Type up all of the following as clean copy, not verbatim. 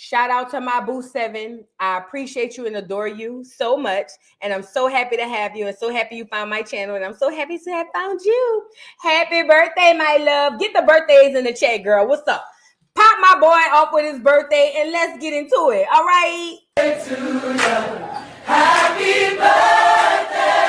Shout out to my boo 7. I appreciate you and adore you so much. And I'm so happy to have you and so happy you found my channel. And I'm so happy to have found you. Happy birthday, my love. Get the birthdays in the chat, girl. What's up? Pop my boy off with his birthday and let's get into it. All right. Happy birthday.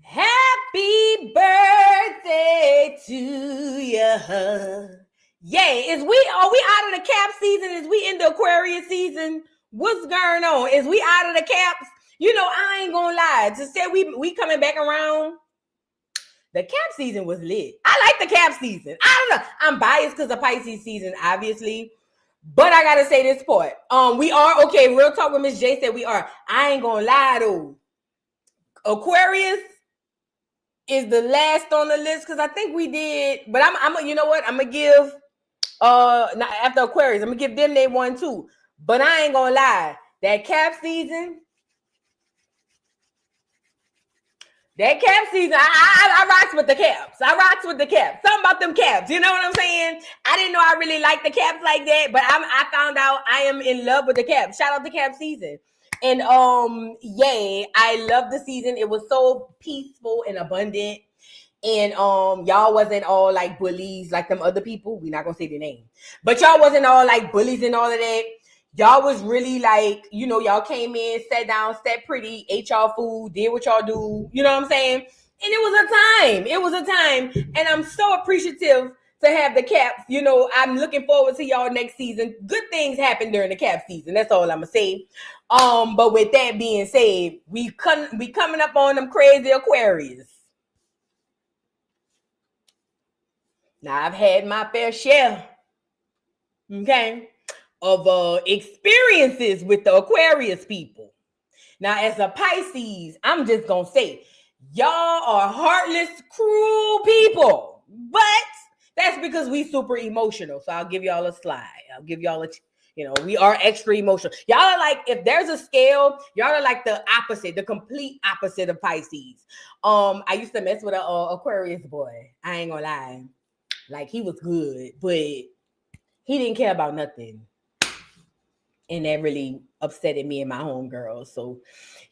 Happy birthday to you. Yeah, are we out of the cap season? Is we in the Aquarius season? What's going on? Is we out of the caps? You know, I ain't gonna lie. To say we coming back around, the cap season was lit. I like the cap season. I don't know. I'm biased because of Pisces season, obviously. But I gotta say this part. We are okay. Real talk with Miss J said we are. I ain't gonna lie though. Aquarius is the last on the list because I think we did, but I'm you know what? I'm gonna give after Aquarius, I'm gonna give them they one too. But I ain't gonna lie, that cap season, I rocks with the caps. I rocks with the caps. Something about them caps. You know what I'm saying? I didn't know I really liked the caps like that, but I found out I am in love with the caps. Shout out to cap season. And yay, I love the season. It was so peaceful and abundant. And y'all wasn't all like bullies like them other people. We're not gonna say the name, but y'all wasn't all like bullies and all of that. Y'all was really like, you know, y'all came in, sat down, sat pretty, ate y'all food, did what y'all do. You know what I'm saying? And it was a time. It was a time. And I'm so appreciative to have the caps. You know, I'm looking forward to y'all next season. Good things happen during the cap season. That's all I'm gonna say. But with that being said, we coming up on them crazy Aquarius. Now I've had my fair share, okay, of experiences with the Aquarius people. Now, as a Pisces, I'm just gonna say, y'all are heartless, cruel people. But that's because we super emotional. So I'll give y'all a slide. I'll give y'all a, you know, we are extra emotional. Y'all are like, if there's a scale, y'all are like the opposite, the complete opposite of Pisces. I used to mess with a Aquarius boy. I ain't gonna lie. Like, he was good, but he didn't care about nothing. And that really upsetted me and my homegirls. So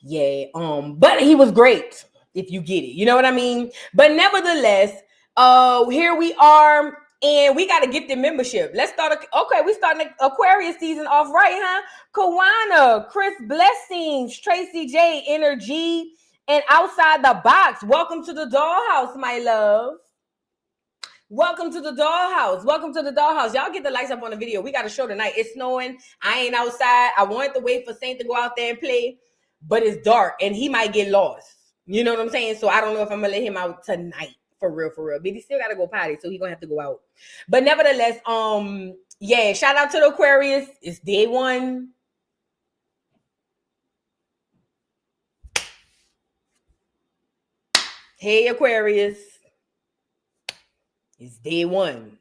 yeah, but he was great if you get it. You know what I mean? But nevertheless, here we are, and we got to get the membership. Let's start. Okay, we starting the Aquarius season off right, huh? Kawana, Chris Blessings, Tracy J, Energy, and Outside the Box. Welcome to the dollhouse, my love. Welcome to the dollhouse. Welcome to the dollhouse. Y'all get the lights up on the video. We got a show tonight. It's snowing. I ain't outside. I wanted to wait for Saint to go out there and play, but it's dark and he might get lost. You know what I'm saying? So I don't know if I'm gonna let him out tonight. For real. But he still gotta go potty, so he's gonna have to go out. But nevertheless, yeah, shout out to the Aquarius. It's day one. Hey, Aquarius. It's day one.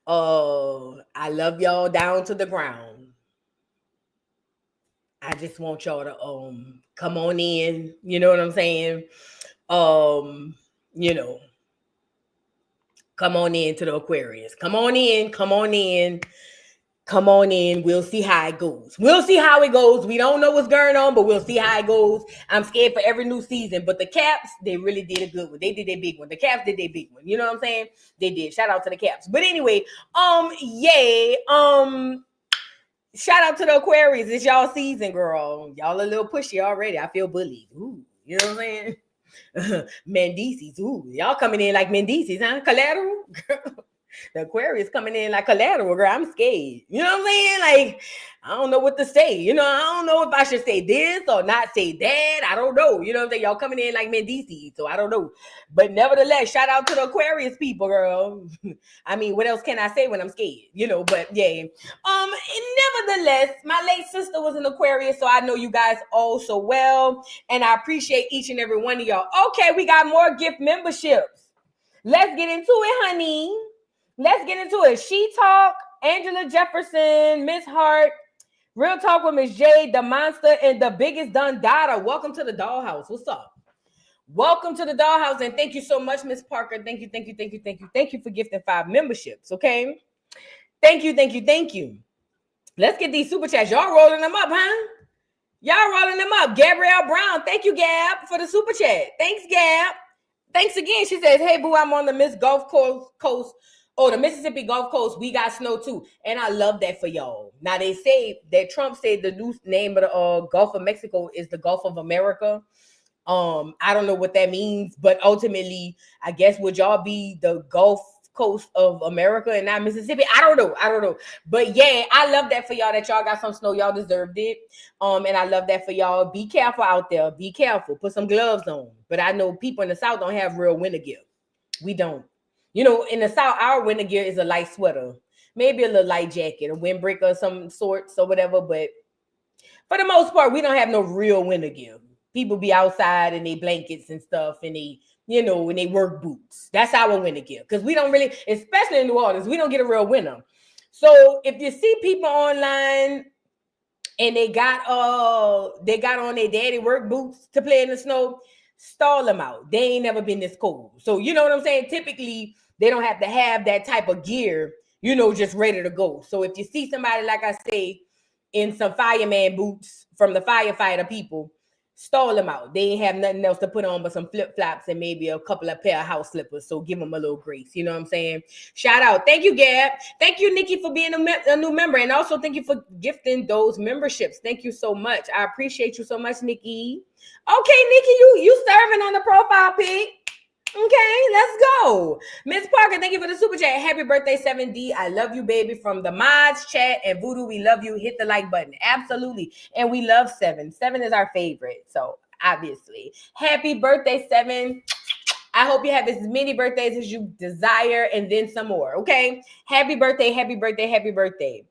I love y'all down to the ground. I just want y'all to come on in. You know what I'm saying? You know, come on in to the Aquarius. Come on in. We'll see how it goes. We don't know what's going on, but we'll see how it goes. I'm scared for every new season. But the Caps, they really did a good one. They did their big one. The Caps did their big one. You know what I'm saying? They did. Shout out to the Caps. But anyway, yay. Shout out to the Aquarius. It's y'all season, girl. Y'all a little pushy already. I feel bullied. Ooh, you know what I'm saying? Mendices. Ooh, y'all coming in like Mendices, huh? Collateral? The Aquarius coming in like collateral, girl. I'm scared. You know what I'm saying? Like, I don't know what to say. You know, I don't know if I should say this or not say that. I don't know. You know what I'm saying? Y'all coming in like Mendices, so I don't know. But nevertheless, shout out to the Aquarius people, girl. I mean, what else can I say when I'm scared? You know, but yeah. Nevertheless, my late sister was an Aquarius, so I know you guys all so well. And I appreciate each and every one of y'all. Okay, we got more gift memberships. Let's get into it, honey. Let's get into it. She Talk, Angela Jefferson, Miss Hart, Real Talk with Miss J, The Monster, and the Biggest Dundada. Welcome to the Dollhouse. What's up? Welcome to the Dollhouse, and thank you so much, Miss Parker. Thank you for gifting 5 memberships, okay? Thank you. Let's get these super chats. Y'all rolling them up, huh? Y'all rolling them up. Gabrielle Brown, thank you, Gab, for the super chat. Thanks, Gab. Thanks again. She says, hey, boo, I'm on the Miss Gulf Coast. Oh, the Mississippi Gulf Coast, we got snow too. And I love that for y'all. Now, they say that Trump said the new name of the Gulf of Mexico is the Gulf of America. I don't know what that means, but ultimately, I guess would y'all be the Gulf Coast of America and not Mississippi? I don't know. But yeah, I love that for y'all that y'all got some snow. Y'all deserved it. And I love that for y'all. Be careful out there. Be careful. Put some gloves on. But I know people in the South don't have real winter gear. We don't. You know, in the South, our winter gear is a light sweater, maybe a little light jacket, a windbreaker of some sorts or whatever. But for the most part, we don't have no real winter gear. People be outside in their blankets and stuff, and they, you know, in they work boots. That's our winter gear. Because we don't really, especially in New Orleans, we don't get a real winter. So if you see people online and they got on their daddy work boots to play in the snow, stall them out. They ain't never been this cold. So you know what I'm saying? Typically, they don't have to have that type of gear, you know, just ready to go. So if you see somebody, like I say, in some fireman boots from the firefighter people, stall them out. They ain't have nothing else to put on but some flip-flops and maybe a couple of pair of house slippers. So give them a little grace. You know what I'm saying? Shout out. Thank you, Gab. Thank you, Nikki, for being a new member. And also thank you for gifting those memberships. Thank you so much. I appreciate you so much, Nikki. Okay, Nikki, you serving on the profile pic. Okay, let's go. Miss Parker, thank you for the super chat. Happy birthday, 7D. I love you, baby. From the mods, chat, and Voodoo, we love you. Hit the like button. Absolutely. And we love 7. 7 is our favorite. So, obviously. Happy birthday, 7. I hope you have as many birthdays as you desire and then some more. Okay? Happy birthday, happy birthday, happy birthday.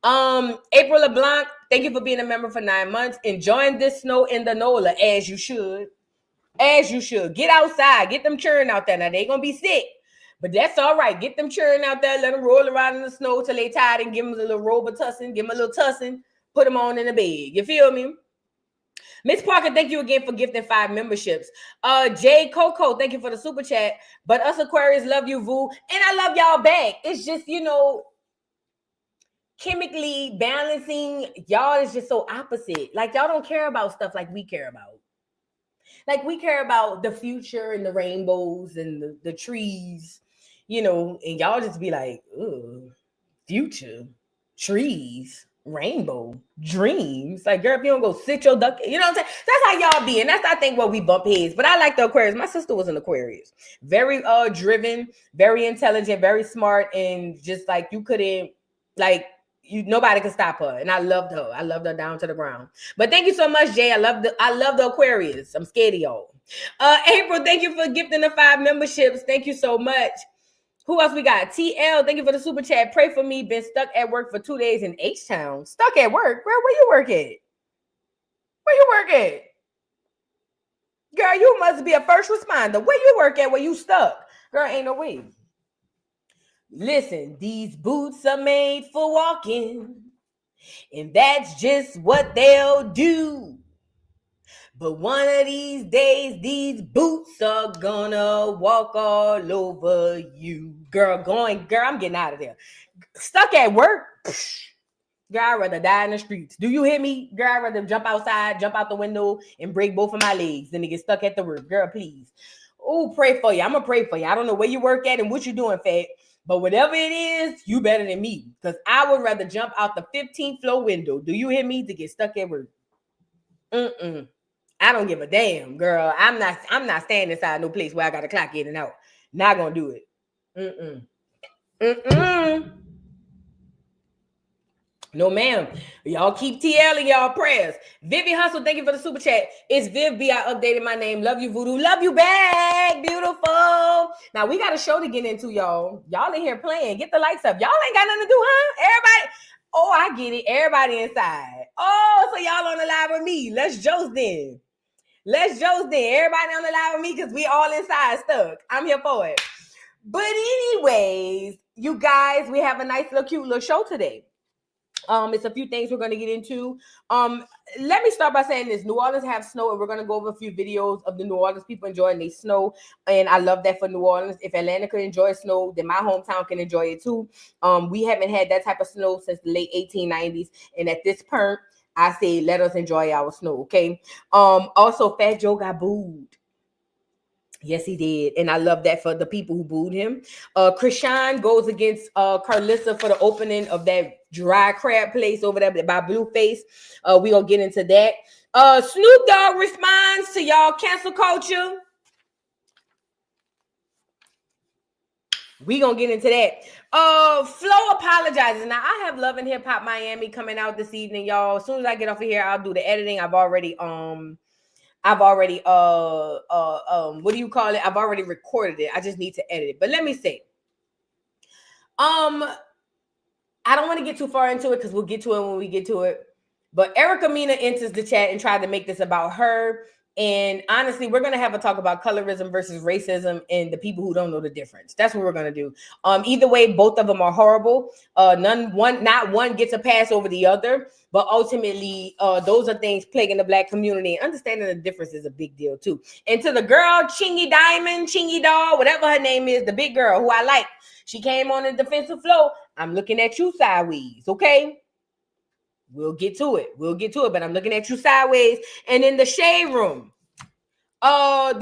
April LeBlanc, thank you for being a member for 9 months. Enjoying this snow in the NOLA, as you should. As you should. Get outside. Get them churn out there. Now, they going to be sick. But that's all right. Get them churn out there. Let them roll around in the snow till they tired and give them a little Robitussin. Give them a little tussin. Put them on in the bed. You feel me? Miss Parker, thank you again for gifting 5 memberships. Jay Coco, thank you for the super chat. But us Aquarius love you, Vu. And I love y'all back. It's just, you know, chemically balancing. Y'all is just so opposite. Like, y'all don't care about stuff like we care about. Like, we care about the future and the rainbows and the trees, you know, and y'all just be like, ugh, future, trees, rainbow, dreams. Like, girl, if you don't go sit your duck, you know what I'm saying? That's how y'all be. And that's, I think, what we bump heads. But I like the Aquarius. My sister was an Aquarius. Very driven, very intelligent, very smart, and just like you couldn't, like, nobody could stop her, and I loved her. I loved her down to the ground. But thank you so much, Jay. I love the Aquarius. I'm scared of y'all. April, thank you for gifting the 5 memberships. Thank you so much. Who else we got? TL, thank you for the super chat. Pray for me. Been stuck at work for 2 days in H-Town. Stuck at work? Girl, where you work at? Where you work at? Girl, you must be a first responder. Where you work at? Where you stuck? Girl, ain't no way. Listen, these boots are made for walking, and that's just what they'll do. But one of these days, these boots are gonna walk all over you. Girl, I'm getting out of there. Stuck at work? Girl, I'd rather die in the streets. Do you hear me? Girl, I'd rather jump outside, jump out the window, and break both of my legs than to get stuck at the work. Girl, please. Oh, pray for you. I'm gonna pray for you. I don't know where you work at and what you're doing, Fat. But whatever it is, you better than me. Because I would rather jump out the 15th floor window. Do you hear me? To get stuck at work. I don't give a damn, girl. I'm not standing inside no place where I gotta clock in and out. Not gonna do it. No, ma'am. Y'all keep TL in y'all prayers. Vivi Hustle, thank you for the super chat. It's Viv B. I updated my name. Love you, Voodoo. Love you back. Beautiful. Now, we got a show to get into, y'all. Y'all in here playing. Get the lights up. Y'all ain't got nothing to do, huh? Everybody. Oh, I get it. Everybody inside. Oh, so y'all on the live with me. Let's joke then. Everybody on the live with me because we all inside stuck. I'm here for it. But anyways, you guys, we have a nice little cute little show today. It's a few things we're going to get into. Let me start by saying this. New Orleans have snow, and we're going to go over a few videos of the New Orleans people enjoying their snow. And I love that for New Orleans. If Atlanta could enjoy snow, then my hometown can enjoy it too. We haven't had that type of snow since the late 1890s. And at this point, I say, let us enjoy our snow, okay? Also, Fat Joe got booed. Yes, he did. And I love that for the people who booed him. Chrisean goes against Karlissa for the opening of that dry crab place over there by Blueface. We gonna get into that. Snoop Dogg responds to y'all cancel culture. We gonna get into that. Flo apologizes. Now I have Love and Hip Hop Miami coming out this evening, y'all. As soon as I get off of here, I'll do the editing. I've already what do you call it? I've already recorded it. I just need to edit it. But let me say, I don't want to get too far into it because we'll get to it when we get to it. But Erica Mina enters the chat and tried to make this about her. And honestly, we're going to have a talk about colorism versus racism and the people who don't know the difference. That's what we're going to do. Either way, both of them are horrible. Not one gets a pass over the other. But ultimately, those are things plaguing the Black community. Understanding the difference is a big deal, too. And to the girl, Chingy Diamond, Chingy Doll, whatever her name is, the big girl who I like, she came on the defensive floor. I'm looking at you sideways, okay? We'll get to it. But I'm looking at you sideways. And in the shade room, has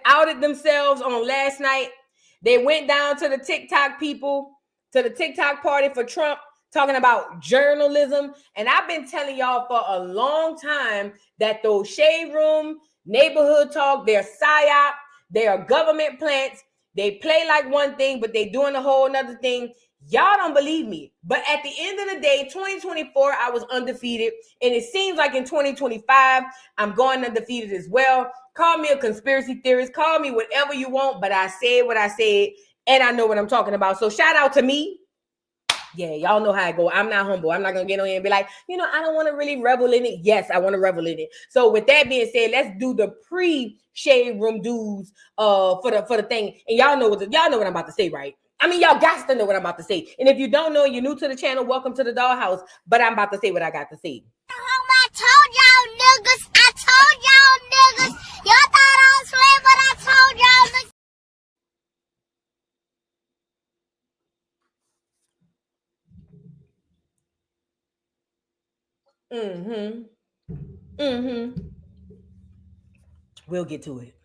outed themselves on last night. They went down to the TikTok people, to the TikTok party for Trump, talking about journalism. And I've been telling y'all for a long time that those shade room, neighborhood talk, they're psyop, they are government plants. They play like one thing, but they doing a whole nother thing. Y'all don't believe me. But at the end of the day, 2024, I was undefeated. And it seems like in 2025, I'm going undefeated as well. Call me a conspiracy theorist. Call me whatever you want. But I said what I said. And I know what I'm talking about. So shout out to me. Yeah, y'all know how I go. I'm not humble. I'm not going to get on here and be like, I don't want to really revel in it. Yes, I want to revel in it. So with that being said, let's do the pre-shade room dudes for the thing. And y'all know what I'm about to say, right? I mean, y'all got to know what I'm about to say. And if you don't know, you're new to the channel, welcome to the dollhouse. But I'm about to say what I got to say. I told y'all niggas. Y'all thought I was playing, but I told y'all niggas. We'll get to it.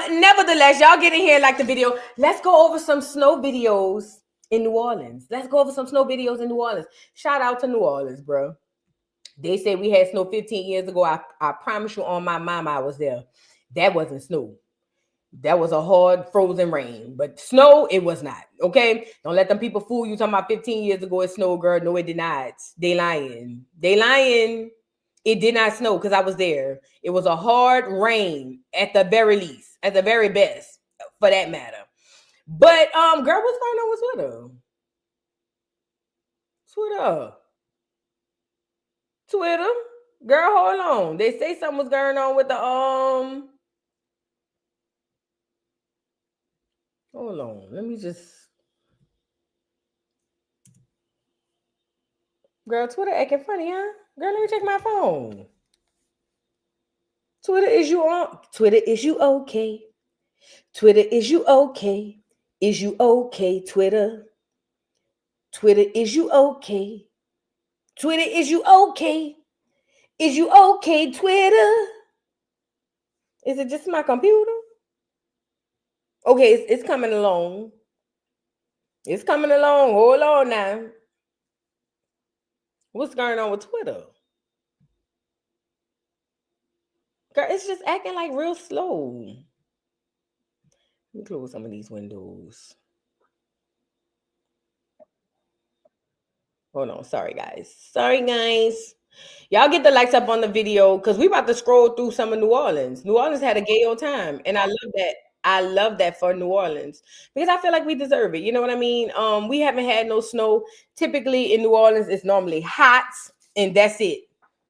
Nevertheless, y'all get in here like the video. Let's go over some snow videos in New Orleans. Shout out to New Orleans, bro. They said we had snow 15 years ago. I promise you on my mama I was there. That wasn't snow. That was a hard frozen rain. But snow, it was not. Okay? Don't let them people fool you talking about 15 years ago it snowed, girl. No, it did not. They lying. It did not snow because I was there. It was a hard rain at the very least, at the very best, for that matter. But girl, what's going on with Twitter? Girl, hold on. They say something was going on with the Hold on. Let me just. Girl, Twitter acting funny, huh? Girl, let me check my phone. Twitter, is you on? Twitter, is you okay? Twitter, is you okay? Is you okay, Twitter? Twitter, is you okay? Twitter, is you okay? Is you okay, Twitter? Is it just my computer? Okay, it's coming along. It's coming along. Hold on now. What's going on with Twitter? Girl, it's just acting like real slow. Let me close some of these windows. Hold on. Sorry, guys. Y'all get the likes up on the video because we about to scroll through some of New Orleans. New Orleans had a gay old time, and I love that. I love that for New Orleans because I feel like we deserve it. You know what I mean? We haven't had no snow. Typically in New Orleans, it's normally hot, and that's it.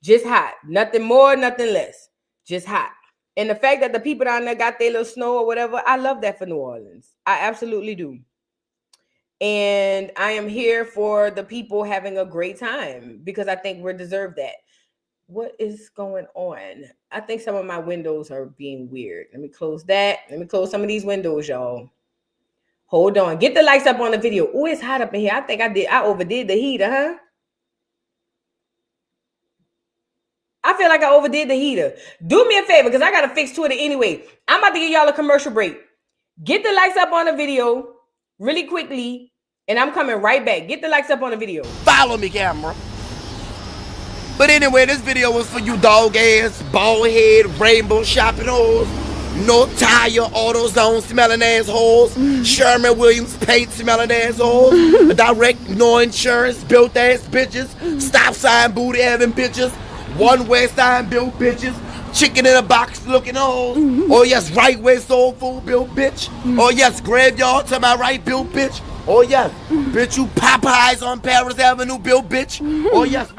Just hot. Nothing more, nothing less. Just hot. And the fact that the people down there got their little snow or whatever, I love that for New Orleans. I absolutely do. And I am here for the people having a great time because I think we deserve that. What is going on? I think some of my windows are being weird. Let me close that. Let me close some of these windows, y'all. Hold on. Get the lights up on the video. Oh, it's hot up in here. I think I overdid the heater, huh? I feel like I overdid the heater. Do me a favor because I got to fix Twitter anyway. I'm about to give y'all a commercial break. Get the lights up on the video really quickly, and I'm coming right back. Get the lights up on the video. Follow me, camera. But anyway, this video was for you dog ass, bald head, rainbow shopping hoes, no tire, AutoZone smelling assholes, Sherman Williams paint smelling assholes, direct no insurance, built ass bitches, stop sign booty having bitches, one way sign built bitches, chicken in a box looking hoes. Oh yes, right way soul food built bitch. Oh yes, graveyard to my right built bitch. Oh yes, bitch you Popeyes on Paris Avenue built bitch. Oh yes.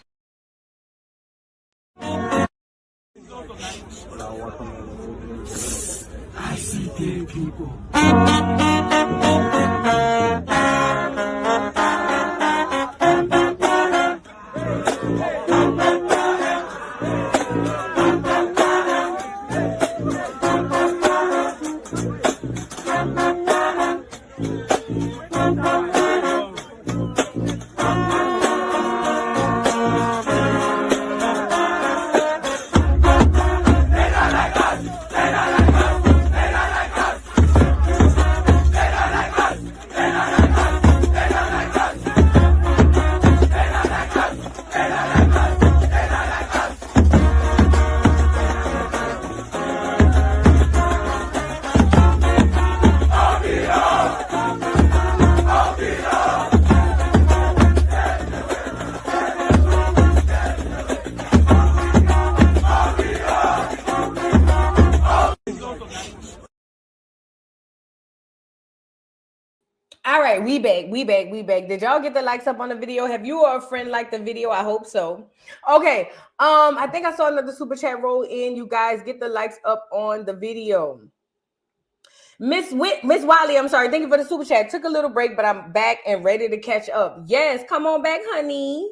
I see dead people. All right, we back. Did y'all get the likes up on the video? Have you or a friend liked the video? I hope so. Okay, I think I saw another super chat roll in. You guys get the likes up on the video. Miss Wiley, I'm sorry. Thank you for the super chat. Took a little break, but I'm back and ready to catch up. Yes, come on back, honey.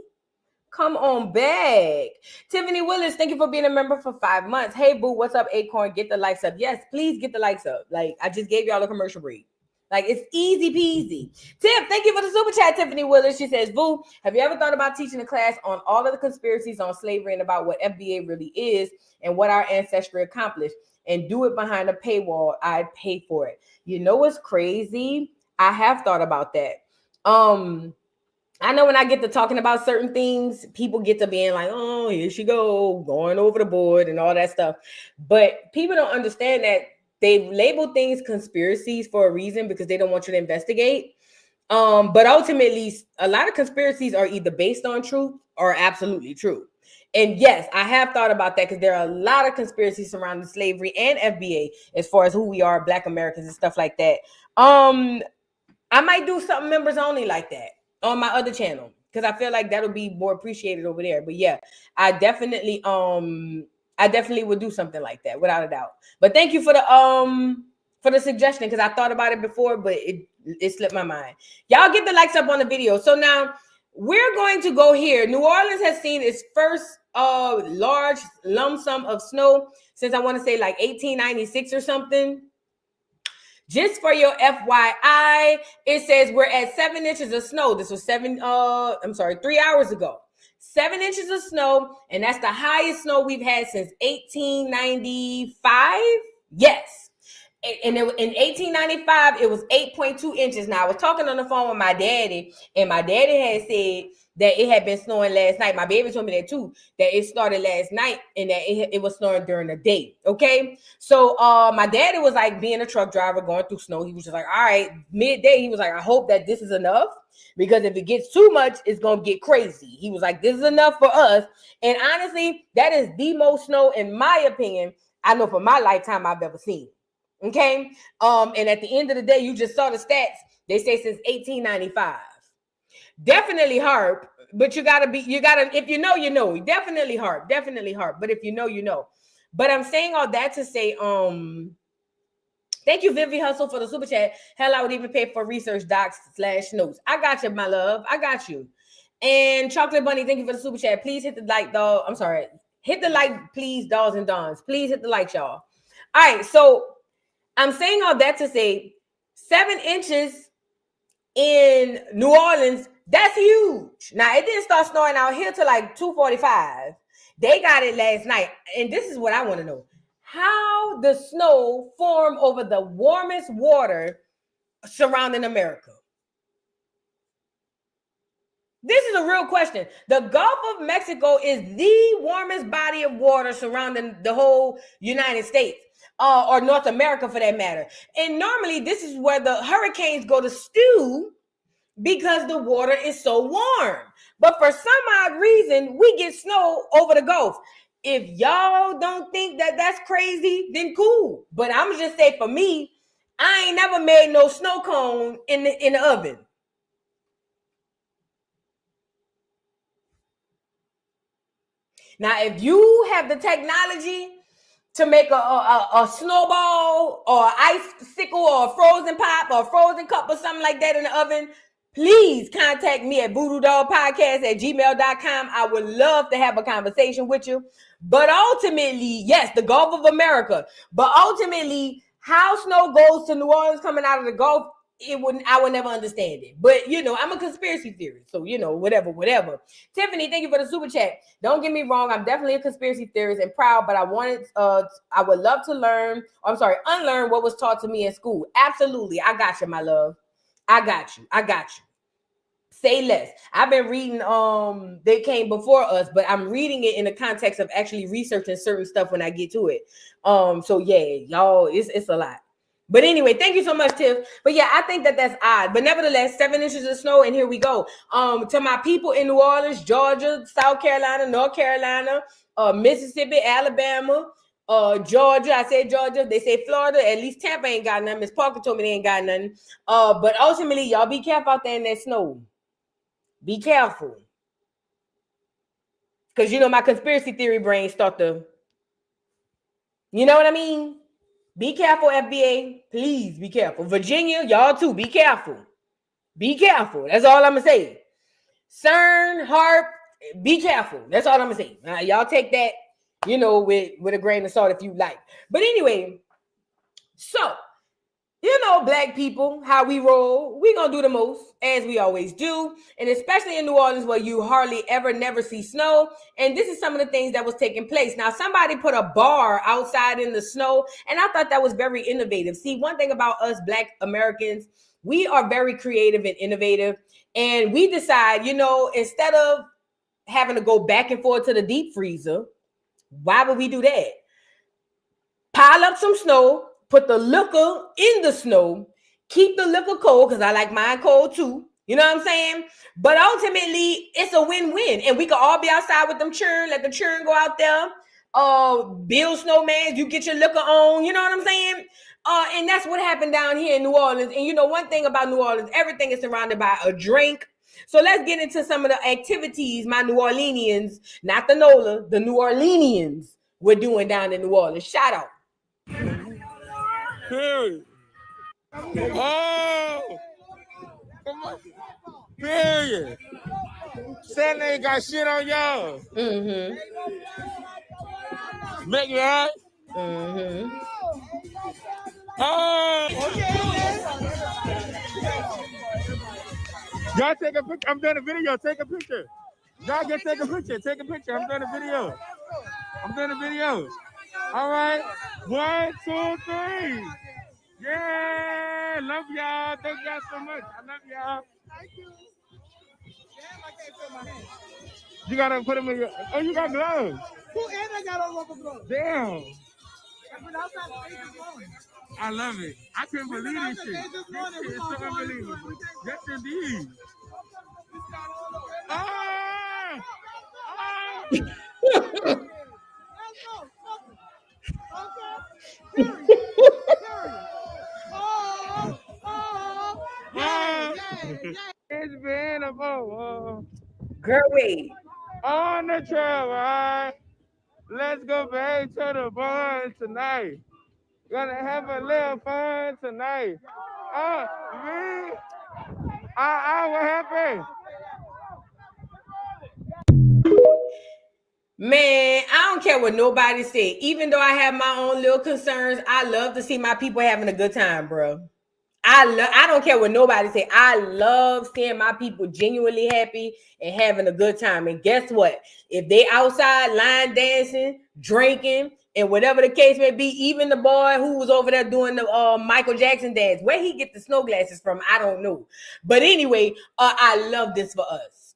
Come on back. Tiffany Willis, thank you for being a member for 5 months. Hey, boo, what's up, Acorn? Get the likes up. Yes, please get the likes up. Like, I just gave y'all a commercial break. Like, it's easy peasy. Tip, thank you for the super chat, Tiffany Willis. She says, Boo, have you ever thought about teaching a class on all of the conspiracies on slavery and about what FBA really is and what our ancestry accomplished, and do it behind a paywall? I'd pay for it. You know what's crazy? I have thought about that. I know when I get to talking about certain things, people get to being like, oh, here she go, going over the board and all that stuff. But people don't understand that they label things conspiracies for a reason because they don't want you to investigate. But ultimately, a lot of conspiracies are either based on truth or absolutely true. And yes, I have thought about that because there are a lot of conspiracies surrounding slavery and FBA as far as who we are, Black Americans and stuff like that. I might do something members only like that on my other channel because I feel like that'll be more appreciated over there. But yeah, I definitely would do something like that without a doubt. But thank you for the suggestion because I thought about it before, but it slipped my mind. Y'all get the likes up on the video. So now we're going to go here. New Orleans has seen its first large lump sum of snow since I want to say like 1896 or something. Just for your FYI, it says we're at 7 inches of snow. This was 3 hours ago. 7 inches of snow, and that's the highest snow we've had since 1895. Yes. And in 1895, it was 8.2 inches. Now, I was talking on the phone with my daddy, and my daddy had said that it had been snowing last night. My baby told me that too, that it started last night and that it was snowing during the day. Okay. So my daddy was like being a truck driver going through snow. He was just like, all right, midday. He was like, I hope that this is enough, because if it gets too much, it's going to get crazy. He was like, this is enough for us. And honestly, that is the most snow, in my opinion, I know for my lifetime I've ever seen. Okay. And at the end of the day, you just saw the stats. They say since 1895. Definitely HARP, but you gotta, if you know, you know. Definitely HARP, But if you know, you know. But I'm saying all that to say, thank you, Vivi Hustle, for the super chat. Hell, I would even pay for research docs/notes. I got you, my love. I got you. And Chocolate Bunny, thank you for the super chat. Please hit the like, dog. I'm sorry. Hit the like, please, dolls and dons. Please hit the like, y'all. All right, so I'm saying all that to say 7 inches in New Orleans, that's huge. Now, it didn't start snowing out here till like 2:45. They got it last night. And this is what I want to know. How the snow form over the warmest water surrounding America? This is a real question. The Gulf of Mexico is the warmest body of water surrounding the whole United States. Or North America for that matter. And normally this is where the hurricanes go to stew because the water is so warm. But for some odd reason, we get snow over the Gulf. If y'all don't think that that's crazy, then cool. But I'm just say for me, I ain't never made no snow cone in the oven. Now, if you have the technology to make a snowball or an icicle or a frozen pop or a frozen cup or something like that in the oven, please contact me at voodoodollpodcast@gmail.com. I would love to have a conversation with you. But ultimately, yes, the Gulf of America. But ultimately, how snow goes to New Orleans coming out of the Gulf, I would never understand it. But, you know, I'm a conspiracy theorist. So, you know, whatever. Tiffany, thank you for the super chat. Don't get me wrong. I'm definitely a conspiracy theorist and proud, but I would love to unlearn what was taught to me in school. Absolutely. I got you, my love. I got you. Say less. I've been reading, they came before us, but I'm reading it in the context of actually researching certain stuff when I get to it. So yeah, y'all, it's a lot. But anyway, thank you so much, Tiff. But yeah, I think that's odd. But nevertheless, 7 inches of snow, and here we go. To my people in New Orleans, Georgia, South Carolina, North Carolina, Mississippi, Alabama, Georgia. I said Georgia. They say Florida. At least Tampa ain't got nothing. Miss Parker told me they ain't got nothing. But ultimately, y'all be careful out there in that snow. Be careful. Because, you know, my conspiracy theory brain start to, you know what I mean? Be careful, FBA. Please be careful. Virginia, y'all too. Be careful. Be careful. That's all I'm going to say. CERN, HARP, be careful. That's all I'm going to say. Y'all take that, you know, with a grain of salt if you like. But anyway, so, you know, black people, how we roll, we going to do the most, as we always do. And especially in New Orleans, where you hardly ever never see snow. And this is some of the things that was taking place. Now, somebody put a bar outside in the snow, and I thought that was very innovative. See, one thing about us black Americans, we are very creative and innovative. And we decide, you know, instead of having to go back and forth to the deep freezer, why would we do that? Pile up some snow, put the liquor in the snow, keep the liquor cold, because I like mine cold too. You know what I'm saying? But ultimately, it's a win-win. And we can all be outside with them churn, let the churn go out there. Build snowman, you get your liquor on, you know what I'm saying? And that's what happened down here in New Orleans. And you know, one thing about New Orleans, everything is surrounded by a drink. So let's get into some of the activities my New Orleanians, not the NOLA, the New Orleanians were doing down in New Orleans. Shout out. Period. Oh! Come on. Period. Santa ain't got shit on y'all. Mm-hmm. Make me right? Mm-hmm. Oh! Y'all take a picture. I'm doing a video. Take a picture. Y'all get take a picture. Take a picture. I'm doing a video. All right. 1, 2, 3. Yeah, love y'all. Thank y'all so much. I love y'all. Thank you. Damn, I can't feel my hands. You gotta put them in your. Oh, you got gloves. Who and I got on rubber gloves? Damn. I've been outside the this morning. I love it. I couldn't believe this shit. This morning. This shit is so unbelievable. Yes, indeed. Ah! Ah! Let's go. Okay. Period. Period. Oh, yeah, yeah. It's been a bow Girl, wait. on the trail ride. Let's go back to the barn tonight. Gonna have a little fun tonight. Oh, me? What happened? Man, I don't care what nobody say. Even though I have my own little concerns, I love to see my people having a good time, bro. I don't care what nobody say. I love seeing my people genuinely happy and having a good time. And guess what? If they outside line dancing, drinking, and whatever the case may be, even the boy who was over there doing the Michael Jackson dance, where he get the snow glasses from, I don't know. But anyway, I love this for us.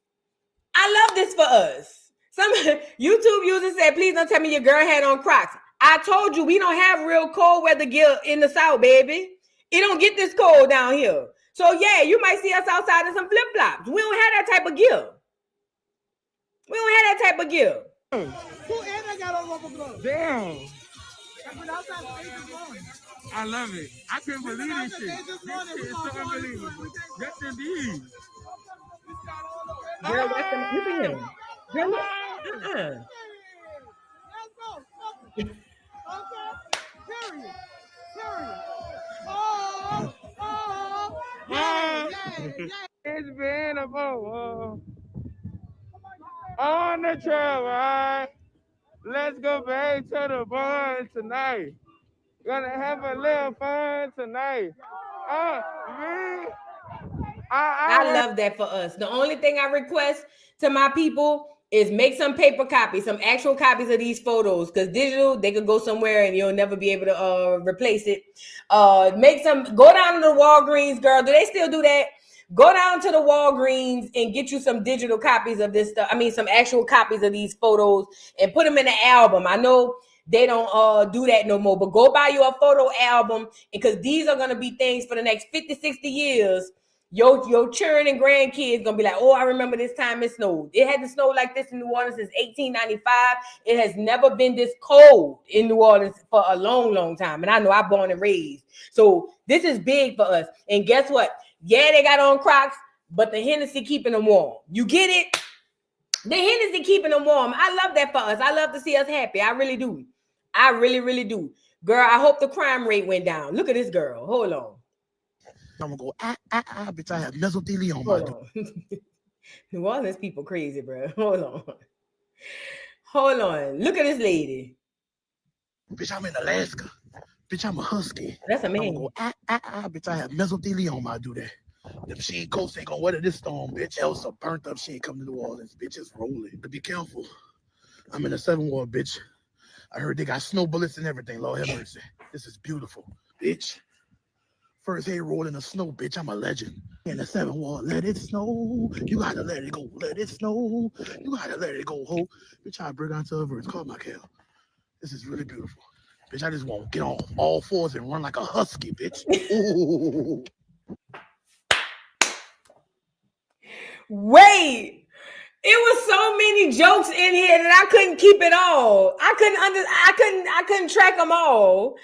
I love this for us. Some YouTube users said, please don't tell me your girl had on Crocs. I told you we don't have real cold weather gear in the South, baby. It don't get this cold down here. So yeah, you might see us outside in some flip-flops. We don't have that type of gear. We don't have that type of gear. Who and I got on rubber gloves? Damn. I've been outside this morning. I love it. I couldn't believe this shit. This shit is so unbelievable. Yes, indeed. Girl, what's the you can hear him. Girl, look. Let's go. Okay. Period. Period. Oh, yeah, yeah. It's been a bow on the trail ride. Let's go back to the barn tonight. Gonna have a little fun tonight. Oh, me? I love that for us. The only thing I request to my people is make some paper copies, some actual copies of these photos, because digital, they could go somewhere and you'll never be able to replace it. Make some, go down to the Walgreens, girl. Do they still do that? Go down to the Walgreens and get you some digital copies of this stuff. I mean, some actual copies of these photos and put them in an album. I know they don't do that no more, but go buy you a photo album, because these are going to be things for the next 50, 60 years. Your children and grandkids gonna be like, oh, I remember this time it snowed. It hadn't snowed like this in New Orleans since 1895. It has never been this cold in New Orleans for a long, long time. And I know I'm born and raised. So this is big for us. And guess what? Yeah, they got on Crocs, but the Hennessy keeping them warm. You get it? The Hennessy keeping them warm. I love that for us. I love to see us happy. I really do. I really, really do. Girl, I hope the crime rate went down. Look at this girl. Hold on. I'm gonna go, bitch, I have mesothelioma on my dude. New Orleans people crazy, bro. Hold on. Look at this lady. Bitch, I'm in Alaska. Bitch, I'm a husky. That's a man. I'm gonna go, bitch, I have mesothelioma. I do that. Them she coast ain't gonna weather this storm, bitch. Elsa burnt up. She ain't coming to New Orleans. Bitch, it's rolling. But be careful. I'm in a 7 ward, bitch. I heard they got snow bullets and everything. Lord have mercy. This is beautiful, bitch. First hay roll in the snow, bitch. I'm a legend. In the 7 ward, let it snow. You gotta let it go. Let it snow. You gotta let it go. Ho. Bitch, I bring onto a verse. Call my Cal. This is really beautiful. Bitch, I just want to get on all fours and run like a husky, bitch. Ooh. Wait, it was so many jokes in here that I couldn't keep it all. I couldn't track them all.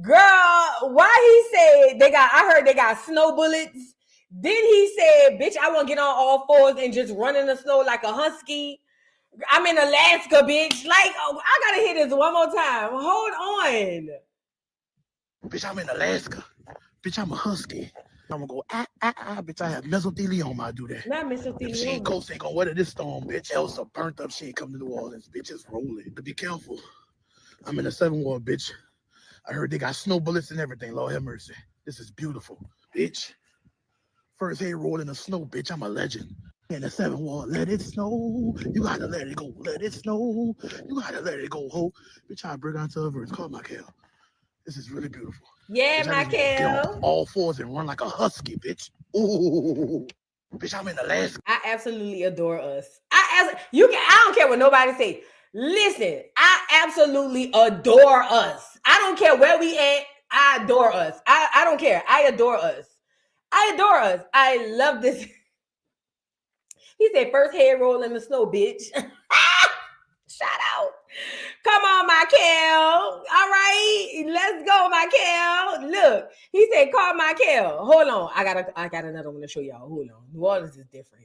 Girl, why he said I heard they got snow bullets. Then he said, bitch, I want to get on all fours and just run in the snow like a husky. I'm in Alaska, bitch. Like, oh, I gotta hear this one more time. Hold on. Bitch, I'm in Alaska. Bitch, I'm a husky. I'm gonna go, bitch, I have mesothelioma. I do that. Not mesothelioma. She ain't coast ain't gonna weather this storm, bitch. Elsa burnt up. She ain't coming to New Orleans. Bitch, it's rolling. But be careful. I'm in a 7 ward, bitch. I heard they got snow bullets and everything. Lord have mercy. This is beautiful, bitch. First hay roll in the snow, bitch. I'm a legend. In the 7 ward, let it snow. You gotta let it go. Let it snow. You gotta let it go. Ho. Bitch, I bring onto a verse. Call my Cal. This is really beautiful. Yeah, Bitch, I need to get on all fours and run like a husky, bitch. Ooh, bitch, I'm in the last. I absolutely adore us. I don't care what nobody say. Listen, I absolutely adore us. I don't care where we at. I adore us. I don't care. I adore us. I adore us. I love this. He said, first head roll in the snow, bitch. Shout out. Come on, Michael. All right. Let's go, Michael. Look, he said, call Michael. Hold on. I got another one to show y'all. Hold on. New Orleans is different.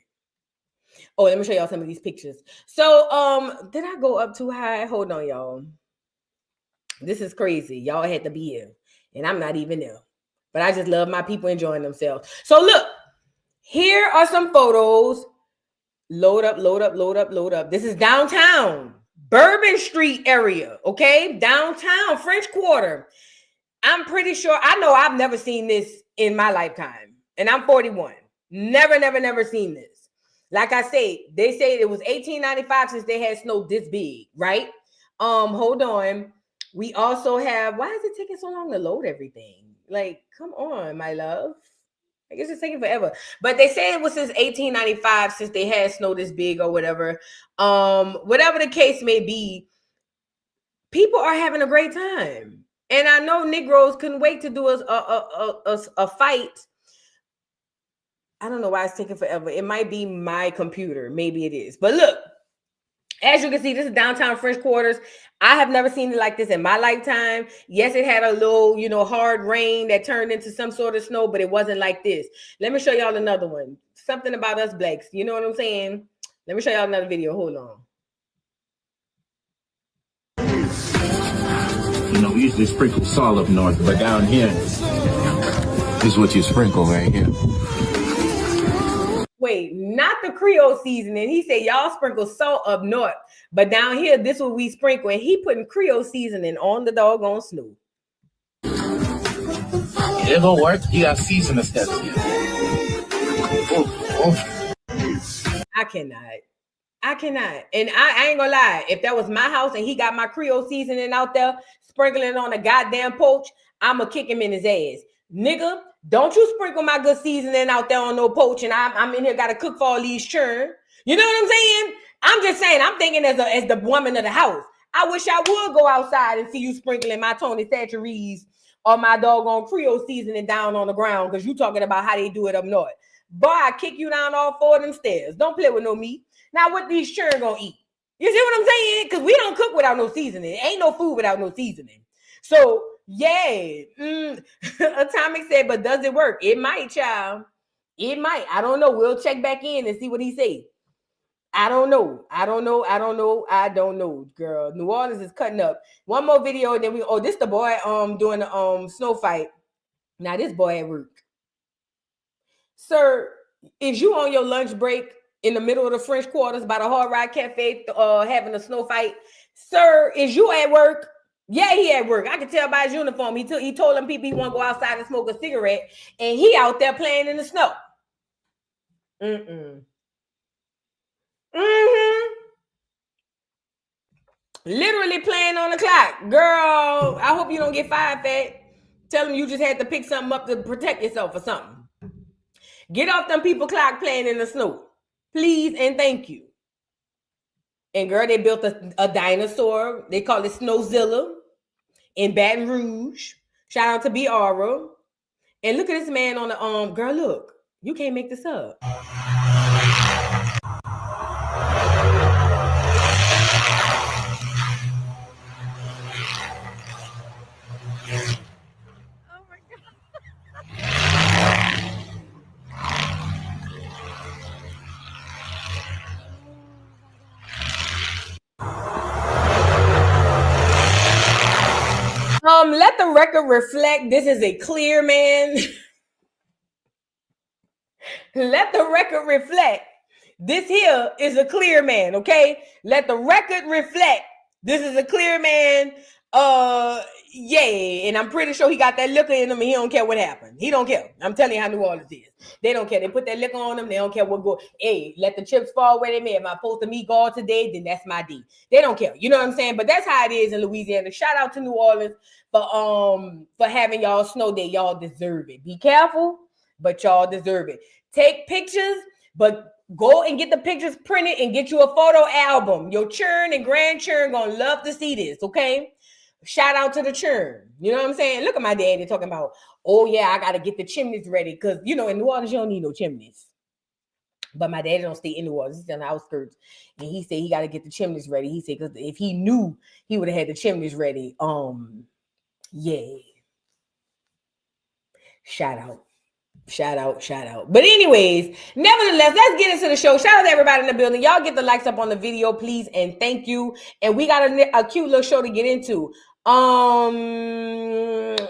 Oh, let me show y'all some of these pictures. So, did I go up too high? Hold on, y'all. This is crazy. Y'all had to be here. And I'm not even there. But I just love my people enjoying themselves. So look, here are some photos. Load up, load up, load up, load up. This is downtown, Bourbon Street area, okay? Downtown, French Quarter. I'm pretty sure, I know I've never seen this in my lifetime. And I'm 41. Never seen this. Like I say, they say it was 1895 since they had snow this big, right? Hold on. We also have, why is it taking so long to load everything? Like, come on, my love. I guess it's taking forever. But they say it was since 1895 since they had snow this big or whatever. Whatever the case may be, people are having a great time. And I know Negroes couldn't wait to do a fight. I don't know why it's taking forever. It might be my computer. Maybe it is. But look, as you can see, this is downtown French Quarters. I have never seen it like this in my lifetime. Yes, it had a little, hard rain that turned into some sort of snow, but it wasn't like this. Let me show y'all another one. Something about us blacks. You know what I'm saying? Let me show y'all another video. Hold on. We usually sprinkle salt up north, but down here, this is what you sprinkle right here. Wait, not the Creole seasoning. He said y'all sprinkle salt up north, but down here, this is what we sprinkle. And he putting Creole seasoning on the doggone Snoop. It gonna work. You got seasoning steps here. I cannot. And I ain't gonna lie. If that was my house and he got my Creole seasoning out there, sprinkling on a goddamn poach, I'ma kick him in his ass. Nigga, don't you sprinkle my good seasoning out there on no poach, and I'm in here gotta cook for all these churn. You know what I'm saying? I'm just saying, I'm thinking as the woman of the house. I wish I would go outside and see you sprinkling my Tony Thatcheries or my doggone Creole seasoning down on the ground, because you talking about how they do it up north. Boy, I kick you down all four of them stairs. Don't play with no meat. Now what these churn gonna eat? You see what I'm saying? Because we don't cook without no seasoning. Ain't no food without no seasoning. So yeah, Atomic said, but does it work? It might, child. It might. I don't know. We'll check back in and see what he say. I don't know, girl. New Orleans is cutting up. One more video, and then this the boy doing the snow fight. Now this boy at work. Sir, is you on your lunch break in the middle of the French Quarters by the Hard Rock Cafe having a snow fight? Sir, is you at work? Yeah, he at work. I can tell by his uniform. He told them people he want to go outside and smoke a cigarette, and he out there playing in the snow. Literally playing on the clock. Girl, I hope you don't get fired, fat. Tell them you just had to pick something up to protect yourself or something. Get off them people clock playing in the snow. Please and thank you. And girl, they built a dinosaur. They call it Snowzilla in Baton Rouge. Shout out to Biara. And look at this man on the girl, look. You can't make this up. Let the record reflect this is a clear man. Let the record reflect this here is a clear man, okay? Let the record reflect this is a clear man. Yeah, and I'm pretty sure he got that liquor in him and he don't care what happened. He don't care. I'm telling you how New Orleans is. They don't care. They put that liquor on them. They don't care what go. Hey, let the chips fall where they may. Am I supposed to meet God today? Then that's my D. They don't care. You know what I'm saying? But that's how it is in Louisiana. Shout out to New Orleans for having y'all snow day. Y'all deserve it. Be careful, but y'all deserve it. Take pictures, but go and get the pictures printed and get you a photo album. Your churn and grandchurn gonna love to see this, okay? Shout out to the churn. You know what I'm saying? Look at my daddy talking about, oh yeah, I gotta get the chimneys ready. Because you know, in New Orleans, you don't need no chimneys. But my daddy don't stay in New Orleans, he's on the outskirts. And he said he gotta get the chimneys ready. He said, because if he knew, he would have had the chimneys ready. Yeah. Shout out. But anyways, nevertheless, let's get into the show. Shout out to everybody in the building. Y'all get the likes up on the video, please, and thank you. And we got a cute little show to get into.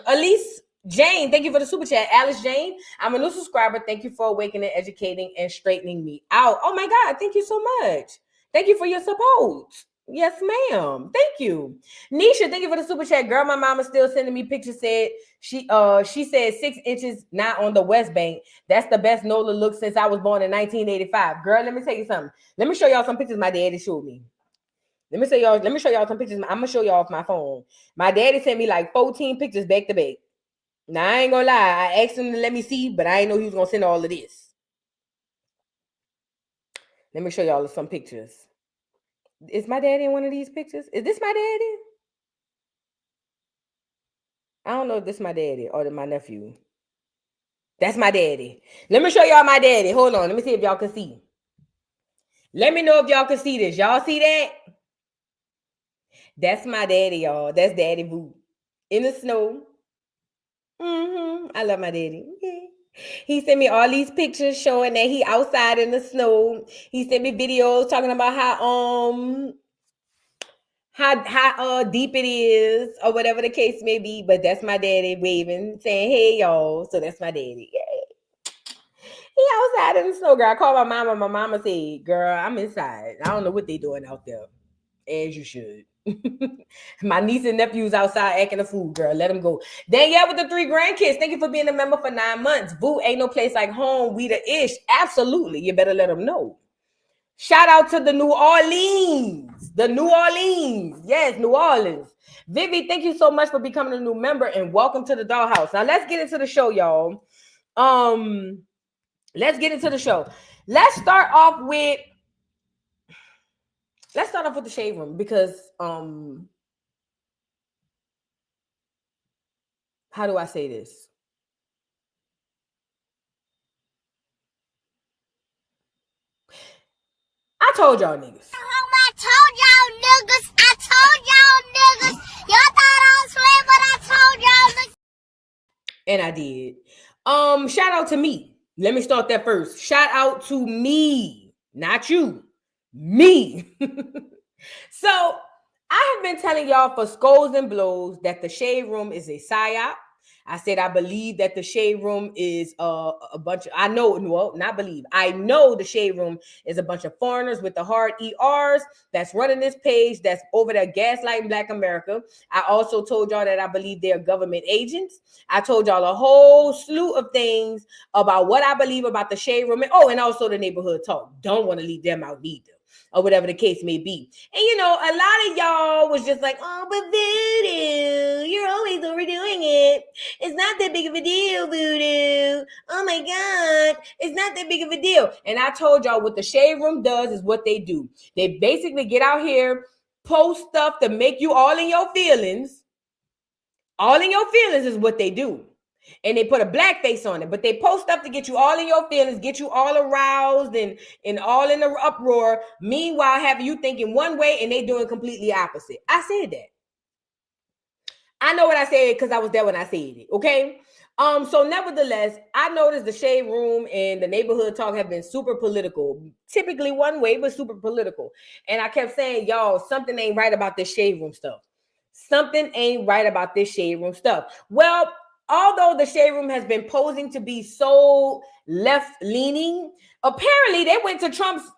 Elise Jane, thank you for the super chat. Alice Jane, I'm a new subscriber. Thank you for awakening, educating, and straightening me out. Oh my God, thank you so much. Thank you for your support. Yes, ma'am. Thank you. Nisha, thank you for the super chat. Girl, my mama still sending me pictures. Said she said 6 inches not on the West Bank. That's the best NOLA look since I was born in 1985. Girl, let me tell you something. Let me show y'all some pictures my daddy showed me. Let me show y'all some pictures. I'm gonna show y'all off my phone. My daddy sent me like 14 pictures back to back. Now I ain't gonna lie. I asked him to let me see, but I didn't know he was gonna send all of this. Let me show y'all some pictures. Is my daddy in one of these pictures? Is this my daddy? I don't know if this is my daddy or my nephew. That's my daddy. Let me show y'all my daddy. Hold on. Let me see if y'all can see. Let me know if y'all can see this. Y'all see that? That's my daddy, y'all. That's Daddy Boo. In the snow. I love my daddy. Yeah. He sent me all these pictures showing that he outside in the snow. He sent me videos talking about how deep it is or whatever the case may be. But that's my daddy waving, saying, hey, y'all. So that's my daddy. Yay. He outside in the snow, girl. I called my mama. My mama said, girl, I'm inside. I don't know what they doing out there. As you should. My niece and nephews outside acting a fool, girl. Let them go. Danielle with the 3 grandkids. Thank you for being a member for 9 months. Boo, ain't no place like home. We the ish. Absolutely. You better let them know. Shout out to the New Orleans. The New Orleans. Yes, New Orleans. Vivi, thank you so much for becoming a new member and welcome to the dollhouse. Now let's get into the show, y'all. Let's get into the show. Let's start off with the shade room because how do I say this? I told y'all niggas. I told y'all niggas. Y'all thought I was playing, but I told y'all niggas. And I did. Shout out to me. Let me start that first. Shout out to me, not you. Me. So I have been telling y'all for scolds and blows that the shade room is a psyop. I said I believe that the shade room is a bunch of, I know the shade room is a bunch of foreigners with the hard ERs that's running this page, that's over there gaslighting Black America. I also told y'all that I believe they're government agents. I told y'all a whole slew of things about what I believe about the shade room. And also the neighborhood talk. Don't want to leave them out neither, or whatever the case may be. And you know, a lot of y'all was just like, oh, but Voodoo, you're always overdoing it. It's not that big of a deal, Voodoo. Oh my God, it's not that big of a deal. And I told y'all what the shade room does is what they do. They basically get out here, post stuff to make you all in your feelings. All in your feelings is what they do. And they put a black face on it, but they post stuff to get you all in your feelings, get you all aroused and all in the uproar. Meanwhile, having you thinking one way and they doing completely opposite. I said that. I know what I said because I was there when I said it. Okay. So nevertheless, I noticed the shade room and the neighborhood talk have been super political, typically one way, but super political. And I kept saying, y'all, something ain't right about this shade room stuff. Something ain't right about this shade room stuff. Well, although the shade room has been posing to be so left-leaning, apparently they went to Trump's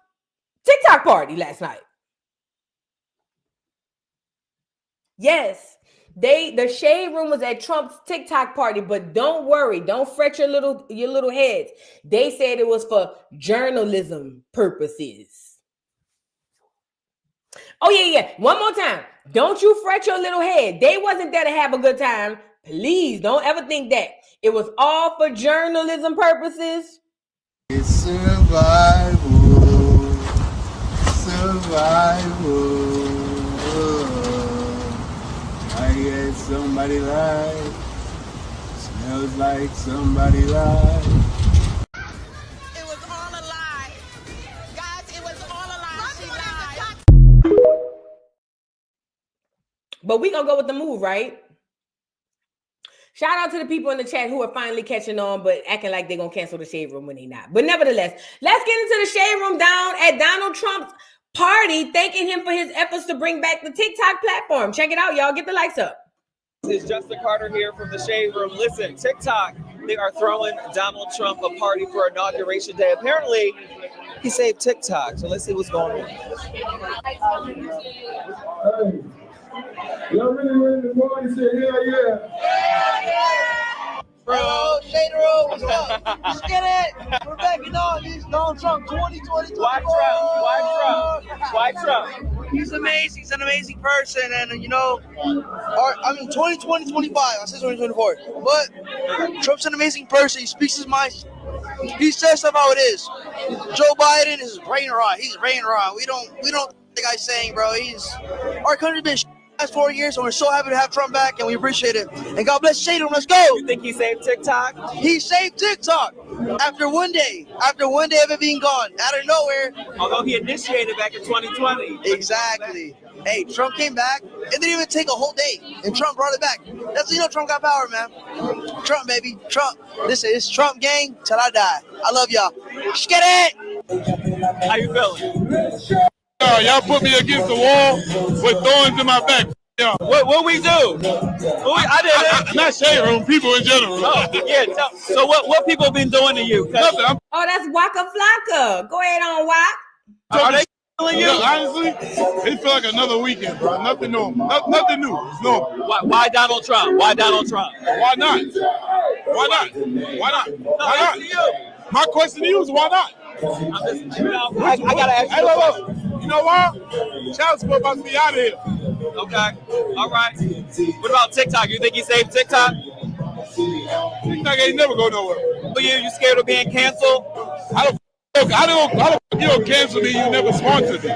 TikTok party last night. Yes, The shade room was at Trump's TikTok party, but don't worry, don't fret your little heads. They said it was for journalism purposes. Oh yeah. One more time. Don't you fret your little head. They wasn't there to have a good time. Please don't ever think that. It was all for journalism purposes. It's survival. I guess somebody lied. Smells like somebody lied. It was all a lie. Guys, it was all a lie. She lied. But we gonna go with the move, right? Shout out to the people in the chat who are finally catching on, but acting like they're gonna cancel the shade room when they not. But nevertheless, let's get into the shade room down at Donald Trump's party, thanking him for his efforts to bring back the TikTok platform. Check it out, y'all. Get the lights up. This is Justin Carter here from the Shade Room. Listen, TikTok, they are throwing Donald Trump a party for Inauguration Day. Apparently, he saved TikTok. So let's see what's going on. Hey, y'all really ready to go and say hell yeah? Bro, Shade Room, what's up? Let's get it. We're back in all these Donald Trump 2020. Why Trump? Why Trump? He's amazing. He's an amazing person. And, 2020, 25. I said 2024. But Trump's an amazing person. He speaks his mind. He says stuff how it is. Joe Biden is brain rot. He's brain rot. We don't the guy's saying, bro. Our country's been last 4 years, and we're so happy to have Trump back, and we appreciate it. And God bless Shade Room. Let's go. You think he saved TikTok? He saved TikTok after one day of it being gone out of nowhere. Although he initiated back in 2020. Exactly. Hey, Trump came back. It didn't even take a whole day, and Trump brought it back. That's Trump got power, man. Trump, baby. Trump. Listen, it's Trump gang till I die. I love y'all. Let's get it. How you feeling? Y'all put me against the wall with thorns in my back. Yeah. What we do? I did it. Not shade room, people in general. Oh, yeah. So what people been doing to you? Nothing. Oh, that's Waka Flocka. Go ahead on, Wak. Are they killing you? Honestly, it feel like another weekend, bro. Nothing normal. Nothing new. It's normal. Why Donald Trump? Why Donald Trump? Why not? Why not? Why not? Why not? My question to you is why not? I gotta ask you. Hey, look. You know why? Child support about to be out of here. Okay. All right. What about TikTok? You think he saved TikTok? TikTok ain't never go nowhere. But you scared of being canceled? I don't. You don't cancel me. You never sponsor me.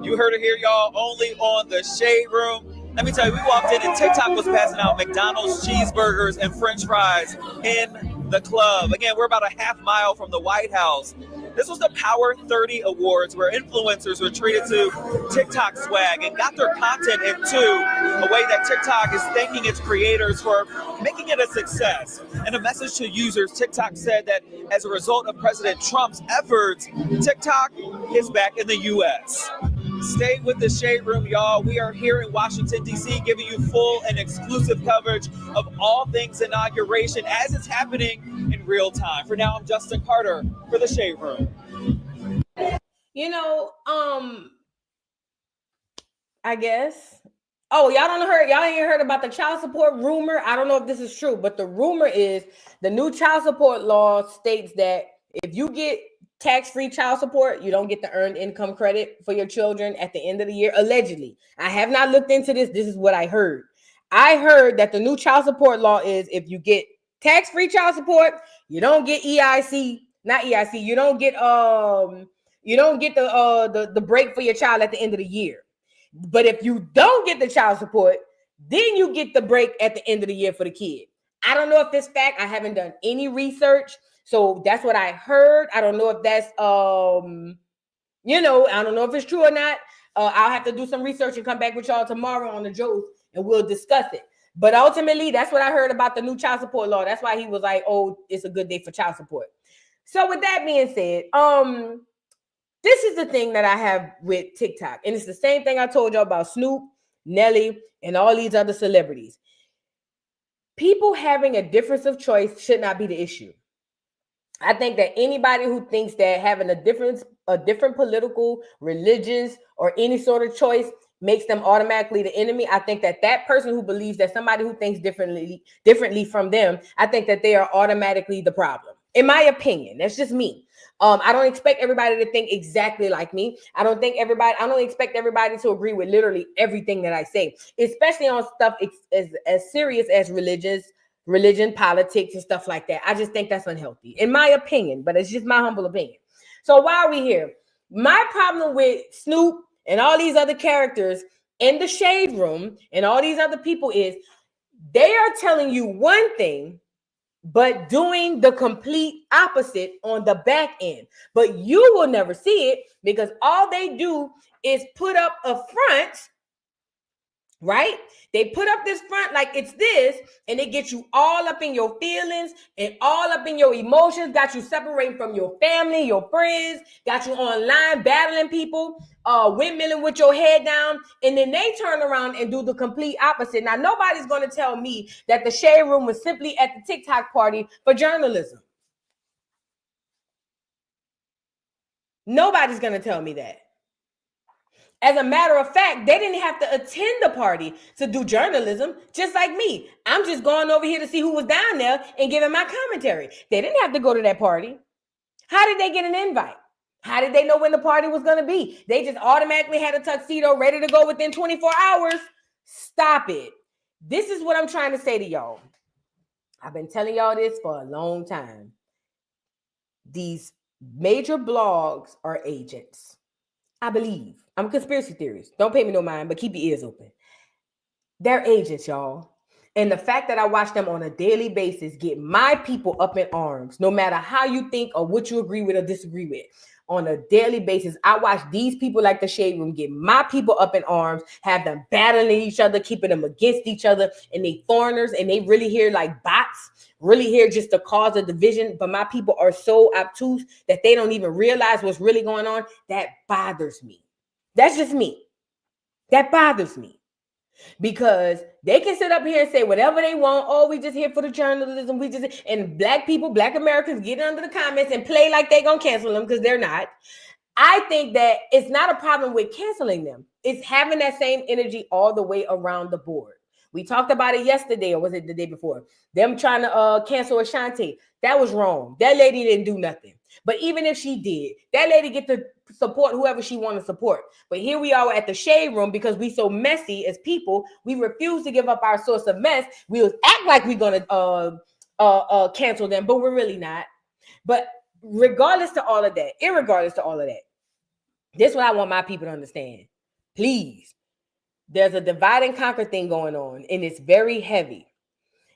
You heard it here, y'all. Only on the Shade Room. Let me tell you, we walked in and TikTok was passing out McDonald's cheeseburgers and French fries in the club. Again, we're about a half mile from the White House. This was the Power 30 Awards where influencers were treated to TikTok swag and got their content into a way that TikTok is thanking its creators for making it a success. In a message to users, TikTok said that as a result of President Trump's efforts, TikTok is back in the U.S. Stay with the Shade Room, y'all. We are here in Washington, D.C., giving you full and exclusive coverage of all things inauguration as it's happening in real time. For now, I'm Justin Carter for the Shade Room. I guess. Oh, y'all ain't heard about the child support rumor. I don't know if this is true, but the rumor is the new child support law states that if you get tax-free child support, you don't get the earned income credit for your children at the end of the year, allegedly. I have not looked into this. This is what I heard. I heard that the new child support law is if you get tax-free child support, you don't get EIC, not EIC, you don't get the break for your child at the end of the year. But if you don't get the child support, then you get the break at the end of the year for the kid. I don't know if this fact, I haven't done any research. So that's what I heard. I don't know if that's, I don't know if it's true or not. I'll have to do some research and come back with y'all tomorrow on the Joes and we'll discuss it. But ultimately, that's what I heard about the new child support law. That's why he was like, oh, it's a good day for child support. So with that being said, this is the thing that I have with TikTok. And it's the same thing I told y'all about Snoop, Nelly, and all these other celebrities. People having a difference of choice should not be the issue. I think that anybody who thinks that having a different political, religious, or any sort of choice makes them automatically the enemy. I think that person who believes that somebody who thinks differently from them, I think that they are automatically the problem. In my opinion, that's just me. I don't expect everybody to think exactly like me. I don't expect everybody to agree with literally everything that I say, especially on stuff as serious as religion, politics, and stuff like that. I just think that's unhealthy, in my opinion, but it's just my humble opinion. So why are we here? My problem with Snoop and all these other characters in the Shade Room and all these other people is they are telling you one thing, but doing the complete opposite on the back end. But you will never see it because all they do is put up a front, right? They put up this front like it's this, and it gets you all up in your feelings and all up in your emotions, got you separating from your family, your friends, got you online battling people, windmilling with your head down, and then they turn around and do the complete opposite. Now, nobody's going to tell me that the Shade Room was simply at the TikTok party for journalism. Nobody's going to tell me that. As a matter of fact, they didn't have to attend the party to do journalism, just like me. I'm just going over here to see who was down there and giving my commentary. They didn't have to go to that party. How did they get an invite? How did they know when the party was going to be? They just automatically had a tuxedo ready to go within 24 hours. Stop it. This is what I'm trying to say to y'all. I've been telling y'all this for a long time. These major blogs are agents. I believe. I'm a conspiracy theorist. Don't pay me no mind, but keep your ears open. They're agents, y'all. And the fact that I watch them on a daily basis get my people up in arms, no matter how you think or what you agree with or disagree with. On a daily basis, I watch these people like the Shade Room get my people up in arms, have them battling each other, keeping them against each other, and they foreigners, and they really here like bots, really here just to cause a division. But my people are so obtuse that they don't even realize what's really going on. That bothers me. That's just me. That bothers me. Because they can sit up here and say whatever they want. Oh, we just here for the journalism. And black people, black Americans get under the comments and play like they gonna cancel them because they're not. I think that it's not a problem with canceling them. It's having that same energy all the way around the board. We talked about it yesterday, or was it the day before? Them trying to cancel Ashanti. That was wrong. That lady didn't do nothing. But even if she did, that lady get to support whoever she want to support. But here we are at the Shade Room because we so messy as people. We refuse to give up our source of mess. We act like we're going to cancel them, but we're really not. But regardless to all of that, irregardless to all of that, this is what I want my people to understand. Please. There's a divide and conquer thing going on, and it's very heavy.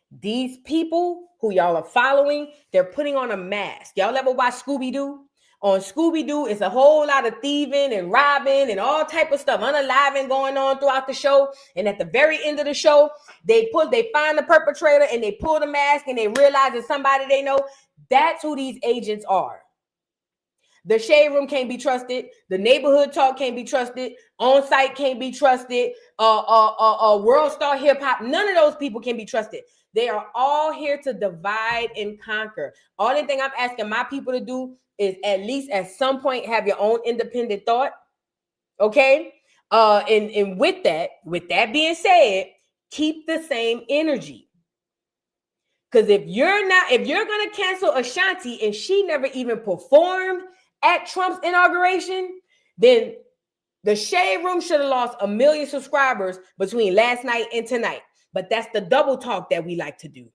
These people who y'all are following, they're putting on a mask. Y'all ever watch Scooby-Doo? On Scooby-Doo, it's a whole lot of thieving and robbing and all type of stuff, unaliving going on throughout the show. And at the very end of the show, they find the perpetrator and they pull the mask and they realize it's somebody they know. That's who these agents are. The Shade Room can't be trusted. The neighborhood talk can't be trusted. On site can't be trusted. World Star Hip Hop. None of those people can be trusted. They are all here to divide and conquer. Only thing I'm asking my people to do is at least at some point have your own independent thought. Okay? And with that being said, keep the same energy. Because if you're gonna cancel Ashanti and she never even performed at Trump's inauguration, then the Shade Room should have lost 1 million subscribers between last night and tonight. But that's the double talk that we like to do.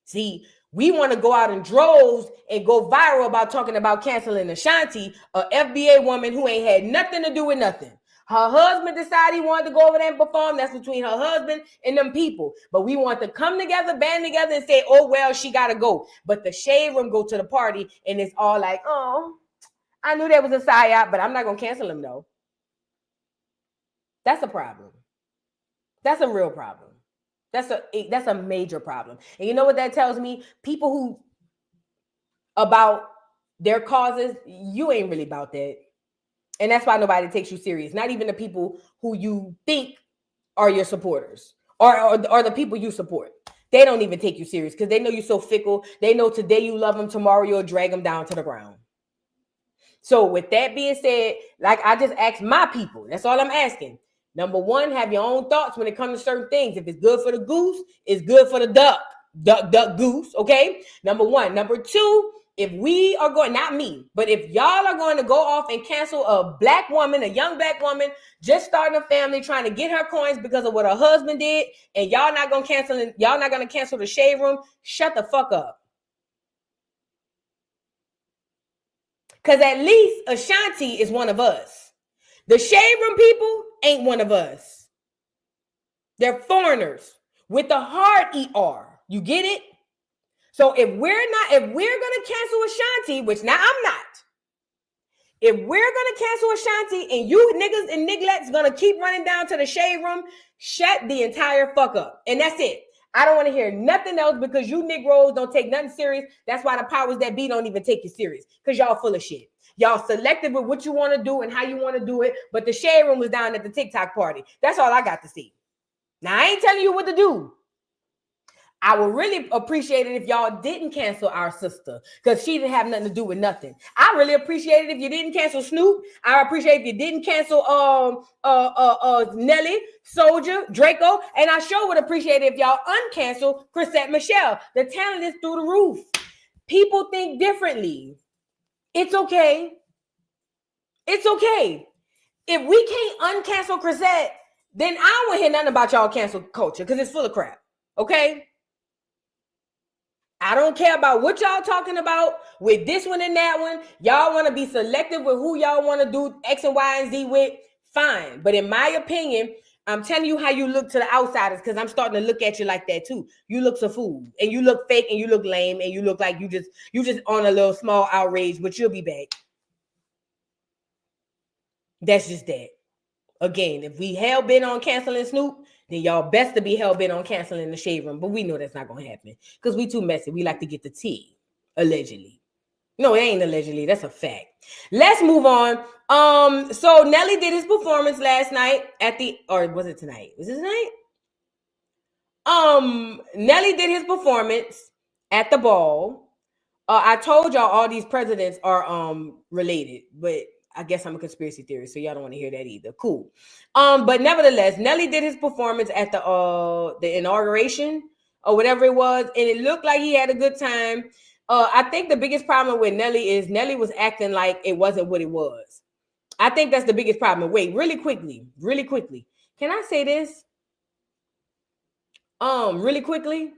See, we want to go out in droves and go viral about talking about canceling Ashanti, a FBA woman who ain't had nothing to do with nothing. Her husband decided he wanted to go over there and perform. That's between her husband and them people. But we want to come together, band together, and say, oh, well, she got to go. But the Shade Room go to the party, and it's all like, oh, I knew there was a psyop, but I'm not going to cancel him, though. That's a problem. That's a real problem. That's a major problem. And you know what that tells me? People who about their causes, you ain't really about that. And that's why nobody takes you serious. Not even the people who you think are your supporters or the people you support. They don't even take you serious because they know you're so fickle. They know today you love them, tomorrow you'll drag them down to the ground. So with that being said, like I just asked my people, that's all I'm asking. Number one, have your own thoughts when it comes to certain things. If it's good for the goose, it's good for the duck. Duck, duck, goose, okay? Number one. Number two, if we are going, not me, but if y'all are going to go off and cancel a black woman, a young black woman, just starting a family, trying to get her coins because of what her husband did, and y'all not going to cancel the Shade Room, shut the fuck up. Because at least Ashanti is one of us. The Shade Room people ain't one of us. They're foreigners with the hard ER. You get it? So if we're going to cancel Ashanti, which now I'm not. If we're going to cancel Ashanti and you niggas and nigglets going to keep running down to the Shade Room, shut the entire fuck up. And that's it. I don't want to hear nothing else because you Negroes don't take nothing serious. That's why the powers that be don't even take you serious because y'all full of shit. Y'all selective with what you want to do and how you want to do it. But the Shade Room was down at the TikTok party. That's all I got to see. Now, I ain't telling you what to do. I would really appreciate it if y'all didn't cancel our sister because she didn't have nothing to do with nothing. I really appreciate it if you didn't cancel Snoop. I appreciate if you didn't cancel Nelly, Soldier, Draco, and I sure would appreciate it if y'all uncancel Chrisean Michelle. The talent is through the roof. People think differently. It's okay. It's okay. If we can't uncancel Chrisean, then I don't want to hear nothing about y'all cancel culture because it's full of crap. Okay? I don't care about what y'all talking about with this one and that one. Y'all want to be selective with who y'all want to do X and Y and Z with. Fine. But in my opinion, I'm telling you how you look to the outsiders because I'm starting to look at you like that too. You look a fool and you look fake and you look lame and you look like you just on a little small outrage, but you'll be back. That's just that. Again, if we hell-bent on canceling Snoop, then y'all best to be hell-bent on canceling the Shade Room. But we know that's not going to happen because we too messy. We like to get the tea, allegedly. No, it ain't allegedly. That's a fact. Let's move on. So Nelly did his performance last night or was it tonight? Was it tonight? Nelly did his performance at the ball. I told y'all all these presidents are related, but I guess I'm a conspiracy theorist, so y'all don't want to hear that either. Cool. But nevertheless, Nelly did his performance at the inauguration or whatever it was, and it looked like he had a good time. I think the biggest problem with Nelly is Nelly was acting like it wasn't what it was. I think that's the biggest problem. Wait, really quickly. Can I say this? Really quickly.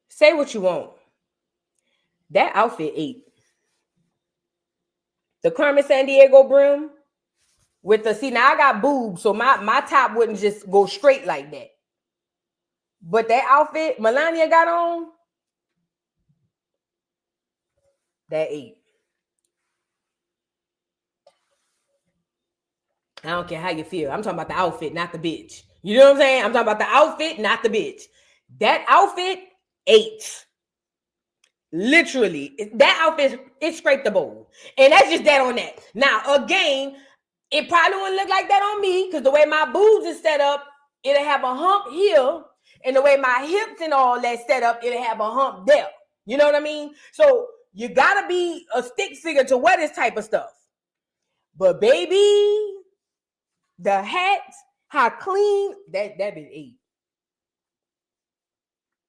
Say what you want. That outfit ate. The Carmen Sandiego brim with the, see, now I got boobs, so my top wouldn't just go straight like that. But that outfit Melania got on, that ate. I don't care how you feel. I'm talking about the outfit, not the bitch. You know what I'm saying? I'm talking about the outfit, not the bitch. That outfit ate. Literally, that outfit, it scraped the bowl. And that's just that on that. Now, again, it probably wouldn't look like that on me because the way my boobs is set up, it'll have a hump here. And the way my hips and all that set up, it'll have a hump there. You know what I mean? So you got to be a stick figure to wear this type of stuff. But baby, the hat, how clean, that bitch ate.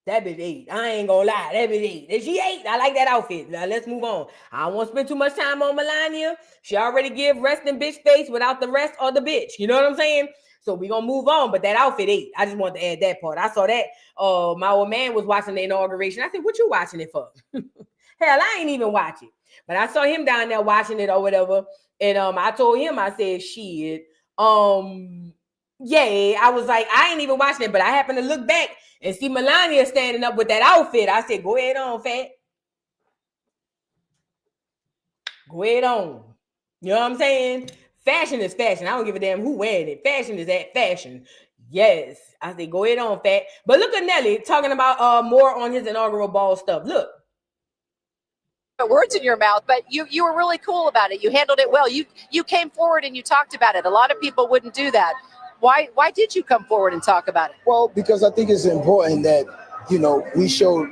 That bitch ate. I ain't gonna lie. That bitch ate. And she ate. I like that outfit. Now let's move on. I don't want to spend too much time on Melania. She already give resting bitch face without the rest of the bitch. You know what I'm saying? So we gonna move on. But that outfit ate. I just wanted to add that part. I saw that. My old man was watching the inauguration. I said, "What you watching it for?" Hell, I ain't even watch it. But I saw him down there watching it or whatever. And I told him, I said, "Shit." Yeah, I was like, I ain't even watching it, but I happened to look back and see Melania standing up with that outfit. I said, go ahead on, fat. Go ahead on. You know what I'm saying? Fashion is fashion. I don't give a damn who wearing it. Fashion is that fashion. Yes. I said, go ahead on, fat. But look at Nelly talking about more on his inaugural ball stuff. Look. Words in your mouth, but you were really cool about it. You handled it well. You came forward and you talked about it. A lot of people wouldn't do that. Why did you come forward and talk about it? Well, because I think it's important that, we show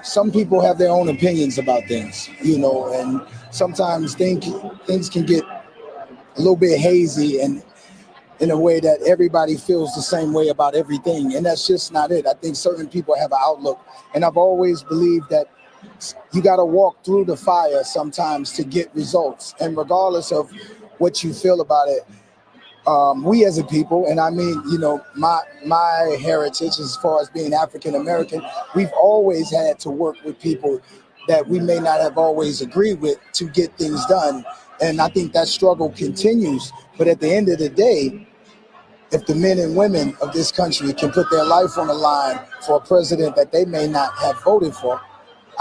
some people have their own opinions about things, and sometimes things can get a little bit hazy and in a way that everybody feels the same way about everything. And that's just not it. I think certain people have an outlook. And I've always believed that you got to walk through the fire sometimes to get results. And regardless of what you feel about it, we as a people, and I mean, you know, my heritage as far as being African American, we've always had to work with people that we may not have always agreed with to get things done. And I think that struggle continues. But at the end of the day, if the men and women of this country can put their life on the line for a president that they may not have voted for,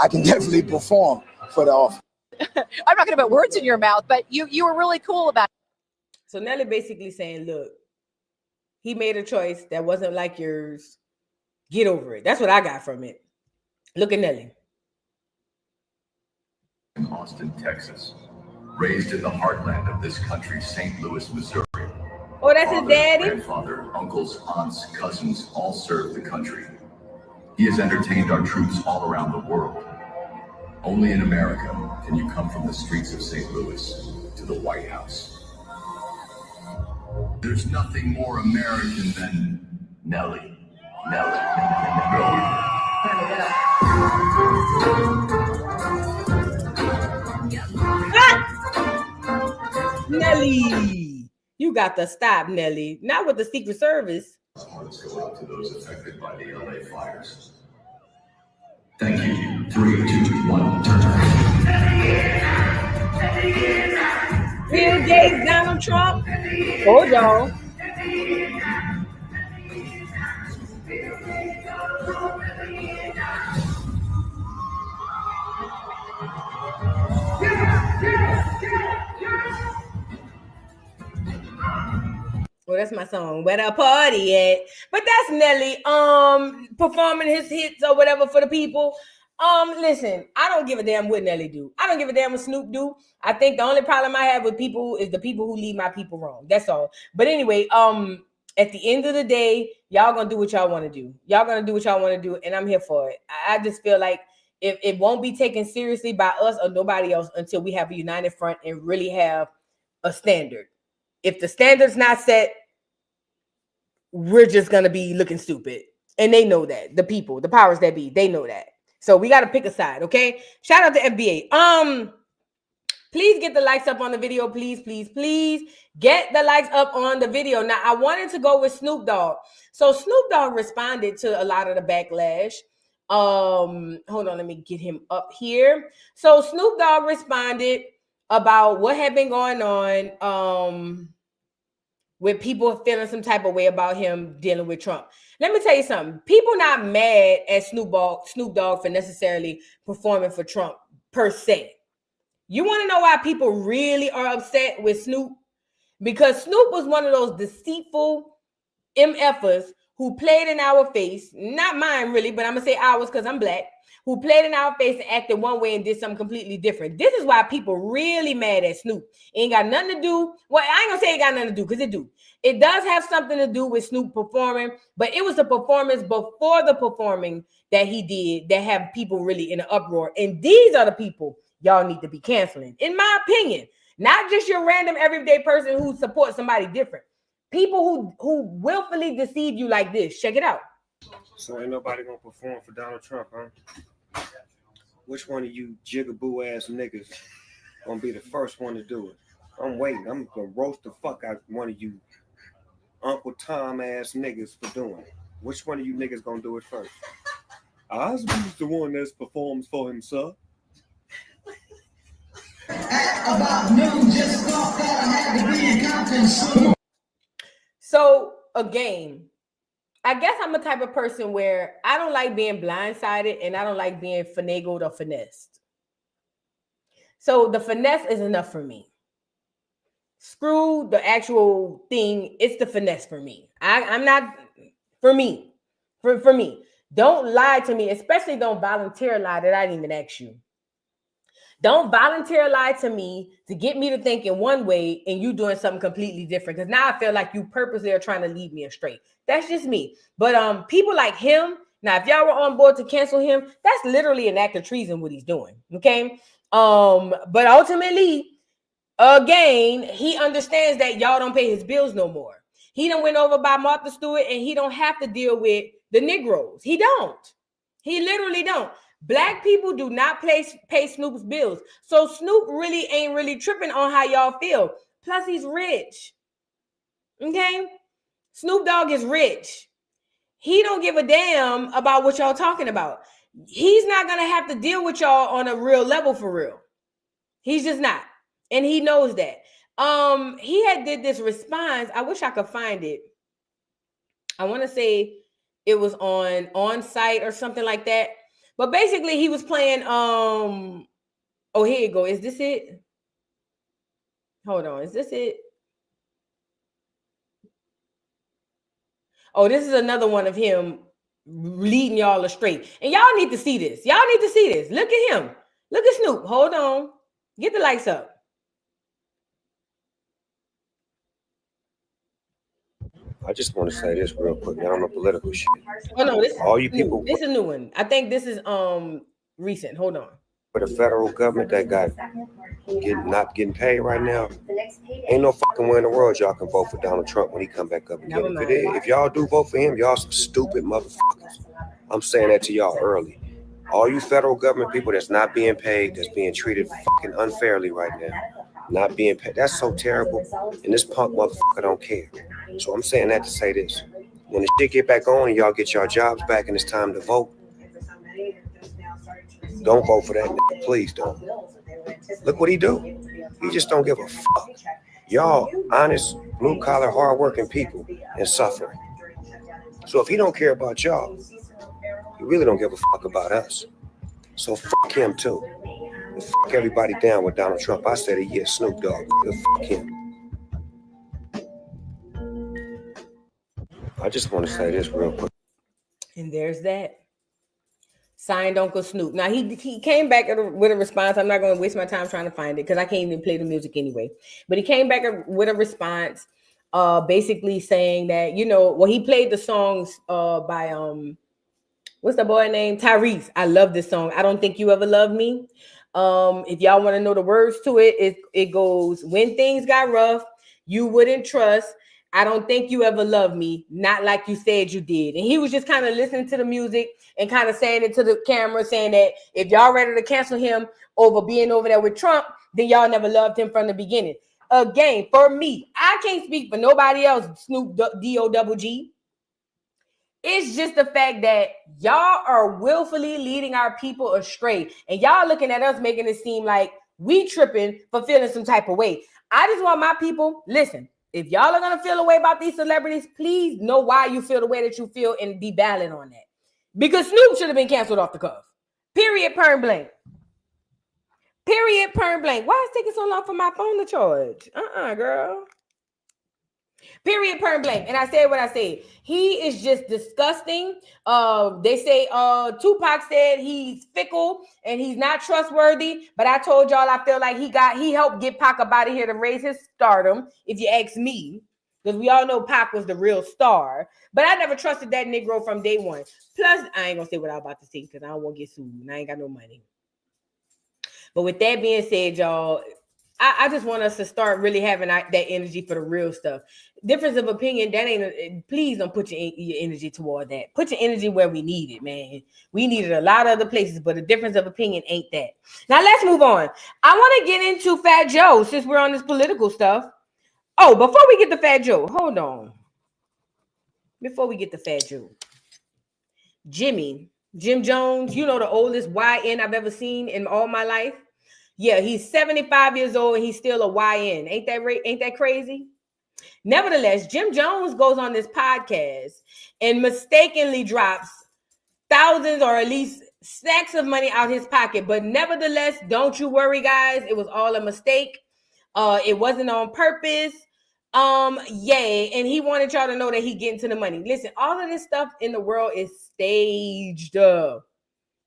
I can definitely perform for the office. I'm not going to put words in your mouth, but you were really cool about it. So Nelly basically saying, look, he made a choice that wasn't like yours. Get over it. That's what I got from it. Look at Nelly. In Austin, Texas. Raised in the heartland of this country, St. Louis, Missouri. Oh, that's his daddy? Grandfather, uncles, aunts, cousins all serve the country. He has entertained our troops all around the world. Only in America can you come from the streets of St. Louis to the White House. There's nothing more American than Nelly. Nelly. Nelly, you got to stop, Nelly. Not with the Secret Service. Hearts go out to those affected by the LA fires. Thank you. 3, 2, 1, turn. Bill Gates, Donald Trump. Hold y'all. Well, that's my song. Where the party at? But that's Nelly performing his hits or whatever for the people. Listen, I don't give a damn what Nelly do. I don't give a damn what Snoop do. I think the only problem I have with people is the people who lead my people wrong. That's all. But anyway, at the end of the day, y'all gonna do what y'all want to do. Y'all gonna do what y'all want to do, and I'm here for it. I just feel like if it won't be taken seriously by us or nobody else until we have a united front and really have a standard. If the standard's not set, we're just gonna be looking stupid, and they know that. The people, the powers that be, they know that. So we got to pick a side, okay? Shout out to FBA. Please get the likes up on the video. Please, please, please get the likes up on the video. Now, I wanted to go with Snoop Dogg. So Snoop Dogg responded to a lot of the backlash. Hold on, let me get him up here. So Snoop Dogg responded about what had been going on with people feeling some type of way about him dealing with Trump. Let me tell you something. People not mad at Snoop Dogg for necessarily performing for Trump per se. You want to know why people really are upset with Snoop? Because Snoop was one of those deceitful MFers who played in our face, not mine really, but I'm going to say ours because I'm black, who played in our face and acted one way and did something completely different. This is why people really mad at Snoop. It ain't got nothing to do. Well, I ain't gonna say it got nothing to do, because it do. It does have something to do with Snoop performing, but it was the performance before the performing that he did that have people really in an uproar. And these are the people y'all need to be canceling, in my opinion. Not just your random everyday person who supports somebody different. People who willfully deceive you like this. Check it out. So ain't nobody gonna perform for Donald Trump, huh? Which one of you jigaboo ass niggas gonna be the first one to do it? I'm waiting. I'm gonna roast the fuck out one of you Uncle Tom ass niggas for doing it. Which one of you niggas gonna do it first? Osby's the one that performs for himself. About noon, just thought that I had to be in Compton. So again, I guess I'm a type of person where I don't like being blindsided and I don't like being finagled or finessed. So the finesse is enough for me. Screw the actual thing. It's the finesse for me. I'm not, for me, for me. Don't lie to me, especially don't volunteer lie that I didn't even ask you. Don't volunteer lie to me to get me to think in one way and you doing something completely different. Because now I feel like you purposely are trying to lead me astray. That's just me. But people like him, now if y'all were on board to cancel him, that's literally an act of treason what he's doing. Okay. But ultimately, Again, he understands that y'all don't pay his bills no more. He done went over by Martha Stewart and he don't have to deal with the Negroes. He don't. He literally don't. Black people do not pay Snoop's bills. So Snoop really ain't really tripping on how y'all feel. Plus, he's rich. Okay? Snoop Dogg is rich. He don't give a damn about what y'all talking about. He's not going to have to deal with y'all on a real level for real. He's just not. And he knows that. He had did this response. I wish I could find it. I want to say it was on site or something like that. But basically he was playing oh, here you go. Is this it? Hold on. Is this it? Oh, this is another one of him leading y'all astray. And y'all need to see this. Y'all need to see this. Look at him. Look at Snoop. Hold on. Get the lights up. I just want to say this real quick. Now I'm a political shit. Oh no, this all you people. This is a new one. I think this is recent. Hold on. For the federal government that got not getting paid right now, ain't no fucking way in the world y'all can vote for Donald Trump when he come back up again. If y'all do vote for him, y'all some stupid motherfuckers. I'm saying that to y'all early. All you federal government people that's not being paid, that's being treated fucking unfairly right now, not being paid. That's so terrible. And this punk motherfucker don't care. So I'm saying that to say this. When the shit get back on and y'all get your jobs back and it's time to vote, don't vote for that nigga. Please don't. Look what he do. He just don't give a fuck. Y'all honest, blue-collar, hard-working people and suffering. So if he don't care about y'all, he really don't give a fuck about us. So fuck him too. And fuck everybody down with Donald Trump. I said a year, Snoop Dogg. Fuck him. I just want to say this real quick. And there's that. Signed Uncle Snoop. Now, he came back with a response. I'm not going to waste my time trying to find it because I can't even play the music anyway. But he came back with a response basically saying that, he played the songs by, what's the boy name? Tyrese. I love this song. I Don't Think You Ever Loved Me. If y'all want to know the words to it, it goes, when things got rough, you wouldn't trust. I don't think you ever loved me, not like you said you did. And he was just kind of listening to the music and kind of saying it to the camera, saying that if y'all ready to cancel him over being over there with Trump, then y'all never loved him from the beginning. Again, for me, I can't speak for nobody else, Snoop D-O-double-G. It's just the fact that y'all are willfully leading our people astray. And y'all looking at us making it seem like we tripping for feeling some type of way. I just want my people, listen. If y'all are going to feel a way about these celebrities, please know why you feel the way that you feel and be valid on that. Because Snoop should have been canceled off the cuff. Period, perm blank. Period, perm blank. Why is it taking so long for my phone to charge? Girl. Period, perm blank. And I said what I said. He is just disgusting. They say Tupac said he's fickle and he's not trustworthy. But I told y'all I feel like he helped get Pac up out of here to raise his stardom, if you ask me. Because we all know Pac was the real star. But I never trusted that Negro from day one. Plus, I ain't gonna say what I was about to say because I don't want to get sued and I ain't got no money. But with that being said, y'all, I just want us to start really having that energy for the real stuff. Difference of opinion, that ain't. Please don't put your energy toward that. Put your energy where we need it, man. We need it a lot of other places, but the difference of opinion ain't that. Now let's move on. I want to get into Fat Joe since we're on this political stuff. Oh, before we get to Fat Joe, hold on. Before we get to Fat Joe, Jim Jones, the oldest YN I've ever seen in all my life. Yeah, he's 75 years old and he's still a YN. Ain't that crazy? Nevertheless, Jim Jones goes on this podcast and mistakenly drops thousands or at least stacks of money out his pocket. But nevertheless, don't you worry, guys. It was all a mistake. It wasn't on purpose. Yay. And he wanted y'all to know that he getting to the money. Listen, all of this stuff in the world is staged up.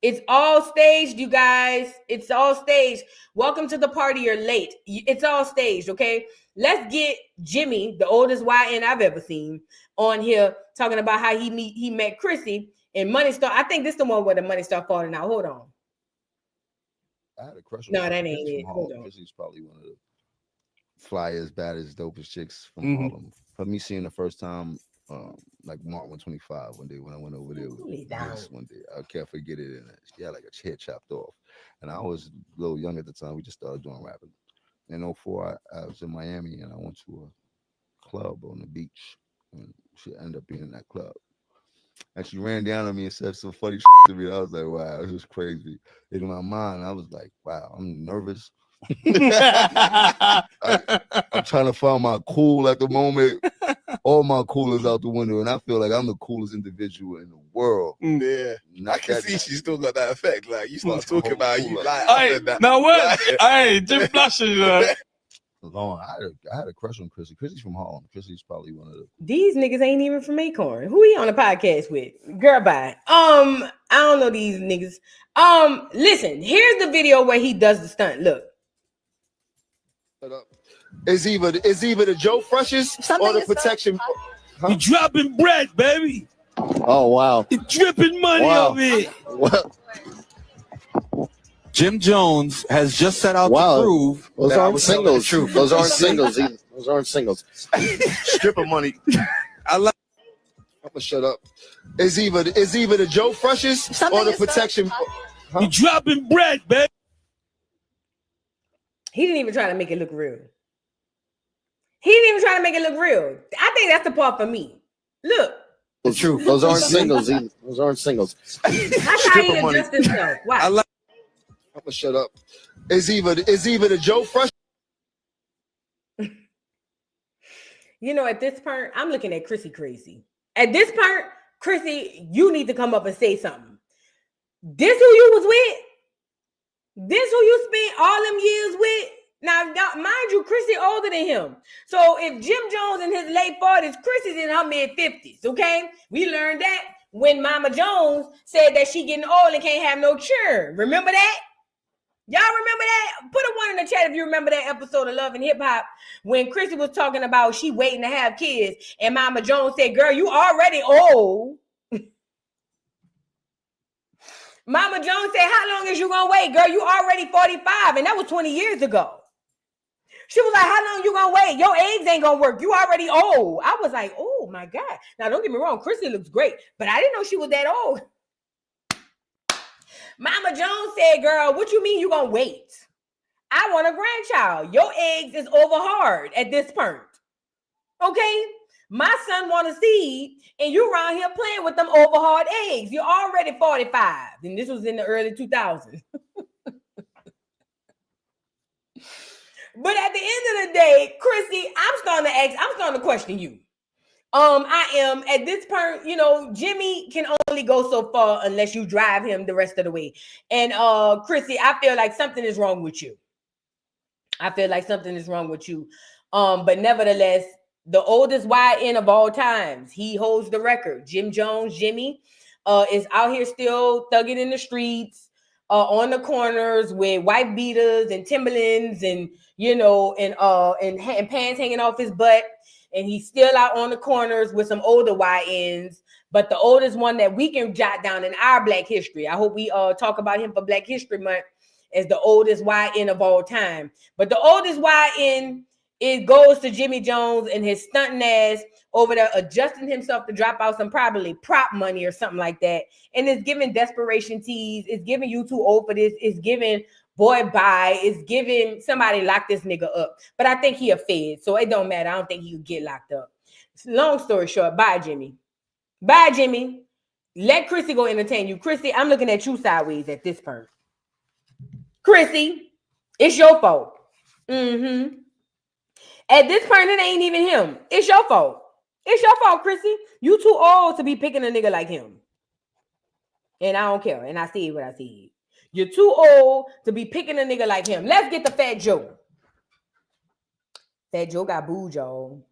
It's all staged, you guys. It's all staged. Welcome to the party. You're late. It's all staged, okay? Let's get Jimmy, the oldest YN I've ever seen, on here talking about how he met Chrissy and money start. I think this is the one where the money start falling out. Hold on. I had a crush on No, that ain't it. Hold on. Chrissy's probably one of the flyest, baddest, dopest chicks from Harlem. For me, seeing the first time, like Mark 125 one day when I went over there with Miss one day. I can't forget it. And she had like a head chopped off. And I was a little young at the time. We just started doing rapping. In 04, I was in Miami and I went to a club on the beach. And she ended up being in that club. And she ran down on me and said some funny shit to me. I was like, wow, this is crazy. In my mind, I was like, wow, I'm nervous. I'm trying to find my cool at the moment. All my cool is out the window, and I feel like I'm the coolest individual in the world. Yeah, I can see she still got that effect. Like you start talking about you like Hey, that. now what? Hey, Jim Blusher. Long. I had a crush on Chrissy. Chrissy's from Harlem. Chrissy's probably one of the. These niggas ain't even from Acorn. Who he on a podcast with? Girl, bye. I don't know these niggas. Listen, here's the video where he does the stunt. Look. It's either the Joe Freshest or the protection. You dropping bread, baby. Oh wow! You dripping money over here. Well, Jim Jones has just set out to prove those that aren't singles. Truth. Those aren't singles. Those aren't singles. Stripper money. I like. I'm gonna shut up. It's either the Joe Freshest or the protection. You dropping bread, baby. He didn't even try to make it look real. He didn't even try to make it look real. I think that's the part for me. Look. The truth. Those aren't singles. Those aren't singles. That's how he adjusts himself. Wow. I'm gonna shut up. It's either the Joe Fresh. You know, at this point, I'm looking at Chrissy crazy. At this point, Chrissy, you need to come up and say something. This who you was with? This who you spent all them years with? Now, mind you, Chrissy older than him. So if Jim Jones in his late 40s, Chrissy's in her mid 50s, okay? We learned that when Mama Jones said that she getting old and can't have no children. Remember that? Y'all remember that? Put a one in the chat if you remember that episode of Love and Hip Hop when Chrissy was talking about she waiting to have kids and Mama Jones said, girl, you already old. Mama Jones said, how long is you gonna wait? Girl, you already 45, and that was 20 years ago. She was like, how long you gonna wait? Your eggs ain't gonna work. You already old. I was like, oh my God. Now, don't get me wrong, Chrissy looks great, but I didn't know she was that old. Mama Jones said, girl, what you mean you gonna wait? I want a grandchild. Your eggs is over hard at this point. Okay? My son want a seed, and you around here playing with them over hard eggs. You're already 45, and this was in the early 2000s. But at the end of the day, Chrissy, I'm starting to question you. I am at this point, you know, Jimmy can only go so far unless you drive him the rest of the way. And Chrissy, I feel like something is wrong with you. But nevertheless, the oldest YN of all times, he holds the record. Jim Jones, Jimmy, is out here still thugging in the streets, on the corners with white beaters and Timberlands and, you know, and pants hanging off his butt. And he's still out on the corners with some older YNs. But the oldest one that we can jot down in our Black history, I hope we talk about him for Black History Month, as the oldest YN of all time. But the oldest YN, it goes to Jimmy Jones and his stunting ass over there adjusting himself to drop out some probably prop money or something like that. And it's giving desperation tease. It's giving you too old for this. It's giving boy bye. It's giving somebody lock this nigga up. But I think he a fed, so it don't matter. I don't think he could get locked up. Long story short, bye, Jimmy. Bye, Jimmy. Let Chrissy go entertain you. Chrissy, I'm looking at you sideways at this point. Chrissy, it's your fault. Mm-hmm. At this point, it ain't even him. It's your fault. It's your fault, Chrissy. You too old to be picking a nigga like him. And I don't care. And I see what I see. You're too old to be picking a nigga like him. Let's get to Fat Joe. Fat Joe got booed, y'all.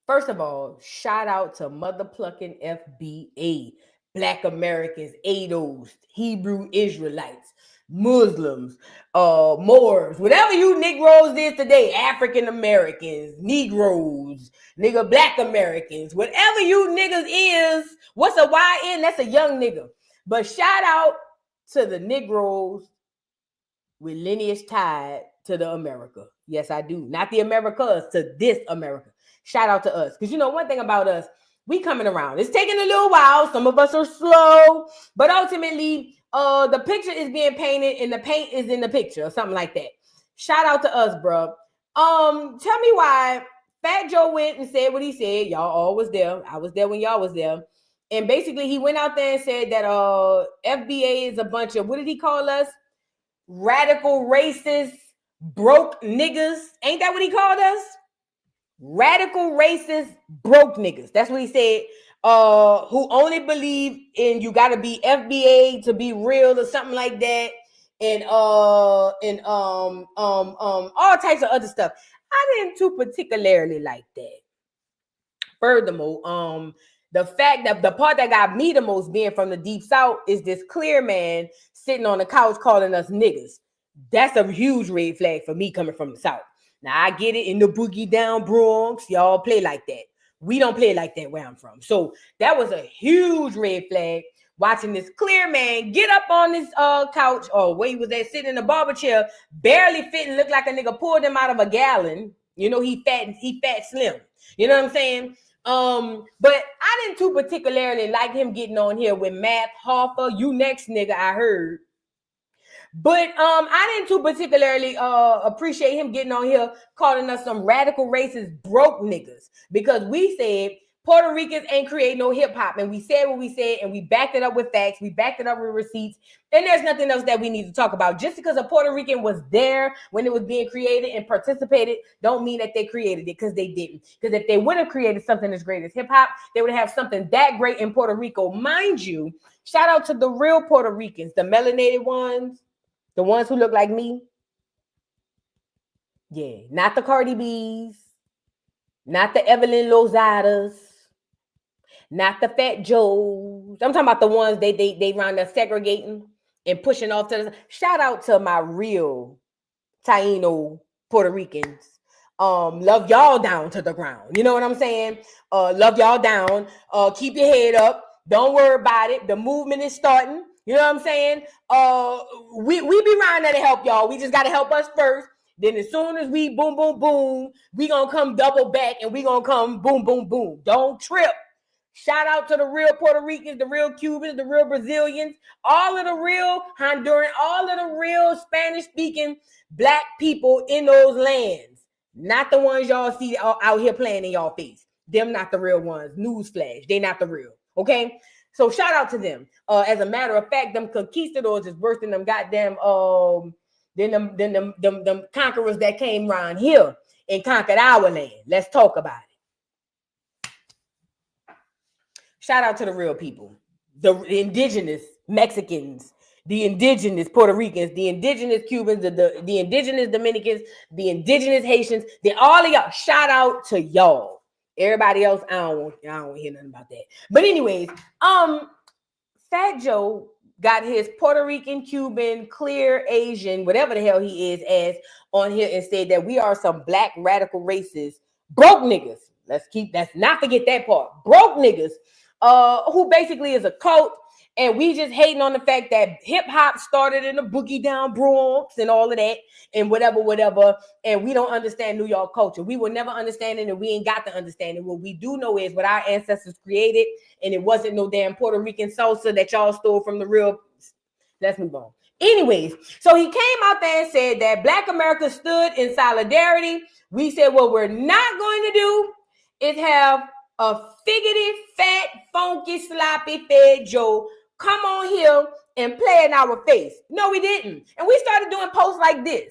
First of all, shout out to mother plucking FBA. Black Americans, ADOS, Hebrew Israelites, Muslims, Moors, whatever you Negroes is today, African Americans, Negroes, nigga, Black Americans, whatever you niggas is, what's a YN? That's a young nigga. But shout out to the Negroes with lineage tied to the America. Yes, I do. Not the Americas, to this America. Shout out to us. Because you know, one thing about us, we coming around. It's taking a little while. Some of us are slow, but ultimately, the picture is being painted and the paint is in the picture or something like that. Shout out to us, bro. Tell me why Fat Joe went and said what he said. Y'all all was there. I was there when y'all was there. And basically, he went out there and said that FBA is a bunch of, what did he call us? Radical racist, broke niggas. Ain't that what he called us? Radical racist, broke niggas. That's what he said. Who only believe in you gotta be FBA to be real or something like that. And all types of other stuff. I didn't too particularly like that. Furthermore, the fact that the part that got me the most being from the deep south is this clear man sitting on the couch calling us niggas. That's a huge red flag for me coming from the south. Now I get it in the boogie down Bronx, y'all play like that. We don't play like that where I'm from. So that was a huge red flag. Watching this clear man get up on this couch or where he was at sitting in a barber chair, barely fitting, look like a nigga pulled him out of a gallon. You know, he fat slim. You know what I'm saying? But I didn't too particularly like him getting on here with Matt Hoffa. You next nigga, I heard. But I didn't too particularly appreciate him getting on here calling us some radical racist broke niggas, because we said Puerto Ricans ain't create no hip hop, and we said what we said, and we backed it up with facts, we backed it up with receipts, and there's nothing else that we need to talk about. Just because a Puerto Rican was there when it was being created and participated, don't mean that they created it, because they didn't. Because if they would have created something as great as hip hop, they would have something that great in Puerto Rico. Mind you, shout out to the real Puerto Ricans, the melanated ones, the ones who look like me. Yeah, not the Cardi B's, not the Evelyn Lozadas, not the Fat Joes. I'm talking about the ones they round there segregating and pushing off to the. Shout out to my real Taino Puerto Ricans. Love y'all down to the ground. You know what I'm saying? Love y'all down. Keep your head up. Don't worry about it. The movement is starting. You know what I'm saying? We be around there to help y'all. We just got to help us first. Then as soon as we boom, boom, boom, we going to come double back and we going to come boom, boom, boom. Don't trip. Shout out to the real Puerto Ricans, the real Cubans, the real Brazilians, all of the real Honduran, all of the real Spanish-speaking black people in those lands. Not the ones y'all see out here playing in y'all face. Them not the real ones. Newsflash. They not the real. Okay? So shout out to them. As a matter of fact, them conquistadors is worse than them goddamn them conquerors that came around here and conquered our land. Let's talk about it. Shout out to the real people, the indigenous Mexicans, the indigenous Puerto Ricans, the indigenous Cubans, the indigenous Dominicans, the indigenous Haitians, all of y'all. Shout out to y'all. Everybody else, I don't want to hear nothing about that. But anyways, Fat Joe got his Puerto Rican, Cuban, clear Asian, whatever the hell he is, as on here and said that we are some black radical racists, broke niggas. Let's not forget that part. Broke niggas, who basically is a cult, and we just hating on the fact that hip hop started in the boogie down Bronx and all of that, and whatever, and we don't understand New York culture. We will never understand it, and we ain't got to understand it. What we do know is what our ancestors created, and it wasn't no damn Puerto Rican salsa that y'all stole from the real. Let's move on. Anyways, so he came out there and said that Black America stood in solidarity. We said what we're not going to do is have a figurative, fat, funky, sloppy, Fat Joe come on here and play in our face. No, we didn't. And we started doing posts like this.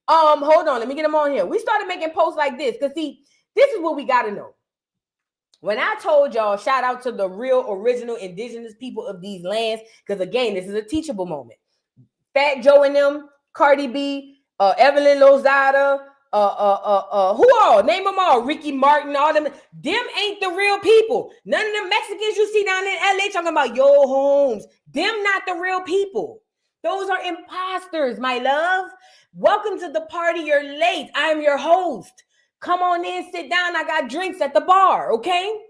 Hold on, let me get them on here. We started making posts like this because, see, this is what we got to know. When I told y'all, shout out to the real original indigenous people of these lands, because, again, this is a teachable moment. Fat Joe and them, Cardi B, Evelyn Lozada, who all? Name them all. Ricky Martin, all them. Them ain't the real people. None of them Mexicans you see down in LA talking about Yo Holmes. Them not the real people. Those are imposters, my love. Welcome to the party. You're late. I'm your host. Come on in, sit down. I got drinks at the bar, okay?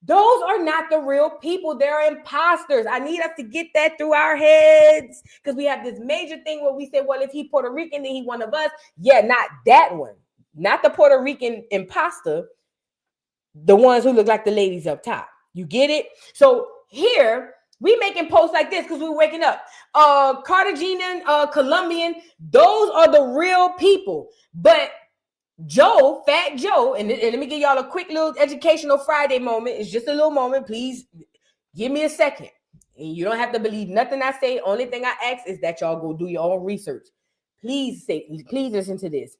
Those are not the real people. They're imposters. I need us to get that through our heads, because we have this major thing where we say, well, if he Puerto Rican, then he one of us. Yeah, not that one. not the Puerto Rican imposter, the ones who look like the ladies up top. You get it? So here we making posts like this because we're waking up. Cartagena, Colombian, those are the real people. But Joe, Fat Joe, and let me give y'all a quick little educational Friday moment. It's just a little moment. Please give me a second. And you don't have to believe nothing I say. Only thing I ask is that y'all go do your own research. Please listen to this.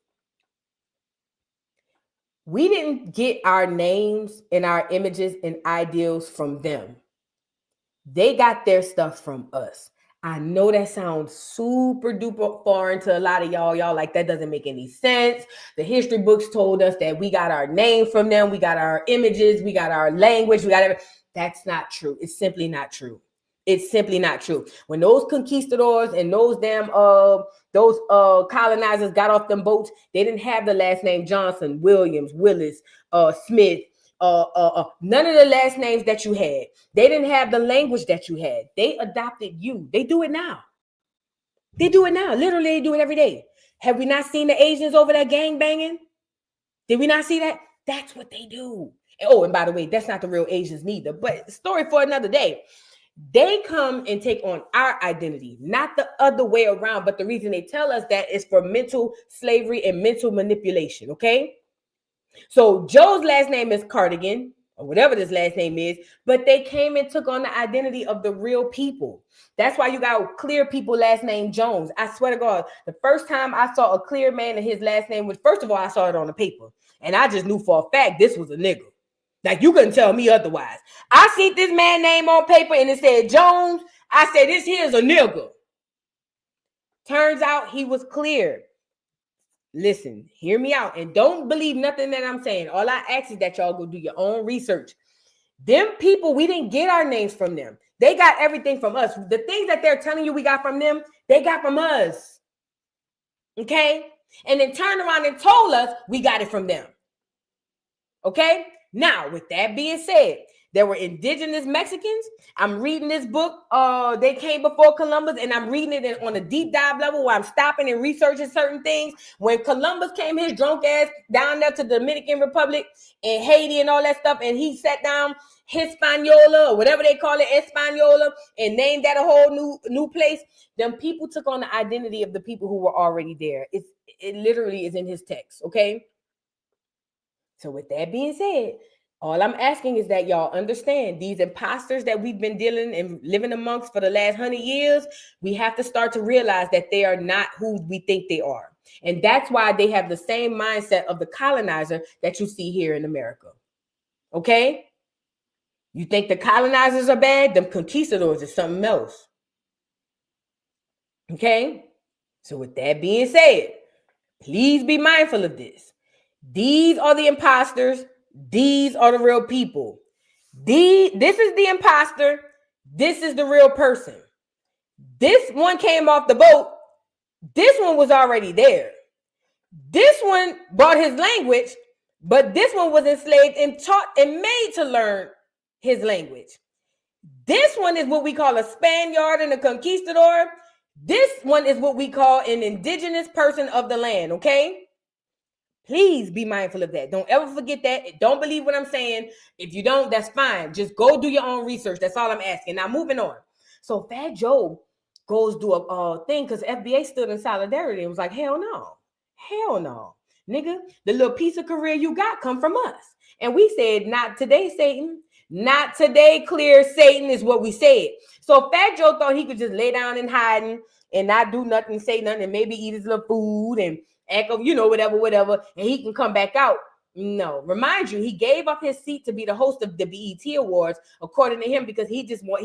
We didn't get our names and our images and ideals from them. They got their stuff from us. I know that sounds super duper foreign to a lot of y'all. Y'all like, that doesn't make any sense. The history books told us that we got our name from them. We got our images. We got our language. We got everything. That's not true. It's simply not true. It's simply not true. When those conquistadors and those damn colonizers got off them boats, they didn't have the last name Johnson, Williams, Willis, Smith, none of the last names that you had. They didn't have the language that you had. They adopted you. They do it now. They do it now. Literally, they do it every day. Have we not seen the Asians over there gang banging? Did we not see that? That's what they do. Oh, and by the way, that's not the real Asians neither, but story for another day. They come and take on our identity, not the other way around. But the reason they tell us that is for mental slavery and mental manipulation, okay? So Joe's last name is Cardigan, or whatever this last name is, but they came and took on the identity of the real people. That's why you got clear people last name Jones. I swear to God, the first time I saw a clear man and his last name was, first of all, I saw it on the paper. And I just knew for a fact this was a nigga. Like, you couldn't tell me otherwise. I see this man's name on paper and it said Jones. I said, this here's a nigga. Turns out he was clear. Listen, hear me out. And don't believe nothing that I'm saying. All I ask is that y'all go do your own research. Them people, we didn't get our names from them. They got everything from us. The things that they're telling you we got from them, they got from us. Okay? And then turned around and told us we got it from them. Okay? Now, with that being said, there were indigenous Mexicans. I'm reading this book. They came before Columbus, and I'm reading it on a deep dive level where I'm stopping and researching certain things. When Columbus came his drunk ass down there to the Dominican Republic and Haiti and all that stuff, and he sat down Hispaniola or whatever they call it, Española, and named that a whole new place, them people took on the identity of the people who were already there. It literally is in his text, okay? So with that being said, all I'm asking is that y'all understand these imposters that we've been dealing and living amongst for the last 100 years, we have to start to realize that they are not who we think they are. And that's why they have the same mindset of the colonizer that you see here in America. Okay? You think the colonizers are bad? Them conquistadors is something else. Okay? So with that being said, please be mindful of this. These are the imposters. These are the real people. This is the imposter. This is the real person. This one came off the boat. This one was already there. This one brought his language, but this one was enslaved and taught and made to learn his language. This one is what we call a Spaniard and a conquistador. This one is what we call an indigenous person of the land, okay? Please be mindful of that. Don't ever forget that. Don't believe what I'm saying. If you don't, that's fine. Just go do your own research. That's all I'm asking. Now, moving on. So Fat Joe goes do a thing because FBA stood in solidarity and was like, hell no. Hell no. Nigga, the little piece of career you got come from us. And we said, not today, Satan. Not today, clear Satan is what we said. So Fat Joe thought he could just lay down and hiding and not do nothing, say nothing, and maybe eat his little food and act of, whatever, and he can come back out. No, remind you, he gave up his seat to be the host of the BET Awards, according to him, because he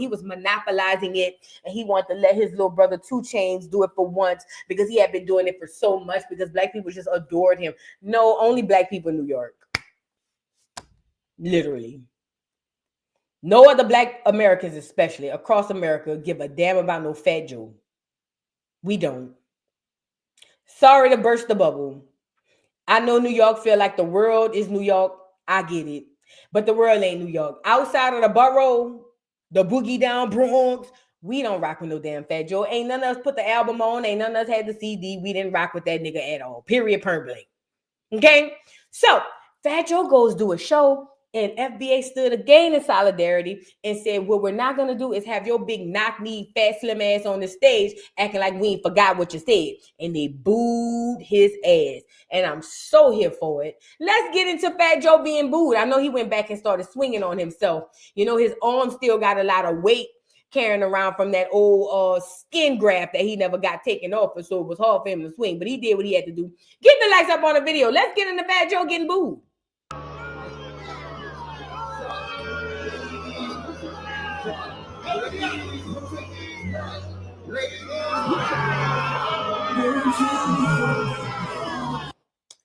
was monopolizing it, and he wanted to let his little brother 2 Chainz do it for once because he had been doing it for so much because black people just adored him. No, only black people in New York. Literally. No other black Americans, especially across America, give a damn about no Fat Joe. We don't. Sorry to burst the bubble. I know New York feel like the world is New York. I get it. But the world ain't New York. Outside of the borough, the boogie down Bronx, we don't rock with no damn Fat Joe. Ain't none of us put the album on. Ain't none of us had the CD. We didn't rock with that nigga at all. Period, point blank. Okay, so Fat Joe goes do a show, and FBA stood again in solidarity and said, what we're not going to do is have your big knock-knee, fat, slim ass on the stage acting like we ain't forgot what you said. And they booed his ass. And I'm so here for it. Let's get into Fat Joe being booed. I know he went back and started swinging on himself. You know, his arm still got a lot of weight carrying around from that old skin graft that he never got taken off, and so it was hard for him to swing. But he did what he had to do. Get the likes up on the video. Let's get into Fat Joe getting booed.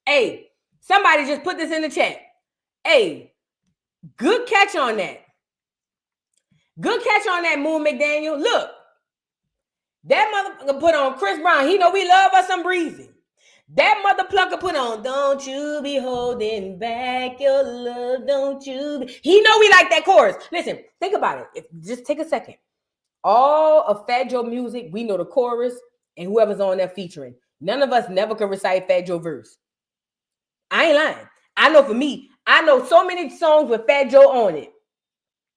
Hey, somebody just put this in the chat. Hey, good catch on that. Good catch on that, Moon McDaniel. Look, that motherfucker put on Chris Brown. He know we love us some Breezy. That mother plucker put on, don't you be holding back your love, don't you be. He know we like that chorus. Listen, think about it. Just take a second. All of Fat Joe music, we know the chorus and whoever's on there featuring. None of us never could recite Fat Joe verse. I ain't lying. I know for me, I know so many songs with Fat Joe on it.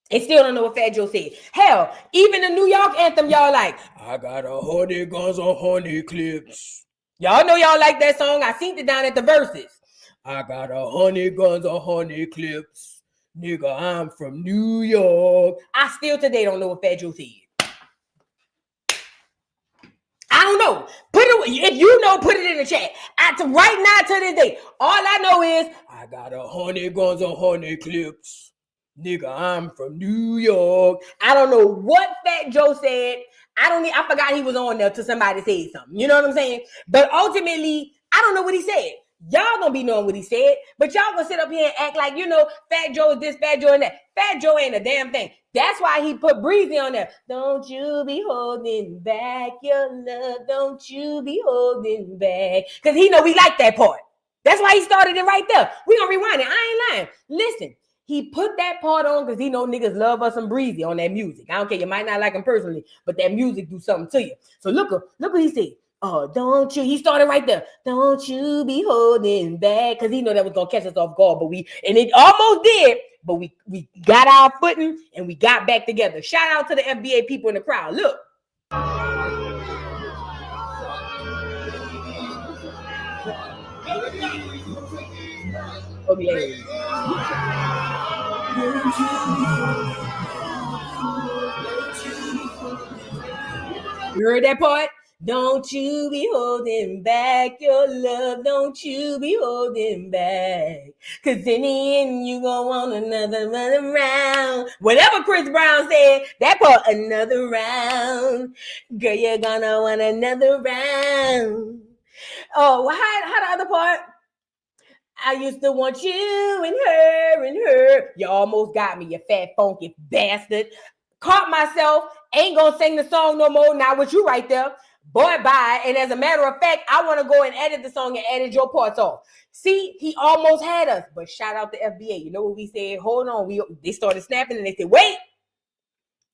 And still don't know what Fat Joe said. Hell, even the New York anthem, y'all like, I got 100 guns, 100 clips. Y'all know y'all like that song. I seen it down at the verses. I got 100 guns, 100 clips. Nigga, I'm from New York. I still today don't know what Fat Joe said. I don't know. If you know, put it in the chat. Right now to this day, all I know is I got 100 guns, 100 clips. Nigga, I'm from New York. I don't know what Fat Joe said. I forgot he was on there till somebody said something. You know what I'm saying? But ultimately, I don't know what he said. Y'all gonna be knowing what he said, but y'all gonna sit up here and act like, you know, Fat Joe is this, Fat Joe and that. Fat Joe ain't a damn thing. That's why he put Breezy on there. Don't you be holding back your love. Don't you be holding back. Because he know we like that part. That's why he started it right there. We gonna rewind it. I ain't lying. Listen, he put that part on because he know niggas love us some Breezy on that music. I don't care. You might not like him personally, but that music do something to you. So look what he said. Oh, don't you? He started right there. Don't you be holding back, because he know that was gonna catch us off guard. But it almost did. But we got our footing and we got back together. Shout out to the FBA people in the crowd. Look. Oh yeah. You heard that part? Don't you be holding back your love. Don't you be holding back. Because in the end, you gonna want another run around. Whatever Chris Brown said, that part, another round. Girl, you're gonna want another round. Oh, how the other part? I used to want you and her. You almost got me, you fat funky bastard. Caught myself, ain't gonna sing the song no more. Now with you right there. Boy, bye. And as a matter of fact, I want to go and edit the song and edit your parts off. See, he almost had us. But shout out to FBA. You know what we said? Hold on. They started snapping and they said, wait.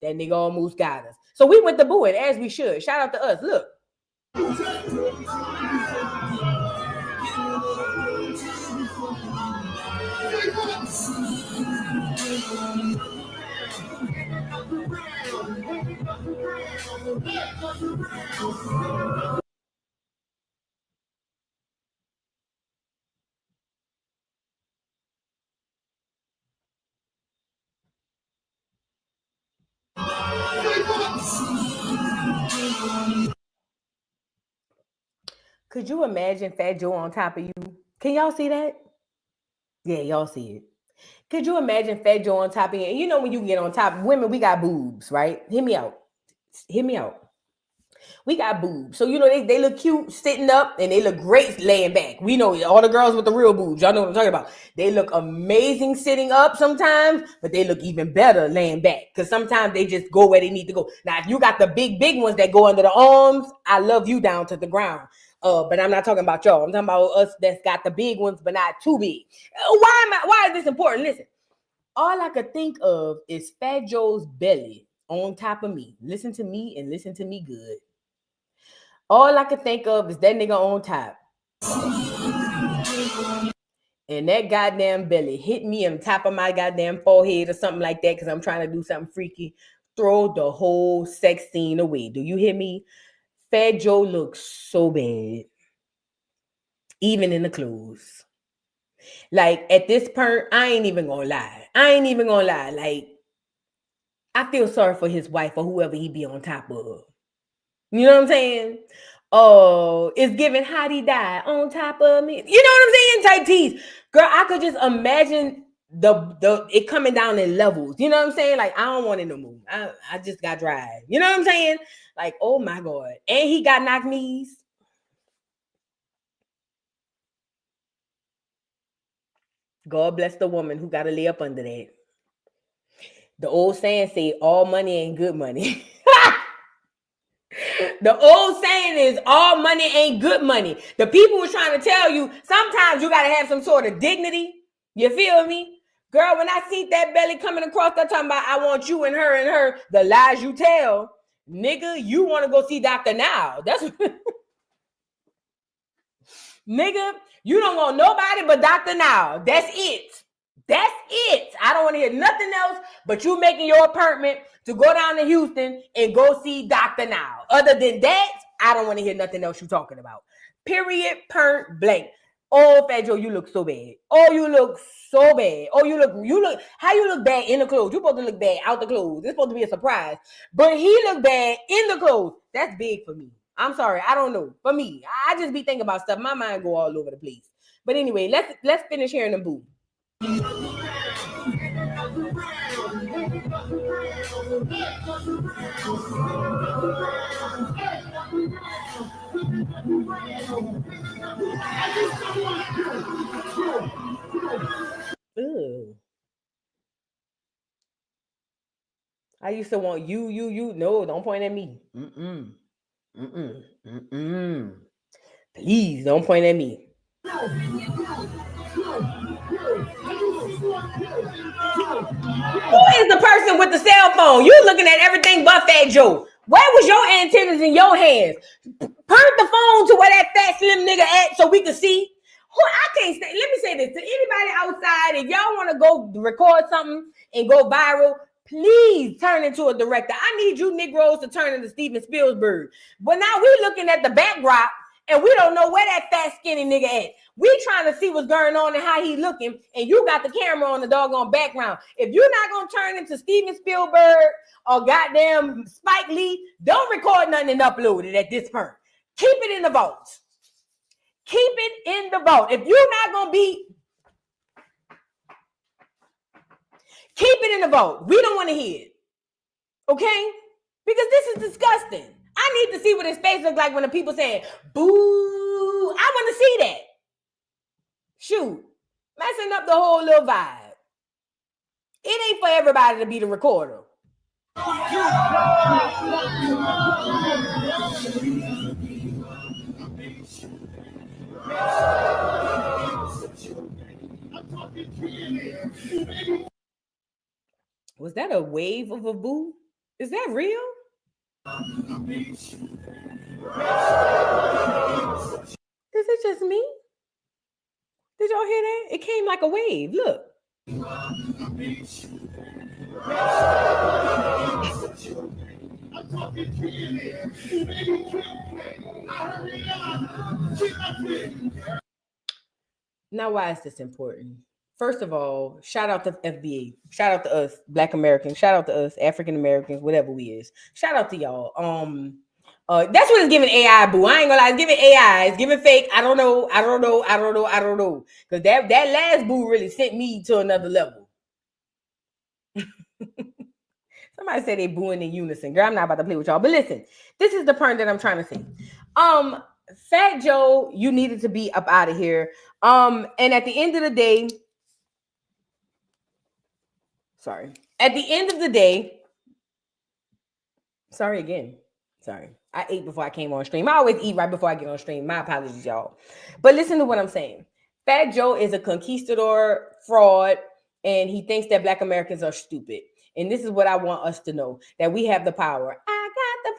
That nigga almost got us. So we went to booing as we should. Shout out to us. Look. Could you imagine Fat Joe on top of you? Can y'all see that? Yeah, y'all see it. Could you imagine Fat Joe on top of you? And you know when you get on top, women, we got boobs, right? Hear me out. We got boobs. So, you know, they look cute sitting up and they look great laying back. We know all the girls with the real boobs. Y'all know what I'm talking about. They look amazing sitting up sometimes, but they look even better laying back because sometimes they just go where they need to go. Now, if you got the big ones that go under the arms, I love you down to the ground. But I'm not talking about y'all. I'm talking about us that's got the big ones, but not too big. Why is this important? Listen, all I could think of is Fat Joe's belly on top of me. Listen to me and listen to me good. All I could think of is that nigga on top. and that goddamn belly hit me on top of my goddamn forehead or something like that because I'm trying to do something freaky, throw the whole sex scene away. Do you hear me? Fat Joe looks so bad, even in the clothes. Like at this point, I ain't even gonna lie. Like, I feel sorry for his wife or whoever he be on top of. You know what I'm saying? Oh, it's giving how he died on top of me. You know what I'm saying? Type tease. Girl, I could just imagine the it coming down in levels. You know what I'm saying? Like, I don't want it no more. I just got dry. You know what I'm saying? Like, oh my God. And he got knock knees. God bless the woman who got to lay up under that. The old saying say all money ain't good money. The old saying is all money ain't good money. The people were trying to tell you sometimes you got to have some sort of dignity. You feel me? Girl, when I see that belly coming across, they're talking about I want you and her, the lies you tell. Nigga, you want to go see Dr. Now. That's nigga, you don't want nobody but Dr. Now. That's it. That's it. I don't want to hear nothing else but you making your appointment to go down to Houston and go see Dr. Now. Other than that, I don't want to hear nothing else you talking about. Period, point blank. Oh, Fat Joe, you look so bad. Oh, you look so bad. Oh, you look, how you look bad in the clothes? You supposed to look bad out the clothes. It's supposed to be a surprise. But he looked bad in the clothes. That's big for me. I'm sorry, I don't know. For me, I just be thinking about stuff. My mind go all over the place. But anyway, let's finish hearing them boo. Ew. I used to want you. No, don't point at me. Please don't point at me. Who is the person with the cell phone? You looking at everything but Fat Joe. Where was your antennas in your hands? Point the phone to where that fat slim nigga at so we can see. I can't say. Let me say this to anybody outside. If y'all want to go record something and go viral, please turn into a director. I need you Negroes to turn into Steven Spielberg. But now we looking at the backdrop and we don't know where that fat skinny nigga at. We trying to see what's going on and how he looking, and you got the camera on the doggone background. If you're not gonna turn into Steven Spielberg or goddamn Spike Lee, don't record nothing and upload it at this point. Keep it in the vault. Keep it in the vault. If you're not gonna be, keep it in the vault. We don't want to hear it. Okay? Because this is disgusting. I need to see what his face looks like when the people saying, boo. I want to see that. Shoot. Messing up the whole little vibe. It ain't for everybody to be the recorder. Was that a wave of a boo? Is that real? Is it just me? Did y'all hear that? It came like a wave. Look. Now, why is this important? First of all, shout out to FBA. Shout out to us, Black Americans. Shout out to us, African Americans, whatever we is. Shout out to y'all. That's what it's giving AI, boo. I ain't gonna lie, it's giving AI, it's giving fake. I don't know. Because that last boo really sent me to another level. Somebody said they booing in unison. Girl, I'm not about to play with y'all. But listen, this is the part that I'm trying to say. Fat Joe, you needed to be up out of here. And at the end of the day, at the end of the day, I ate before I came on stream. I always eat right before I get on stream. My apologies, y'all. But listen to what I'm saying. Fat Joe is a conquistador fraud, and he thinks that Black Americans are stupid. And this is what I want us to know, that we have the power. I got the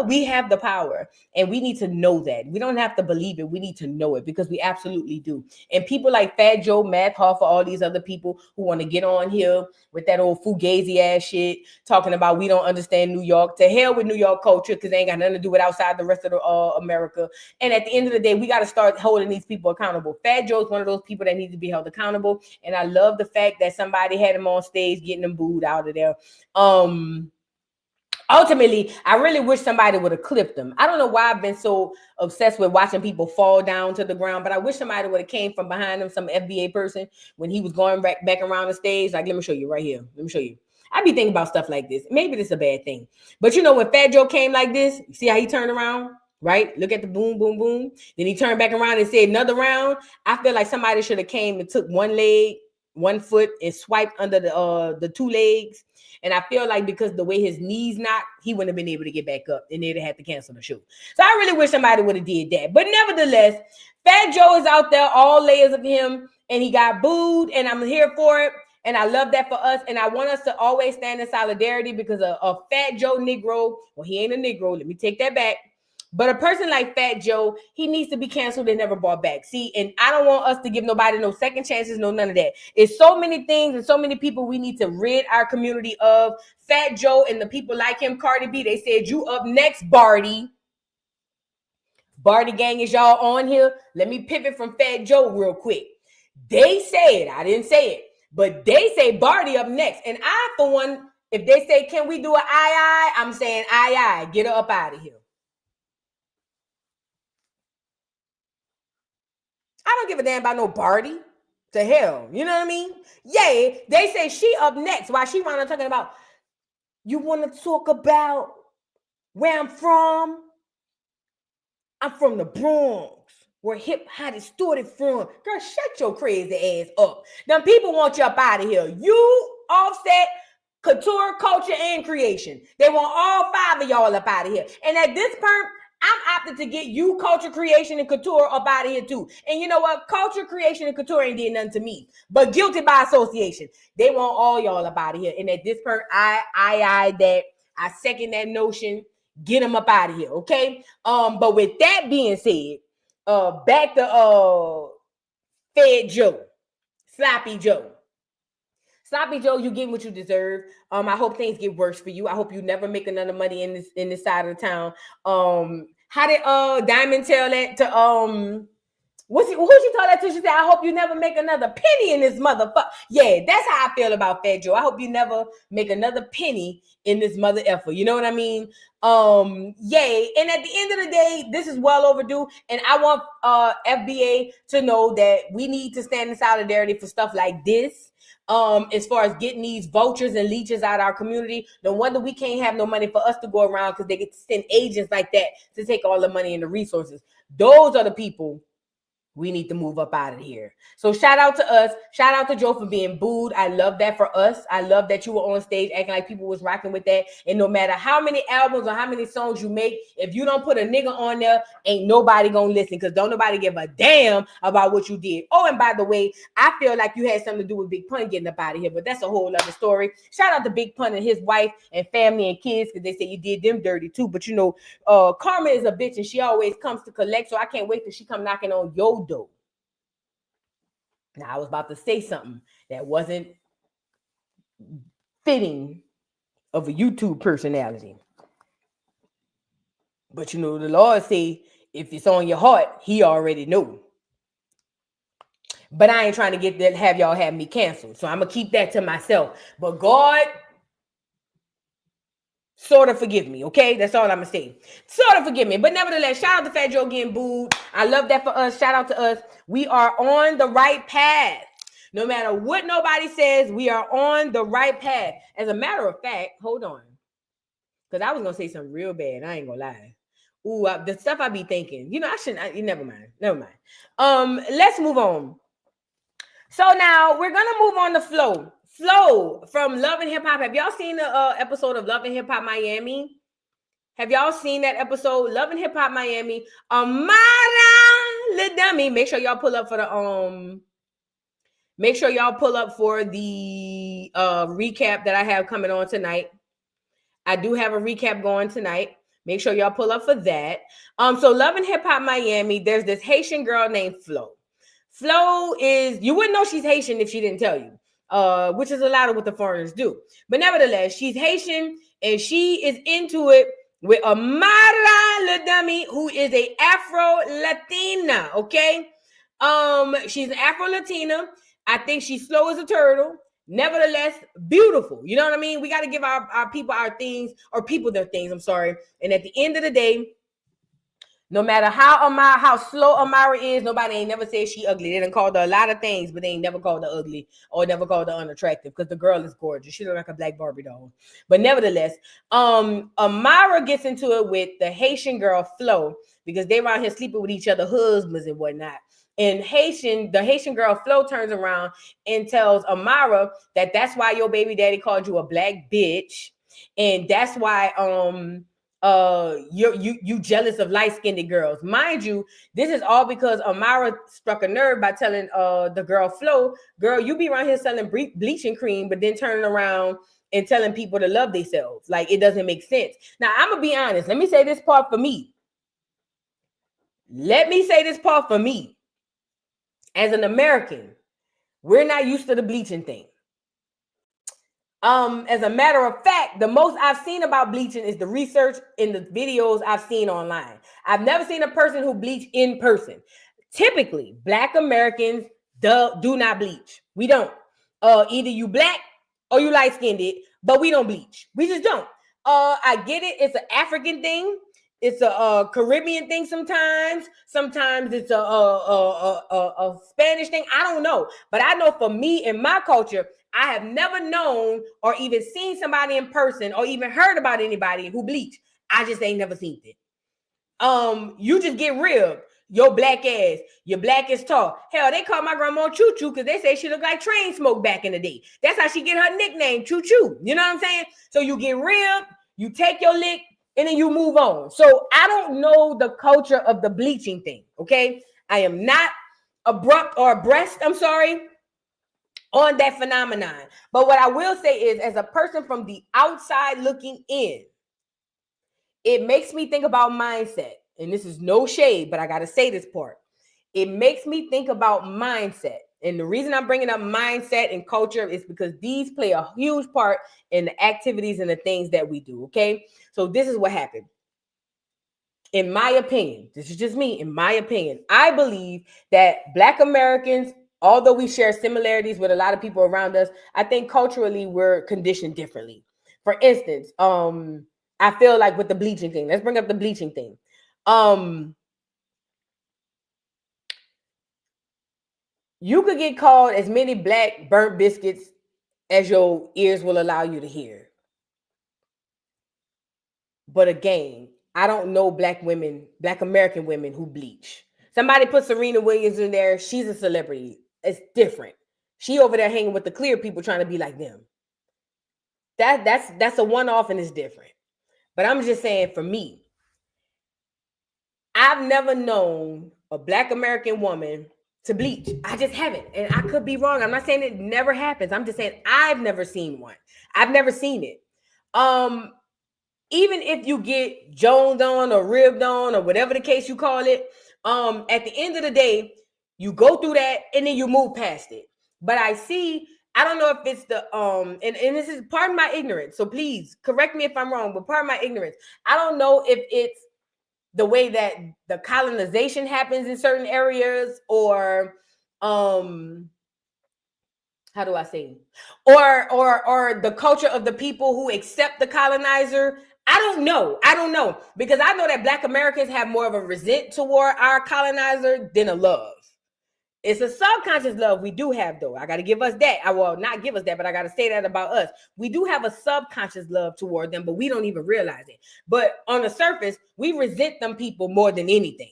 we have the power, and we need to know that. We don't have to believe it. We need to know it, because we absolutely do. And people like Fat Joe, Matt Hoffa, all these other people who want to get on here with that old fugazi ass shit, talking about we don't understand New York. To hell with New York culture, because they ain't got nothing to do with outside the rest of the America. And at the end of the day, we got to start holding these people accountable. Fat Joe's one of those people that needs to be held accountable. And I love the fact that somebody had him on stage getting him booed out of there. Ultimately, I really wish somebody would have clipped him. I don't know why I've been so obsessed with watching people fall down to the ground, but I wish somebody would have came from behind him, some FBA person, when he was going back around the stage. Like, let me show you right here. Let me show you. I be thinking about stuff like this. Maybe this is a bad thing. But you know, when Fat Joe came like this, you see how he turned around? Right? Look at the boom, boom, boom. Then he turned back around and said another round. I feel like somebody should have came and took one leg, one foot, and swiped under the two legs. And I feel like because the way his knees knocked, he wouldn't have been able to get back up, and they'd have had to cancel the show. So I really wish somebody would have did that. But nevertheless, Fat Joe is out there, all layers of him, and he got booed, and I'm here for it. And I love that for us. And I want us to always stand in solidarity, because a Fat Joe Negro, well, he ain't a Negro. Let me take that back. But a person like Fat Joe, he needs to be canceled and never brought back. See, and I don't want us to give nobody no second chances, no none of that. It's so many things and so many people we need to rid our community of. Fat Joe and the people like him, Cardi B, they said, you up next, Barty. Barty gang, is y'all on here? Let me pivot from Fat Joe real quick. They said, I didn't say it, but they say Barty up next. And I, for one, if they say, can we do an aye, I'm saying aye, get her up out of here. I don't give a damn about no Barty. To hell, you know what I mean? Yeah, they say she up next. While she wanna talking about, you want to talk about where I'm from? I'm from the Bronx, where hip hop is started from. Girl, shut your crazy ass up. Them people want you up out of here. You, Offset, Couture, Culture, and Creation. They want all five of y'all up out of here. And at this point, I'm opted to get you, Culture, Creation, and Couture up out of here too. And you know what? Culture, Creation, and Couture ain't did nothing to me, but guilty by association. They want all y'all up out of here. And at this point, I second that notion. Get them up out of here, okay? But with that being said, back to Fat Joe, Sloppy Joe. Sloppy Joe, you getting what you deserve. I hope things get worse for you. I hope you never make another money in this side of the town. How did Diamond tell that to who she told that to? She said, I hope you never make another penny in this motherfucker. Yeah, that's how I feel about Fat Joe. I hope you never make another penny in this mother effer. You know what I mean? Yay. And at the end of the day, this is well overdue. And I want FBA to know that we need to stand in solidarity for stuff like this. As far as getting these vultures and leeches out of our community, no wonder we can't have no money for us to go around, because they get to send agents like that to take all the money and the resources. Those are the people we need to move up out of here. So shout out to us. Shout out to Joe for being booed. I love that for us. I love that you were on stage acting like people was rocking with that. And no matter how many albums or how many songs you make, if you don't put a nigga on there, ain't nobody gonna listen, because don't nobody give a damn about what you did. Oh, and by the way, I feel like you had something to do with Big Pun getting up out of here, but that's a whole other story. Shout out to Big Pun and his wife and family and kids, because they say you did them dirty too. But you know, Karma is a bitch, and she always comes to collect. So I can't wait till she come knocking on your door. Now, I was about to say something that wasn't fitting of a YouTube personality. But you know, the Lord say, if it's on your heart, he already know. But I ain't trying to get that, have y'all have me canceled. So I'm going to keep that to myself. But God, sort of forgive me, okay? That's all I'm going to say. Sort of forgive me. But nevertheless, shout out to Fat Joe getting booed. I love that for us. Shout out to us. We are on the right path. No matter what nobody says, we are on the right path. As a matter of fact, hold on. Because I was going to say something real bad. I ain't going to lie. Ooh, the stuff I be thinking. You know, I shouldn't. Never mind. Let's move on. So now we're going to move on to Flo. Flo from Love and Hip Hop. Have y'all seen the episode of Love and Hip Hop Miami? Have y'all seen that episode? Love and Hip Hop Miami. Amara, little dummy. Make sure y'all pull up for the Make sure y'all pull up for the recap that I have coming on tonight. I do have a recap going tonight. Make sure y'all pull up for that. So Love and Hip Hop Miami, there's this Haitian girl named Flo. Flo is, you wouldn't know she's Haitian if she didn't tell you, which is a lot of what the foreigners do. But nevertheless, she's Haitian and she is into it with Amara Le Dummy, who is a Afro-Latina, okay? She's an Afro-Latina. I think she's slow as a turtle. Nevertheless, beautiful. You know what I mean? We got to give our people our things, or people their things, I'm sorry. And at the end of the day, no matter how slow Amara is, nobody ain't never said she ugly. They done called her a lot of things, but they ain't never called her ugly or never called her unattractive because the girl is gorgeous. She look like a black Barbie doll. But nevertheless, Amara gets into it with the Haitian girl Flo because they around here sleeping with each other husbands and whatnot. And the Haitian girl Flo turns around and tells Amara that that's why your baby daddy called you a black bitch, and that's why you jealous of light-skinned girls. Mind you, this is all because Amara struck a nerve by telling the girl Flo, girl, you be around here selling bleaching cream, but then turning around and telling people to love themselves. Like, it doesn't make sense. Now, I'm gonna be honest. Let me say this part for me. As an American, we're not used to the bleaching thing. As a matter of fact, the most I've seen about bleaching is the research in the videos I've seen online. I've never seen a person who bleach in person. Typically, Black Americans do not bleach. We don't. Either you black or you light-skinned, but we don't bleach. We just don't. I get it. It's an African thing. It's a Caribbean thing sometimes. Sometimes it's a Spanish thing. I don't know. But I know for me in my culture, I have never known or even seen somebody in person or even heard about anybody who bleach. I just ain't never seen it. You just get ribbed. Your black ass. Your black is tall. Hell, they call my grandma Choo Choo because they say she looked like Train Smoke back in the day. That's how she get her nickname, Choo Choo. You know what I'm saying? So you get ribbed, you take your lick, and then you move on. So I don't know the culture of the bleaching thing, okay? I am not abrupt or abreast, I'm sorry, on that phenomenon. But what I will say is, as a person from the outside looking in, it makes me think about mindset. And this is no shade, but I got to say this part. It makes me think about mindset. And the reason I'm bringing up mindset and culture is because these play a huge part in the activities and the things that we do, okay? So this is what happened. In my opinion, this is just me, in my opinion, I believe that Black Americans, although we share similarities with a lot of people around us, I think culturally we're conditioned differently. For instance, I feel like with the bleaching thing, let's bring up the bleaching thing. You could get called as many black burnt biscuits as your ears will allow you to hear. But again, I don't know Black women, Black American women who bleach. Somebody put Serena Williams in there. She's a celebrity. It's different. She over there hanging with the clear people trying to be like them. That's a one-off and it's different. But I'm just saying, for me, I've never known a Black American woman to bleach. I just haven't. And I could be wrong. I'm not saying it never happens. I'm just saying I've never seen one. I've never seen it. Even if you get joned on or ribbed on or whatever the case you call it, at the end of the day, you go through that and then you move past it. But I don't know if it's the, and this is part of my ignorance. So please correct me if I'm wrong, but part of my ignorance. I don't know if it's the way that the colonization happens in certain areas, or how do I say, or the culture of the people who accept the colonizer. I don't know, because I know that Black Americans have more of a resent toward our colonizer than a love. It's a subconscious love we do have, though. I got to give us that. I will not give us that, but I got to say that about us. We do have a subconscious love toward them, but we don't even realize it. But on the surface, we resent them people more than anything.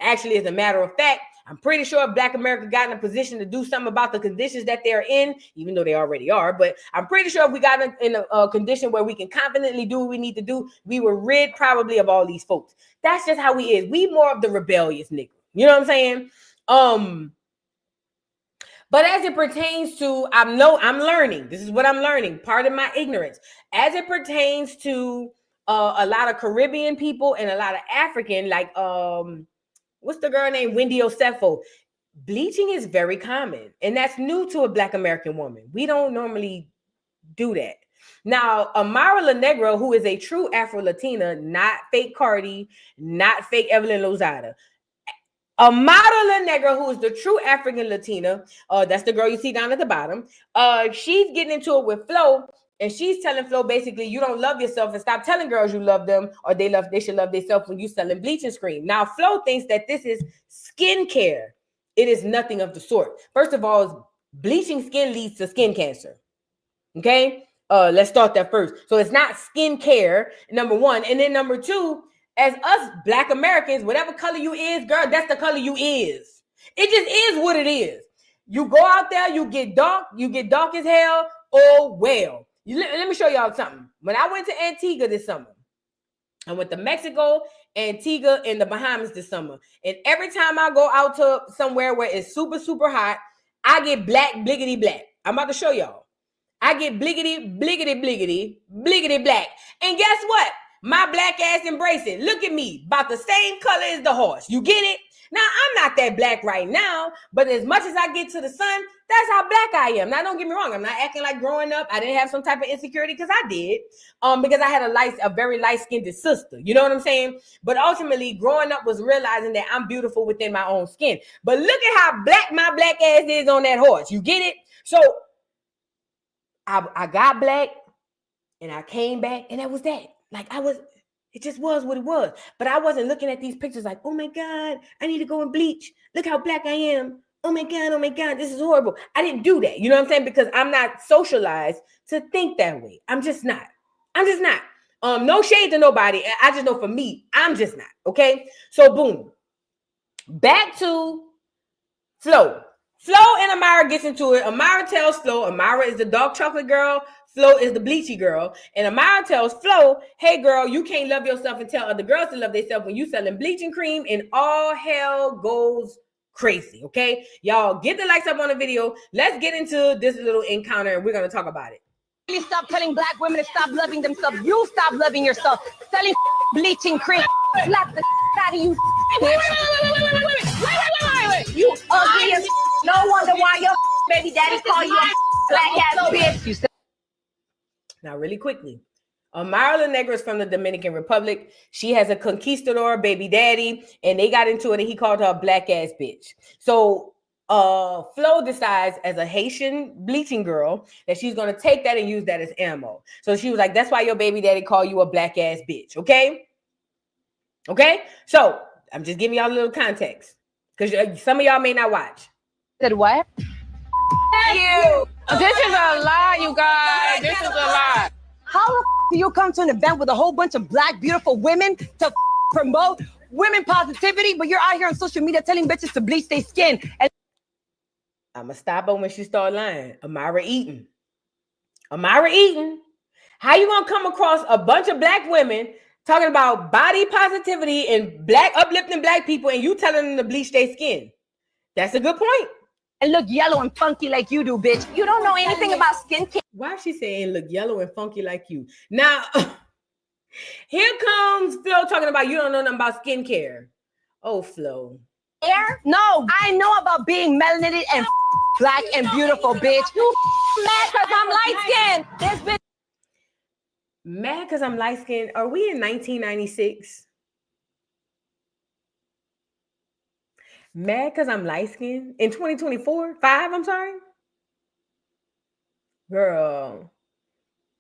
Actually, as a matter of fact, I'm pretty sure if Black America got in a position to do something about the conditions that they're in, even though they already are, but I'm pretty sure if we got in a condition where we can confidently do what we need to do, we were rid probably of all these folks. That's just how we is. We more of the rebellious nigga. You know what I'm saying? But as it pertains to, I'm learning. This is what I'm learning. Part of my ignorance. As it pertains to a lot of Caribbean people and a lot of African, like what's the girl named Wendy Osefo? Bleaching is very common, and that's new to a Black American woman. We don't normally do that. Now, Amara Negra, who is a true Afro-Latina, not fake Cardi, not fake Evelyn Lozada. Amara Negra, who is the true African Latina, that's the girl you see down at the bottom. She's getting into it with Flo, and she's telling Flo basically, you don't love yourself, and stop telling girls you love them or they should love themselves when you selling bleaching cream. Now, Flo thinks that this is skincare. It is nothing of the sort. First of all, bleaching skin leads to skin cancer. Okay, let's start that first. So it's not skincare, number one, and then number two, as us Black Americans, whatever color you is, girl, that's the color you is. It just is what it is. You go out there, you get dark as hell. Oh well. Let me show y'all something. When I went to Antigua this summer, I went to Mexico, Antigua, and the Bahamas this summer. And every time I go out to somewhere where it's super, super hot, I get black, bliggity black. I'm about to show y'all. I get bliggity, bliggity, bliggity, bliggity black. And guess what? My black ass embrace it. Look at me. About the same color as the horse. You get it? Now, I'm not that black right now, but as much as I get to the sun, that's how black I am. Now, don't get me wrong. I'm not acting like growing up I didn't have some type of insecurity, because I did, because I had a very light-skinned sister. You know what I'm saying? But ultimately, growing up was realizing that I'm beautiful within my own skin. But look at how black my black ass is on that horse. You get it? So, I got black, and I came back, and that was that. Like, it just was what it was. But I wasn't looking at these pictures like, oh my God, I need to go and bleach. Look how black I am. Oh my God, this is horrible. I didn't do that. You know what I'm saying? Because I'm not socialized to think that way. I'm just not. No shade to nobody. I just know for me, I'm just not. Okay? So boom. Back to Flo. Flo and Amara gets into it. Amara tells Flo, Amara is the dark chocolate girl. Flo is the bleachy girl. And Amara tells Flo, hey girl, you can't love yourself and tell other girls to love themselves when you selling bleaching cream, and all hell goes crazy. Okay? Y'all get the likes up on the video. Let's get into this little encounter and we're going to talk about it. Stop telling black women to stop loving themselves. You stop loving yourself. Selling bleaching cream. Slap the out of you. Wait. You ugly as no wonder why your baby daddy call you a black ass bitch. You said. Now, really quickly, Amara Negra is from the Dominican Republic. She has a conquistador baby daddy, and they got into it, and he called her a black ass bitch. So Flo decides, as a Haitian bleaching girl, that she's going to take that and use that as ammo. So she was like, that's why your baby daddy called you a black ass bitch. Okay? So I'm just giving y'all a little context, because some of y'all may not watch. Said what? You. This is a lie, you guys. This is a lie. How do you come to an event with a whole bunch of black, beautiful women to promote women positivity, but you're out here on social media telling bitches to bleach their skin? And I'm going to stop her when she start lying. Amara Eaton. How you going to come across a bunch of black women talking about body positivity and black uplifting black people, and you telling them to bleach their skin? That's a good point. And look yellow and funky like you do, bitch. You don't know anything about skincare. Why is she saying look yellow and funky like you? Now, here comes Flo talking about you don't know nothing about skincare. Oh, Flo. No, I know about being melanated and black and beautiful, bitch. You mad because I'm light-skinned. This bitch. Mad because I'm light-skinned? Are we in 1996? Mad because I'm light-skinned? In 2024? I'm sorry? Girl.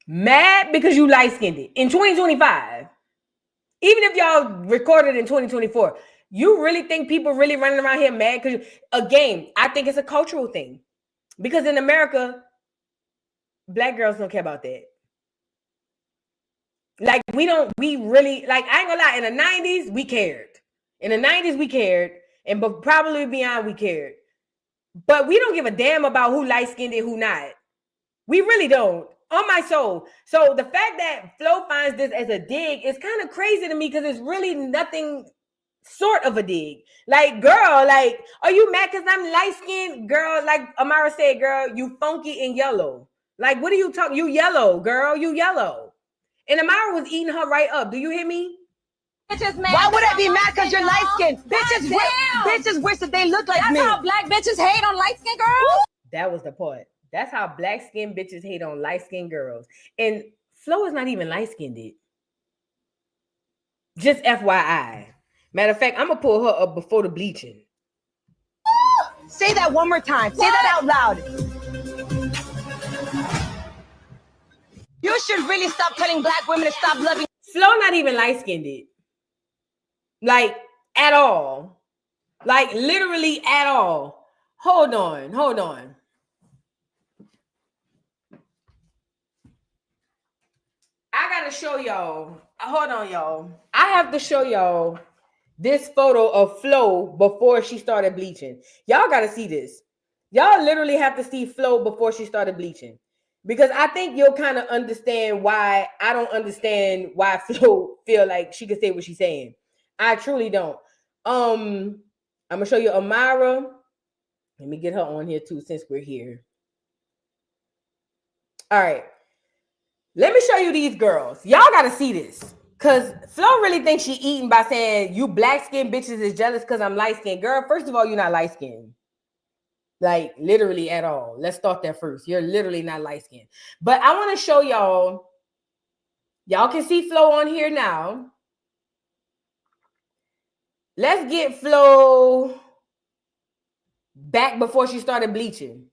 Mad because you light-skinned it. In 2025. Even if y'all recorded in 2024, you really think people really running around here mad? Because, again, I think it's a cultural thing. Because in America, black girls don't care about that. Like, we really, like, I ain't gonna lie, in the 90s, we cared. And but probably beyond we cared. But we don't give a damn about who light-skinned and who not. We really don't. On my soul. So the fact that Flo finds this as a dig is kind of crazy to me, because it's really nothing sort of a dig. Like, girl, like, are you mad because I'm light-skinned? Girl, like Amara said, girl, you funky and yellow. Like, what are you talking? You yellow, girl. You yellow. And Amara was eating her right up. Do you hear me? Why would I be mad because you're light skinned? Bitches wish that they look like me. That's how black bitches hate on light skinned girls. That was the part. That's how black skinned bitches hate on light skinned girls. And Flo is not even light skinned. Just FYI. Matter of fact, I'm gonna pull her up before the bleaching. Say that one more time. Say that out loud. You should really stop telling black women to stop loving. Flo not even light skinned. Like at all. Like literally at all. Hold on. I gotta show y'all. Hold on, y'all. I have to show y'all this photo of Flo before she started bleaching. Y'all gotta see this. Y'all literally have to see Flo before she started bleaching. Because I think you'll kind of understand why I don't understand why Flo feel like she could say what she's saying. I truly don't. I'm gonna show you Amara. Let me get her on here too since we're here. All right. Let me show you these girls. Y'all gotta see this. Cause Flo really thinks she eating by saying you black skinned bitches is jealous because I'm light skinned. Girl, first of all, you're not light skinned. Like literally at all. Let's start there first. You're literally not light skinned. But I want to show y'all. Y'all can see Flo on here now. Let's get Flo back before she started bleaching.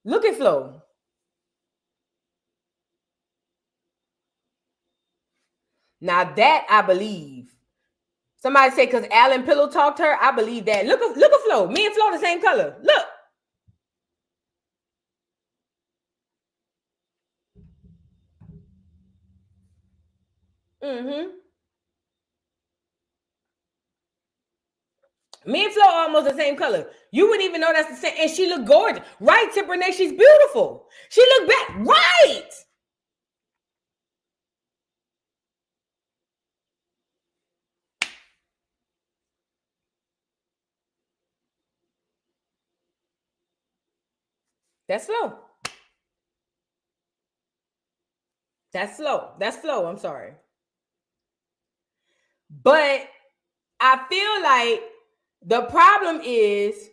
Look at Flo. Now that I believe. Somebody say because Alan Pillow talked to her, I believe that. Look at Flo. Me and Flo the same color. Look. Me and Flo almost the same color. You wouldn't even know that's the same. And she looked gorgeous. Right, Tip Renee, she's beautiful. She looked back. Right. That's Flo. That's Flo. I'm sorry. But I feel like the problem is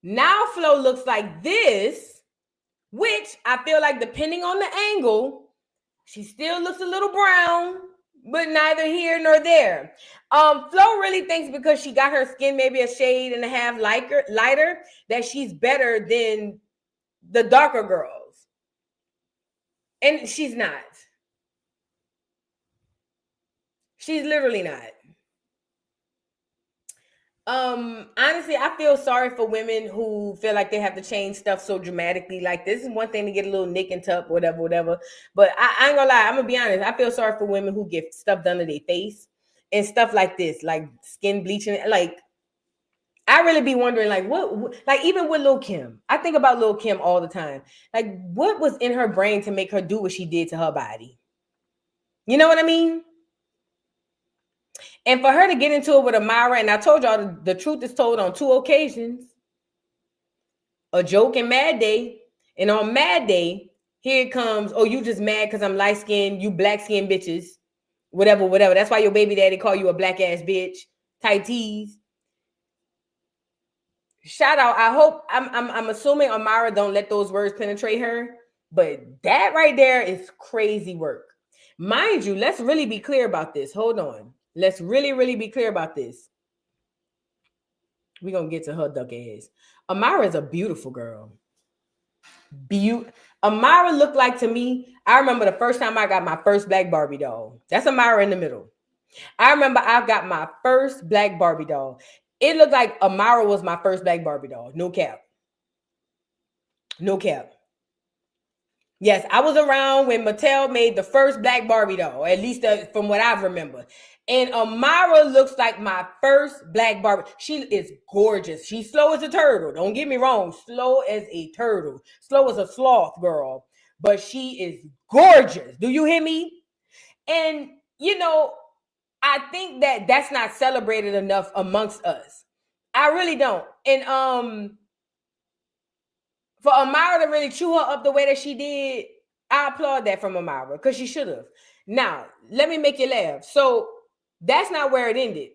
now Flo looks like this, which I feel like depending on the angle, she still looks a little brown, but neither here nor there. Flo really thinks because she got her skin maybe a shade and a half lighter that she's better than the darker girls. And she's not. She's literally not. Honestly, I feel sorry for women who feel like they have to change stuff so dramatically. Like this is one thing to get a little nick and tuck, whatever. But I ain't gonna lie, I'm gonna be honest. I feel sorry for women who get stuff done to their face and stuff like this, like skin bleaching. Like I really be wondering, like what like even with Lil' Kim, I think about Lil' Kim all the time. Like what was in her brain to make her do what she did to her body? You know what I mean? And for her to get into it with Amara, and I told y'all the truth is told on 2 occasions. A joke and Mad Day. And on Mad Day, here it comes, oh, you just mad because I'm light-skinned, you black-skinned bitches. Whatever. That's why your baby daddy call you a black-ass bitch. Tight tees. Shout out. I hope, I'm assuming Amara don't let those words penetrate her. But that right there is crazy work. Mind you, let's really be clear about this. Hold on. Let's really be clear about this. We're going to get to her duck ass. Amara is a beautiful girl. Amara looked like to me, I remember the first time I got my first black Barbie doll. That's Amara in the middle. I remember I got my first black Barbie doll. It looked like Amara was my first black Barbie doll. No cap. Yes, I was around when Mattel made the first black Barbie doll, at least from what I remember. And Amara looks like my first black Barbie. She is gorgeous. She's slow as a turtle. Don't get me wrong. Slow as a turtle. Slow as a sloth, girl. But she is gorgeous. Do you hear me? And, you know, I think that that's not celebrated enough amongst us. I really don't. And, for Amara to really chew her up the way that she did, I applaud that from Amara because she should have. Now, let me make you laugh. So that's not where it ended.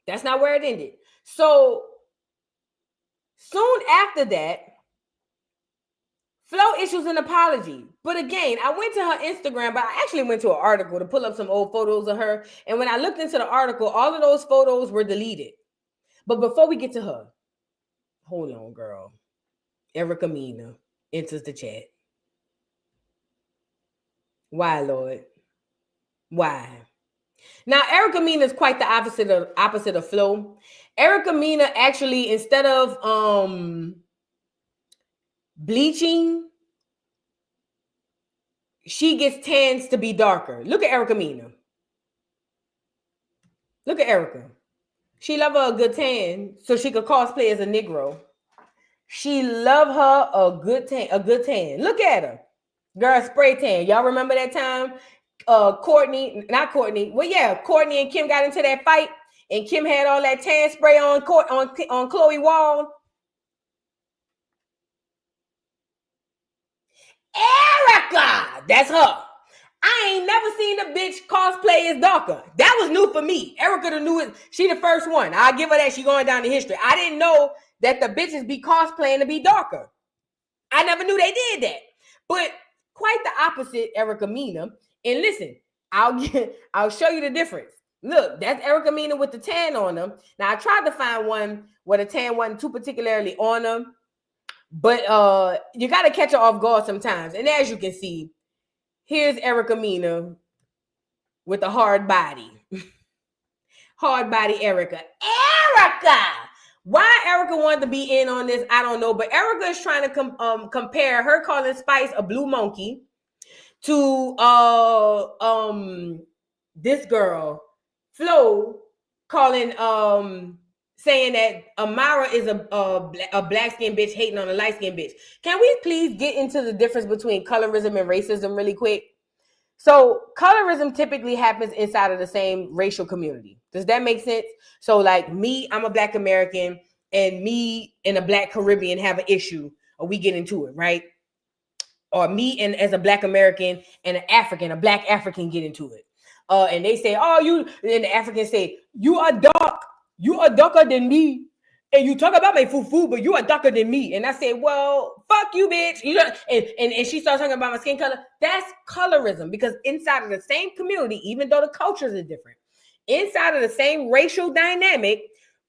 That's not where it ended. So soon after that, Flo issues an apology. But again, I went to her Instagram, but I actually went to an article to pull up some old photos of her. And when I looked into the article, all of those photos were deleted. But before we get to her, hold on, girl. Erica Mena enters the chat. Why, Lord? Why? Now, Erica Mena is quite the opposite of Flo. Erica Mena actually, instead of bleaching, she gets tans to be darker. Look at Erica Mena. Look at Erica. She love her a good tan so she could cosplay as a Negro. She love her a good tan. Look at her. Girl, spray tan. Y'all remember that time? Courtney and Kim got into that fight, and Kim had all that tan spray on Chloe wall. Erica, that's her. I ain't never seen a bitch cosplay as darker. That was new for me. Erica the new it. She the first one. I'll give her that. She going down in history. I didn't know that the bitches be cosplaying to be darker. I never knew they did that. But quite the opposite, Erica Mena. And listen, I'll show you the difference. Look, that's Erica Mena with the tan on them. Now I tried to find one where the tan wasn't too particularly on them, but you got to catch her off guard sometimes. And as you can see, here's Erica Mena with a hard body. Hard body Erica. Erica! Why Erica wanted to be in on this, I don't know. But Erica is trying to compare her calling Spice a blue monkey to this girl, Flo, calling saying that Amara is a black-skinned bitch hating on a light-skinned bitch. Can we please get into the difference between colorism and racism really quick? So colorism typically happens inside of the same racial community. Does that make sense? So like me, I'm a Black American, and me and a Black Caribbean have an issue, or we get into it, right? Or me and as a Black American and an African, a Black African get into it. And they say, oh, you, and the Africans say, you are darker than me. And you talk about my fufu, but you are darker than me. And I say, well, fuck you, bitch. You know, and she starts talking about my skin color. That's colorism, because inside of the same community, even though the cultures are different, inside of the same racial dynamic,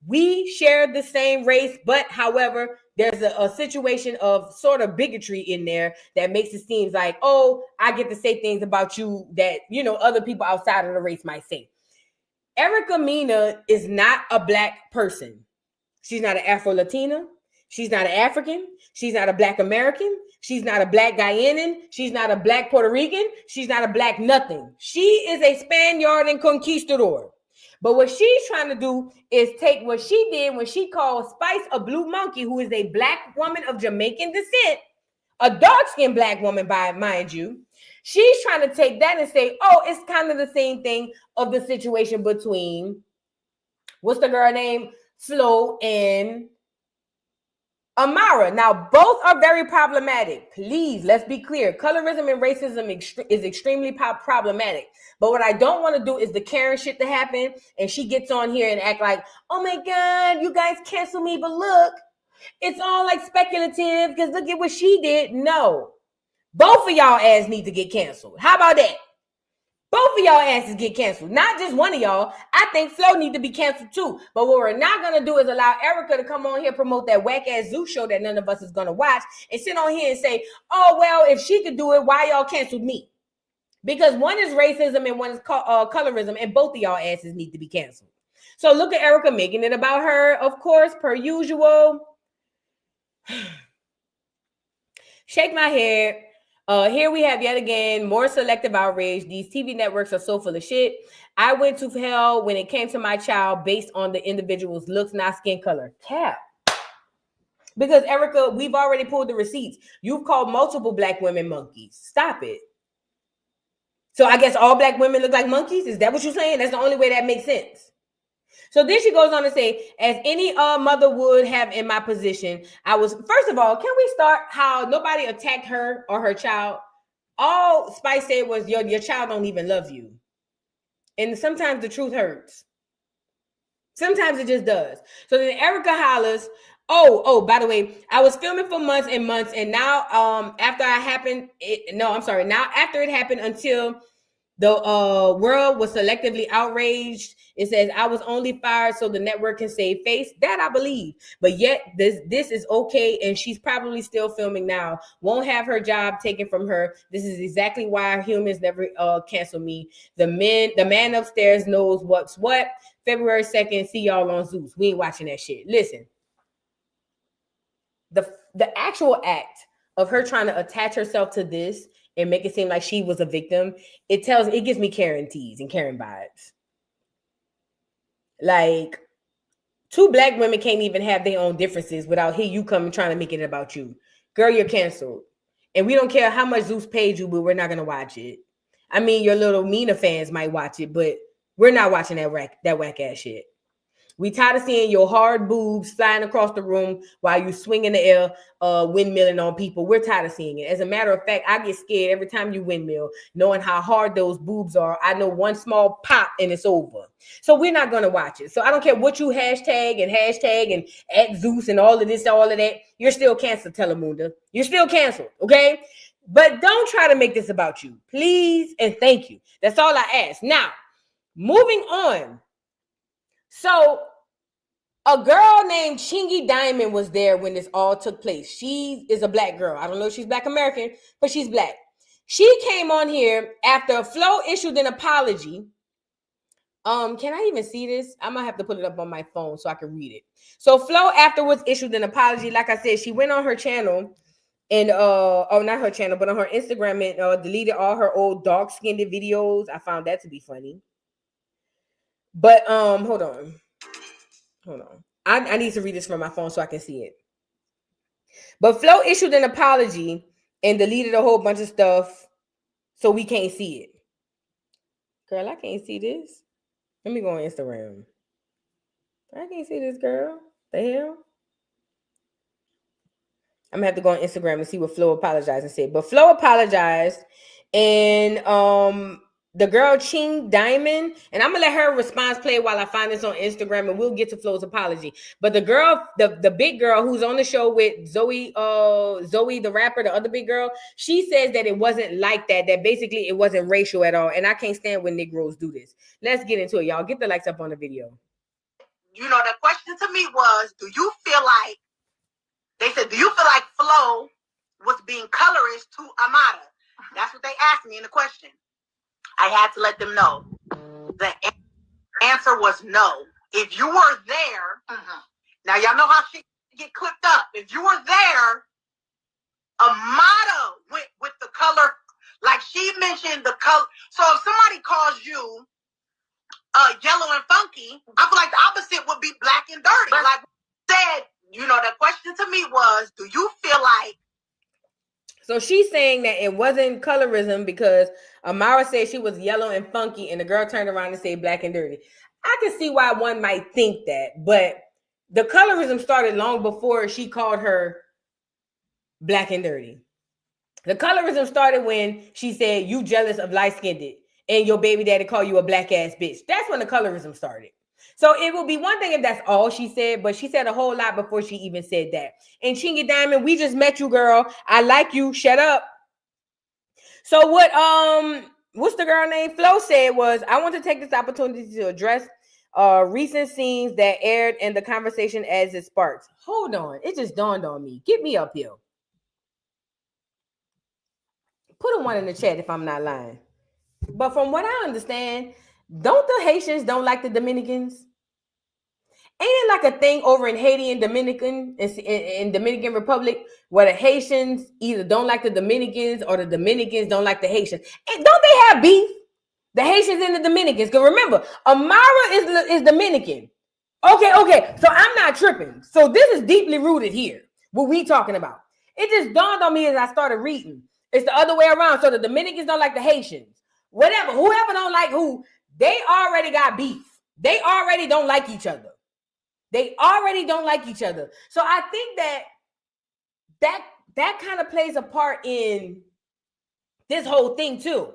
we share the same race, but however, there's a situation of sort of bigotry in there that makes it seem like, oh, I get to say things about you that, you know, other people outside of the race might say. Erica Mena is not a Black person. She's not an Afro-Latina. She's not an African. She's not a Black American. She's not a Black Guyanan. She's not a Black Puerto Rican. She's not a Black nothing. She is a Spaniard and conquistador. But what she's trying to do is take what she did when she called Spice a blue monkey, who is a Black woman of Jamaican descent, a dark-skinned Black woman, mind you. She's trying to take that and say, oh, it's kind of the same thing of the situation between, what's the girl name? Flo and Amara. Now, both are very problematic. Please, let's be clear. Colorism and racism is extremely problematic. But what I don't want to do is the Karen shit to happen, and she gets on here and act like, oh my God, you guys cancel me, but look, it's all like speculative because look at what she did. No. Both of y'all ass need to get canceled. How about that? Both of y'all asses get canceled. Not just one of y'all. I think Flo need to be canceled too. But what we're not going to do is allow Erica to come on here, promote that whack-ass Zoo show that none of us is going to watch, and sit on here and say, oh, well, if she could do it, why y'all canceled me? Because one is racism and one is colorism, and both of y'all asses need to be canceled. So look at Erica making it about her, of course, per usual. Shake my head. Here we have yet again more selective outrage. These TV networks are so full of shit. I went to hell when it came to my child based on the individual's looks, not skin color. Cap. Because Erica, we've already pulled the receipts. You've called multiple Black women monkeys. Stop it. So I guess all Black women look like monkeys? Is that what you're saying? That's the only way that makes sense. So then she goes on to say, as any mother would have in my position, I was, first of all, can we start how nobody attacked her or her child? all Spice said was your child don't even love you. And sometimes the truth hurts. Sometimes it just does. So then Erica hollers, oh, by the way, I was filming for months and months, and now after it happened until the world was selectively outraged. It says I was only fired so the network can save face. That I believe. But yet this is okay, and she's probably still filming now. Won't have her job taken from her. This is exactly why humans never cancel me. The man upstairs knows what's what. February 2nd, see y'all on Zeus. We ain't watching that shit. Listen. The actual act of her trying to attach herself to this and make it seem like she was a victim, it gives me Karen tease and Karen vibes. Like, two black women can't even have their own differences without here you coming trying to make it about you. Girl, you're canceled. And we don't care how much Zeus paid you, but we're not going to watch it. I mean, your little Mina fans might watch it, but we're not watching that whack ass shit. We tired of seeing your hard boobs flying across the room while you swing in the air, windmilling on people. We're tired of seeing it. As a matter of fact, I get scared every time you windmill, knowing how hard those boobs are. I know one small pop and it's over. So we're not going to watch it. So I don't care what you hashtag and at Zeus and all of this, all of that. You're still canceled, Telemunda. You're still canceled, okay? But don't try to make this about you. Please and thank you. That's all I ask. Now, moving on. So a girl named Chyng Diamond was there when this all took place. She is a black girl. I don't know if she's Black American, but she's black. She came on here after Flo issued an apology. Can I even see this? I might have to put it up on my phone so I can read it. So Flo afterwards issued an apology. Like I said, she went on her channel and not her channel, but on her Instagram and deleted all her old dark-skinned videos. I found that to be funny. But hold on. I need to read this from my phone so I can see it. But Flo issued an apology and deleted a whole bunch of stuff so we can't see it. Girl, I can't see this. Let me go on Instagram. I can't see this, girl. The hell? I'm gonna have to go on Instagram and see what Flo apologized and said. But Flo apologized, and the girl Chyng Diamond, and I'm gonna let her response play while I find this on Instagram, and we'll get to Flo's apology. But the girl, the big girl who's on the show with Zoe the rapper, the other big girl, she says that it wasn't like that. That basically it wasn't racial at all. And I can't stand when Negroes do this. Let's get into it, y'all. Get the likes up on the video. You know, the question to me was, do you feel like Flo was being colorist to Amara? That's what they asked me in the question. I had to let them know. The answer was no. If you were there, now y'all know how shit get clipped up. If you were there, Amara went with the color, like she mentioned the color. So if somebody calls you yellow and funky, I feel like the opposite would be black and dirty. Like said, you know, the question to me was, do you feel like? So she's saying that it wasn't colorism because Amara said she was yellow and funky, and the girl turned around and said black and dirty. I can see why one might think that, but the colorism started long before she called her black and dirty. The colorism started when she said you jealous of light-skinned and your baby daddy call you a black ass bitch. That's when the colorism started. So it would be one thing if that's all she said, but she said a whole lot before she even said that. And Chyng Diamond, we just met you, girl. I like you. Shut up. So what's the girl name? Flo said was, I want to take this opportunity to address recent scenes that aired in the conversation as it sparks. Hold on. It just dawned on me. Get me up here. Put a 1 in the chat if I'm not lying. But from what I understand, don't the Haitians don't like the Dominicans? Ain't it like a thing over in Haiti and Dominican in Dominican Republic where the Haitians either don't like the Dominicans or the Dominicans don't like the Haitians? And don't they have beef? The Haitians and the Dominicans. Because remember, Amara is Dominican. Okay. So I'm not tripping. So this is deeply rooted here. What we talking about? It just dawned on me as I started reading. It's the other way around. So the Dominicans don't like the Haitians. Whatever. Whoever don't like who, they already got beef. They already don't like each other. They already don't like each other. So I think that kind of plays a part in this whole thing too.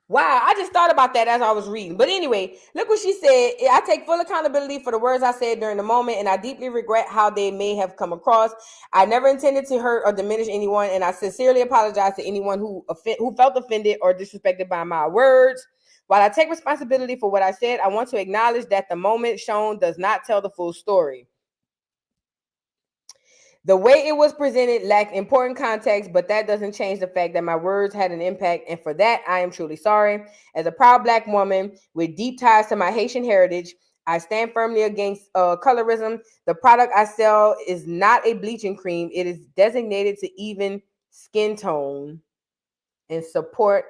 Wow, I just thought about that as I was reading. But anyway, look what she said. I take full accountability for the words I said during the moment, and I deeply regret how they may have come across. I never intended to hurt or diminish anyone, and I sincerely apologize to anyone who felt offended or disrespected by my words. While I take responsibility for what I said, I want to acknowledge that the moment shown does not tell the full story. The way it was presented lacked important context, but that doesn't change the fact that my words had an impact, and for that, I am truly sorry. As a proud Black woman with deep ties to my Haitian heritage, I stand firmly against colorism. The product I sell is not a bleaching cream. It is designated to even skin tone and support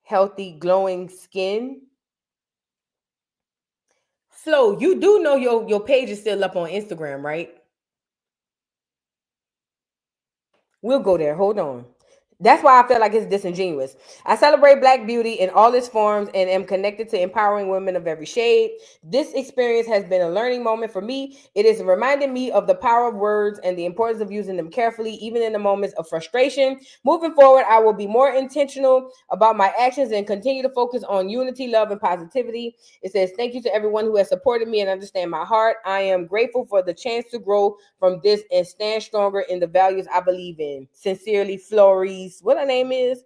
healthy, glowing skin. Flo, you do know your page is still up on Instagram, right? We'll go there. Hold on. That's why I feel like it's disingenuous. I celebrate Black beauty in all its forms and am connected to empowering women of every shade. This experience has been a learning moment for me. It is reminding me of the power of words and the importance of using them carefully, even in the moments of frustration. Moving forward, I will be more intentional about my actions and continue to focus on unity, love, and positivity. It says, thank you to everyone who has supported me and understand my heart. I am grateful for the chance to grow from this and stand stronger in the values I believe in. Sincerely, Flores. What her name is?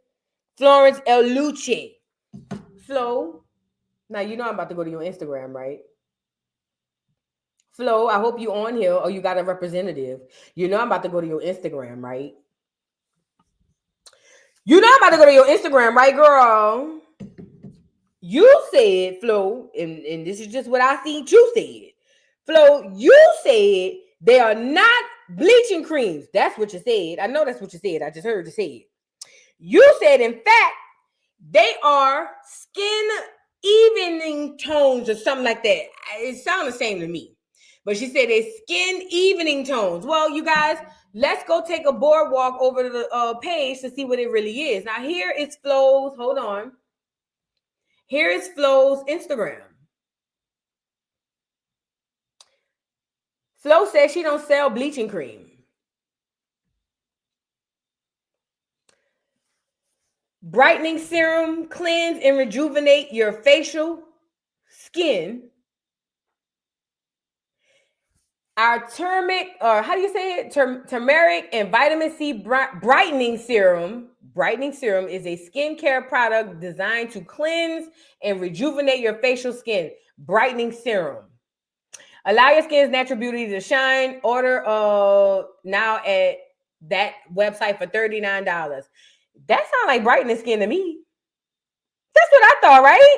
Florence El Luce. Flo, now you know I'm about to go to your Instagram, right? Flo, I hope you on here or you got a representative. You know I'm about to go to your Instagram, right? You know I'm about to go to your Instagram, right, girl? You said, Flo, and this is just what I think you said. Flo, you said they are not bleaching creams. That's what you said. I know that's what you said. I just heard you say it. You said, in fact, they are skin evening tones or something like that. It sounds the same to me. But she said they skin evening tones. Well, you guys, let's go take a boardwalk over to the page to see what it really is. Now, here is Flo's. Hold on. Here is Flo's Instagram. Flo says she don't sell bleaching cream. Brightening serum, cleanse and rejuvenate your facial skin. Our turmeric, or how do you say it? Turmeric and vitamin C brightening serum. Brightening serum is a skincare product designed to cleanse and rejuvenate your facial skin. Brightening serum. Allow your skin's natural beauty to shine. Order now at that website for $39. That sounds like brightening skin to me. That's what I thought, right?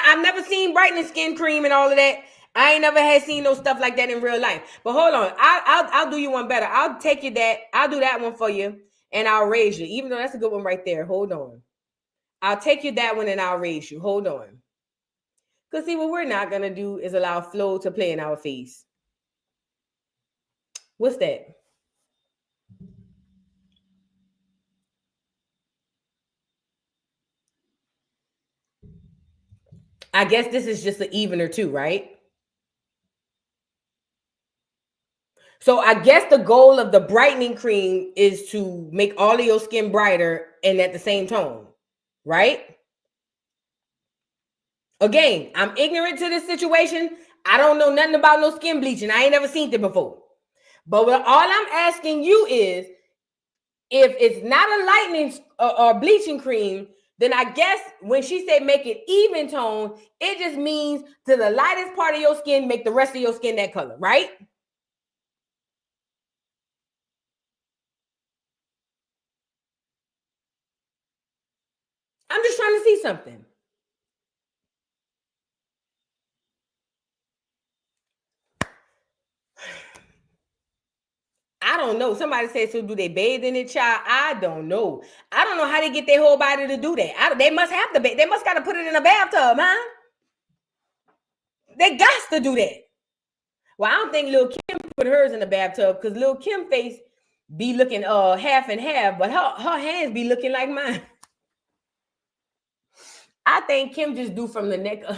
I've never seen brightening skin cream and all of that. I ain't never had seen no stuff like that in real life. But hold on, I'll do you one better. I'll take you that. I'll do that one for you, and I'll raise you. Even though that's a good one right there. Hold on. I'll take you that one and I'll raise you. Hold on. Because see, what we're not going to do is allow Flo to play in our face. What's that? I guess this is just an even or two, right? So I guess the goal of the brightening cream is to make all of your skin brighter and at the same tone, right? Again, I'm ignorant to this situation. I don't know nothing about no skin bleaching. I ain't never seen it before. But all I'm asking you is, if it's not a lightening or bleaching cream, then I guess when she said make it even tone, it just means to the lightest part of your skin, make the rest of your skin that color, right? I'm just trying to see something. I don't know. Somebody said, so do they bathe in it, child? I don't know. I don't know how they get their whole body to do that. They must have to bathe. They must got to put it in a bathtub, huh? They got to do that. Well, I don't think Lil Kim put hers in the bathtub because Lil Kim face be looking half and half, but her hands be looking like mine. I think Kim just do from the neck up.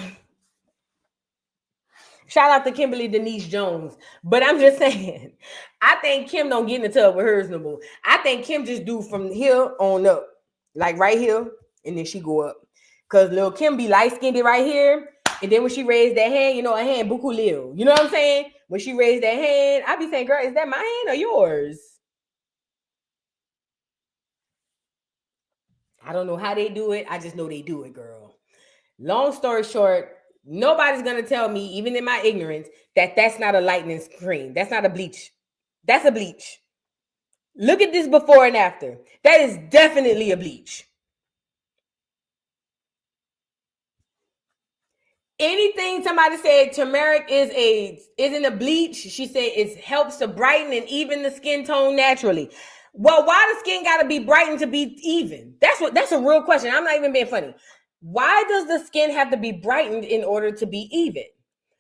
Shout out to Kimberly Denise Jones. But I'm just saying, I think Kim don't get in the tub with hers no more. I think Kim just do from here on up. Like right here. And then she go up. Because little Kim be light-skinned right here. And then when she raised that hand, you know, her hand buku lil. You know what I'm saying? When she raised that hand, I be saying, girl, is that my hand or yours? I don't know how they do it. I just know they do it, girl. Long story short, nobody's going to tell me, even in my ignorance, that that's not a lightening cream. That's not a bleach. That's a bleach. Look at this before and after. That is definitely a bleach. Anything somebody said turmeric isn't a bleach, she said it helps to brighten and even the skin tone naturally. Well, why the skin got to be brightened to be even? That's a real question. I'm not even being funny. Why does the skin have to be brightened in order to be even?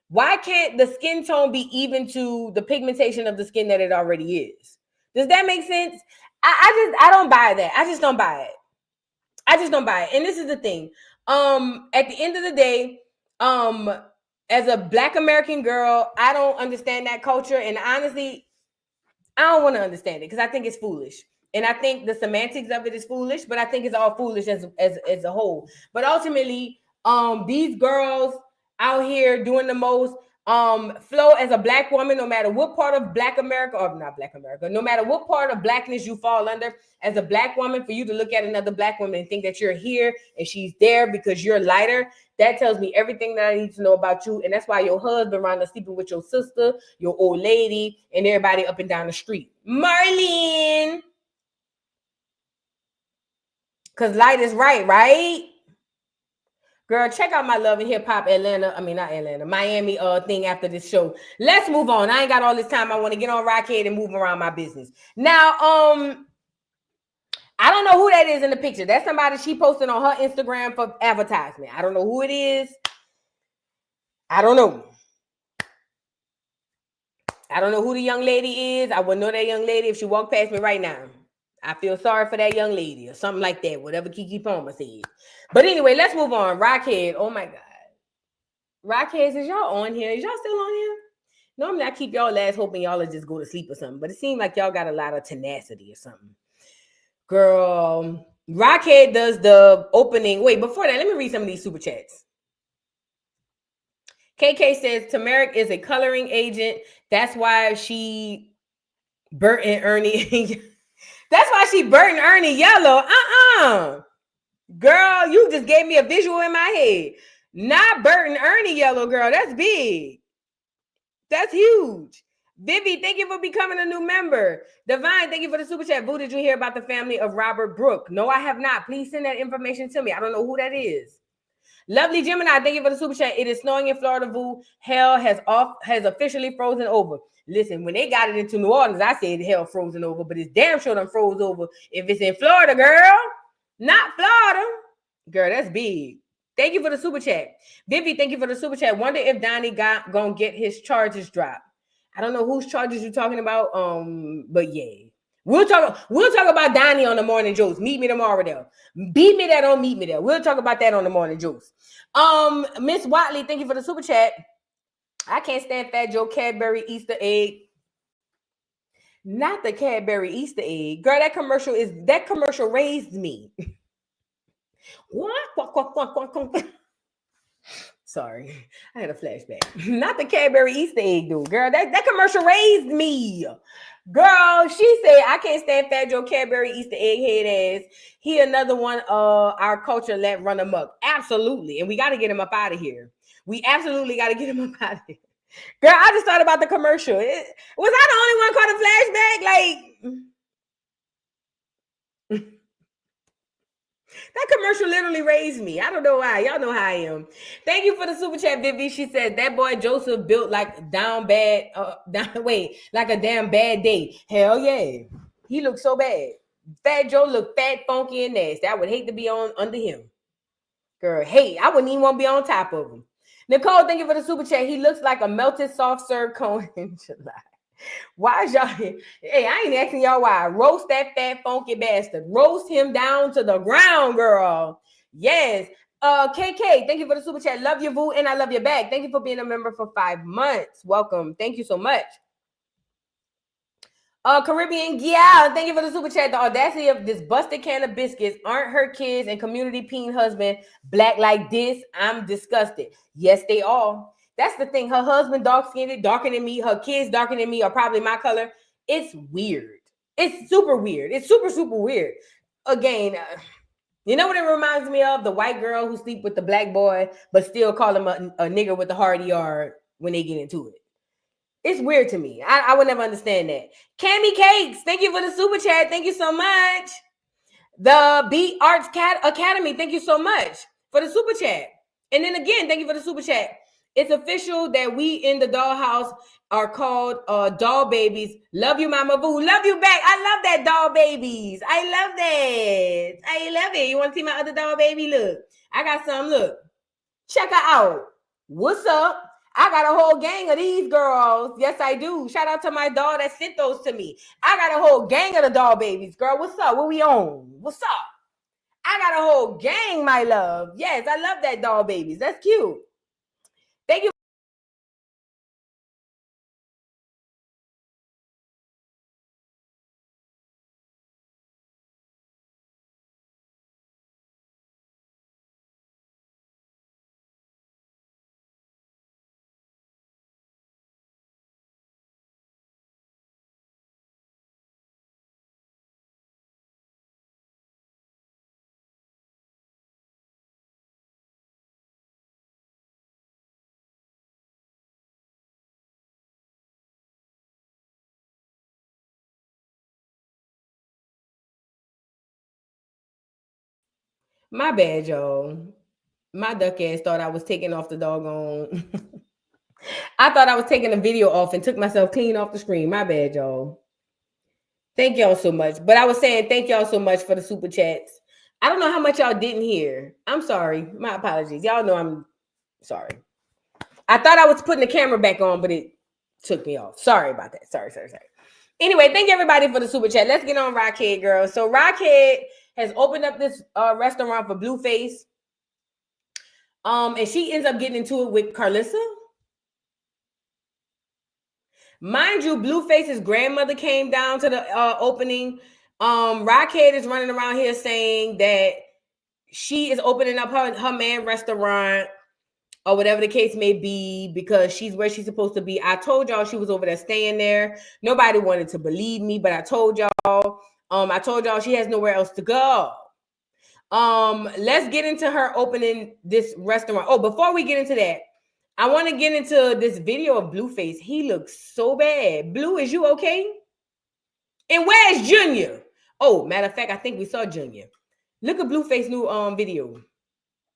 Why can't the skin tone be even to the pigmentation of the skin that it already is? Does that make sense? I don't buy that. I just don't buy it. I just don't buy it. And this is the thing. At the end of the day, as a Black American girl, I don't understand that culture. And honestly, I don't want to understand it because I think it's foolish. And I think the semantics of it is foolish, but I think it's all foolish as a whole. But ultimately, these girls out here doing the most, Flo, as a Black woman, no matter what part of Black America, or not Black America, no matter what part of Blackness you fall under, as a Black woman, for you to look at another Black woman and think that you're here and she's there because you're lighter, that tells me everything that I need to know about you. And that's why your husband around there sleeping with your sister, your old lady, and everybody up and down the street. Marlene! Because light is right, right? Girl, check out my Love and Hip Hop Miami thing after this show. Let's move on. I ain't got all this time. I want to get on Rockhead and move around my business. Now, I don't know who that is in the picture. That's somebody she posted on her Instagram for advertisement. I don't know who it is. I don't know. I don't know who the young lady is. I wouldn't know that young lady if she walked past me right now. I feel sorry for that young lady or something like that, whatever Kiki Palmer said. But anyway, let's move on. Rockhead, oh my God. Rockheads, is y'all on here? Is y'all still on here? Normally I keep y'all last hoping y'all will just go to sleep or something, but it seems like y'all got a lot of tenacity or something. Girl, Rockhead does the opening. Wait, before that, let me read some of these super chats. KK says turmeric is a coloring agent. That's why she burnt and Ernie. That's why she burnt Ernie yellow. Girl, you just gave me a visual in my head. Not burnt Ernie yellow, girl. That's big. That's huge. Vivi, thank you for becoming a new member. Divine, thank you for the super chat. Boo, did you hear about the family of Robert Brooke? No, I have not. Please send that information to me. I don't know who that is. Lovely Gemini, thank you for the super chat. It is snowing in Florida, Boo. Hell has officially frozen over. Listen, when they got it into New Orleans, I said hell frozen over, but it's damn sure done froze over if it's in Florida, girl. Not Florida. Girl, that's big. Thank you for the super chat. Vivi, thank you for the super chat. Wonder if Donnie gonna get his charges dropped. I don't know whose charges you're talking about. But yeah. We'll talk about Donnie on the morning jokes. Meet me tomorrow there. Beat me there, don't meet me there. We'll talk about that on the morning jokes. Miss Watley, thank you for the super chat. I can't stand Fat Joe Cadbury Easter egg. Not the Cadbury Easter egg. Girl, that commercial raised me. What? Sorry, I had a flashback. Not the Cadbury Easter egg, dude. Girl, that commercial raised me. Girl, she said, I can't stand Fat Joe Cadbury Easter egg head ass. He another one our culture let run amok. Absolutely. And we got to get him up out of here. We absolutely got to get him up out of here. Girl, I just thought about the commercial. Was I the only one caught a flashback? Like, that commercial literally raised me. I don't know why. Y'all know how I am. Thank you for the super chat, Vivi. She said that boy Joseph built like like a damn bad day. Hell yeah. He looked so bad. Fat Joe looked fat, funky, and nasty. I would hate to be on under him. Girl, hey, I wouldn't even want to be on top of him. Nicole, thank you for the super chat. He looks like a melted soft serve cone in July. Why is y'all here? Hey, I ain't asking y'all why. Roast that fat funky bastard. Roast him down to the ground, girl. Yes. KK, thank you for the super chat. Love your boo and I love your bag. Thank you for being a member for 5 months. Welcome. Thank you so much. Caribbean, yeah, thank you for the super chat. The audacity of this busted can of biscuits. Aren't her kids and community peen husband black like this? I'm disgusted. Yes, they are. That's the thing. Her husband dark-skinned, darker than me. Her kids darker than me are probably my color. It's weird. It's super weird. It's super, super weird. Again, you know what it reminds me of? The white girl who sleep with the black boy, but still call him a nigger with the hard ER when they get into it. It's weird to me. I would never understand that. Cammy Cakes, thank you for the super chat. Thank you so much. The Beat Arts Academy, thank you so much for the super chat. And then again, thank you for the super chat. It's official that we in the dollhouse are called doll babies. Love you, Mama Boo. Love you back. I love that, doll babies. I love that. I love it. You want to see my other doll baby? Look, I got some. Look, check her out. What's up? I got a whole gang of these girls. Yes, I do. Shout out to my doll that sent those to me. I got a whole gang of the doll babies, girl. What's up? What we on? What's up? I got a whole gang, my love. Yes, I love that doll babies. That's cute. Thank you. My bad, y'all. My duck ass thought I was taking off the doggone. I thought I was taking the video off and took myself clean off the screen. My bad, y'all. Thank y'all so much. But I was saying thank y'all so much for the super chats. I don't know how much y'all didn't hear. I'm sorry. My apologies. Y'all know I'm sorry. I thought I was putting the camera back on, but it took me off. Sorry about that. Sorry. Anyway, thank everybody for the super chat. Let's get on Rockhead, girls. So Rockhead has opened up this restaurant for Blueface. And she ends up getting into it with Karlissa. Mind you, Blueface's grandmother came down to the opening. Rockhead is running around here saying that she is opening up her man restaurant or whatever the case may be because she's where she's supposed to be. I told y'all she was over there staying there. Nobody wanted to believe me, but I told y'all. I told y'all she has nowhere else to go. Let's get into her opening this restaurant. Oh, before we get into that, I want to get into this video of Blueface. He looks so bad. Blue, is you okay? And where's Junior? Oh, matter of fact, I think we saw Junior. Look at Blueface new video.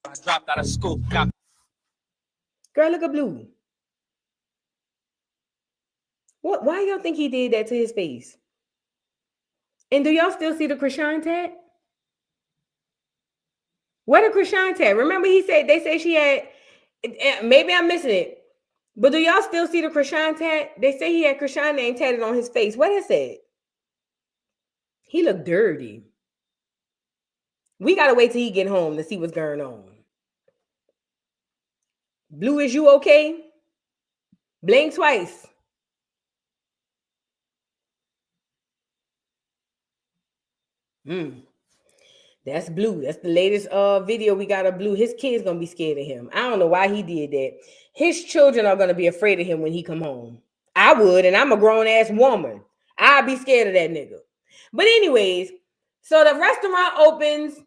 I dropped out of school. Girl, look at Blue. What? Why y'all think he did that to his face? And do y'all still see the Chrisean tat? Where the Chrisean tat? Remember he said they say she had. Maybe I'm missing it. But do y'all still see the Chrisean tat? They say he had Chrisean name tatted on his face. What is it? He looked dirty. We gotta wait till he get home to see what's going on. Blue, is you okay? Blink twice. That's Blue. That's the latest video we got of Blue. His kid's gonna be scared of him. I don't know why he did that. His children are gonna be afraid of him when he come home. I would, and I'm a grown-ass woman. I'd be scared of that nigga. But anyways, so the restaurant opens.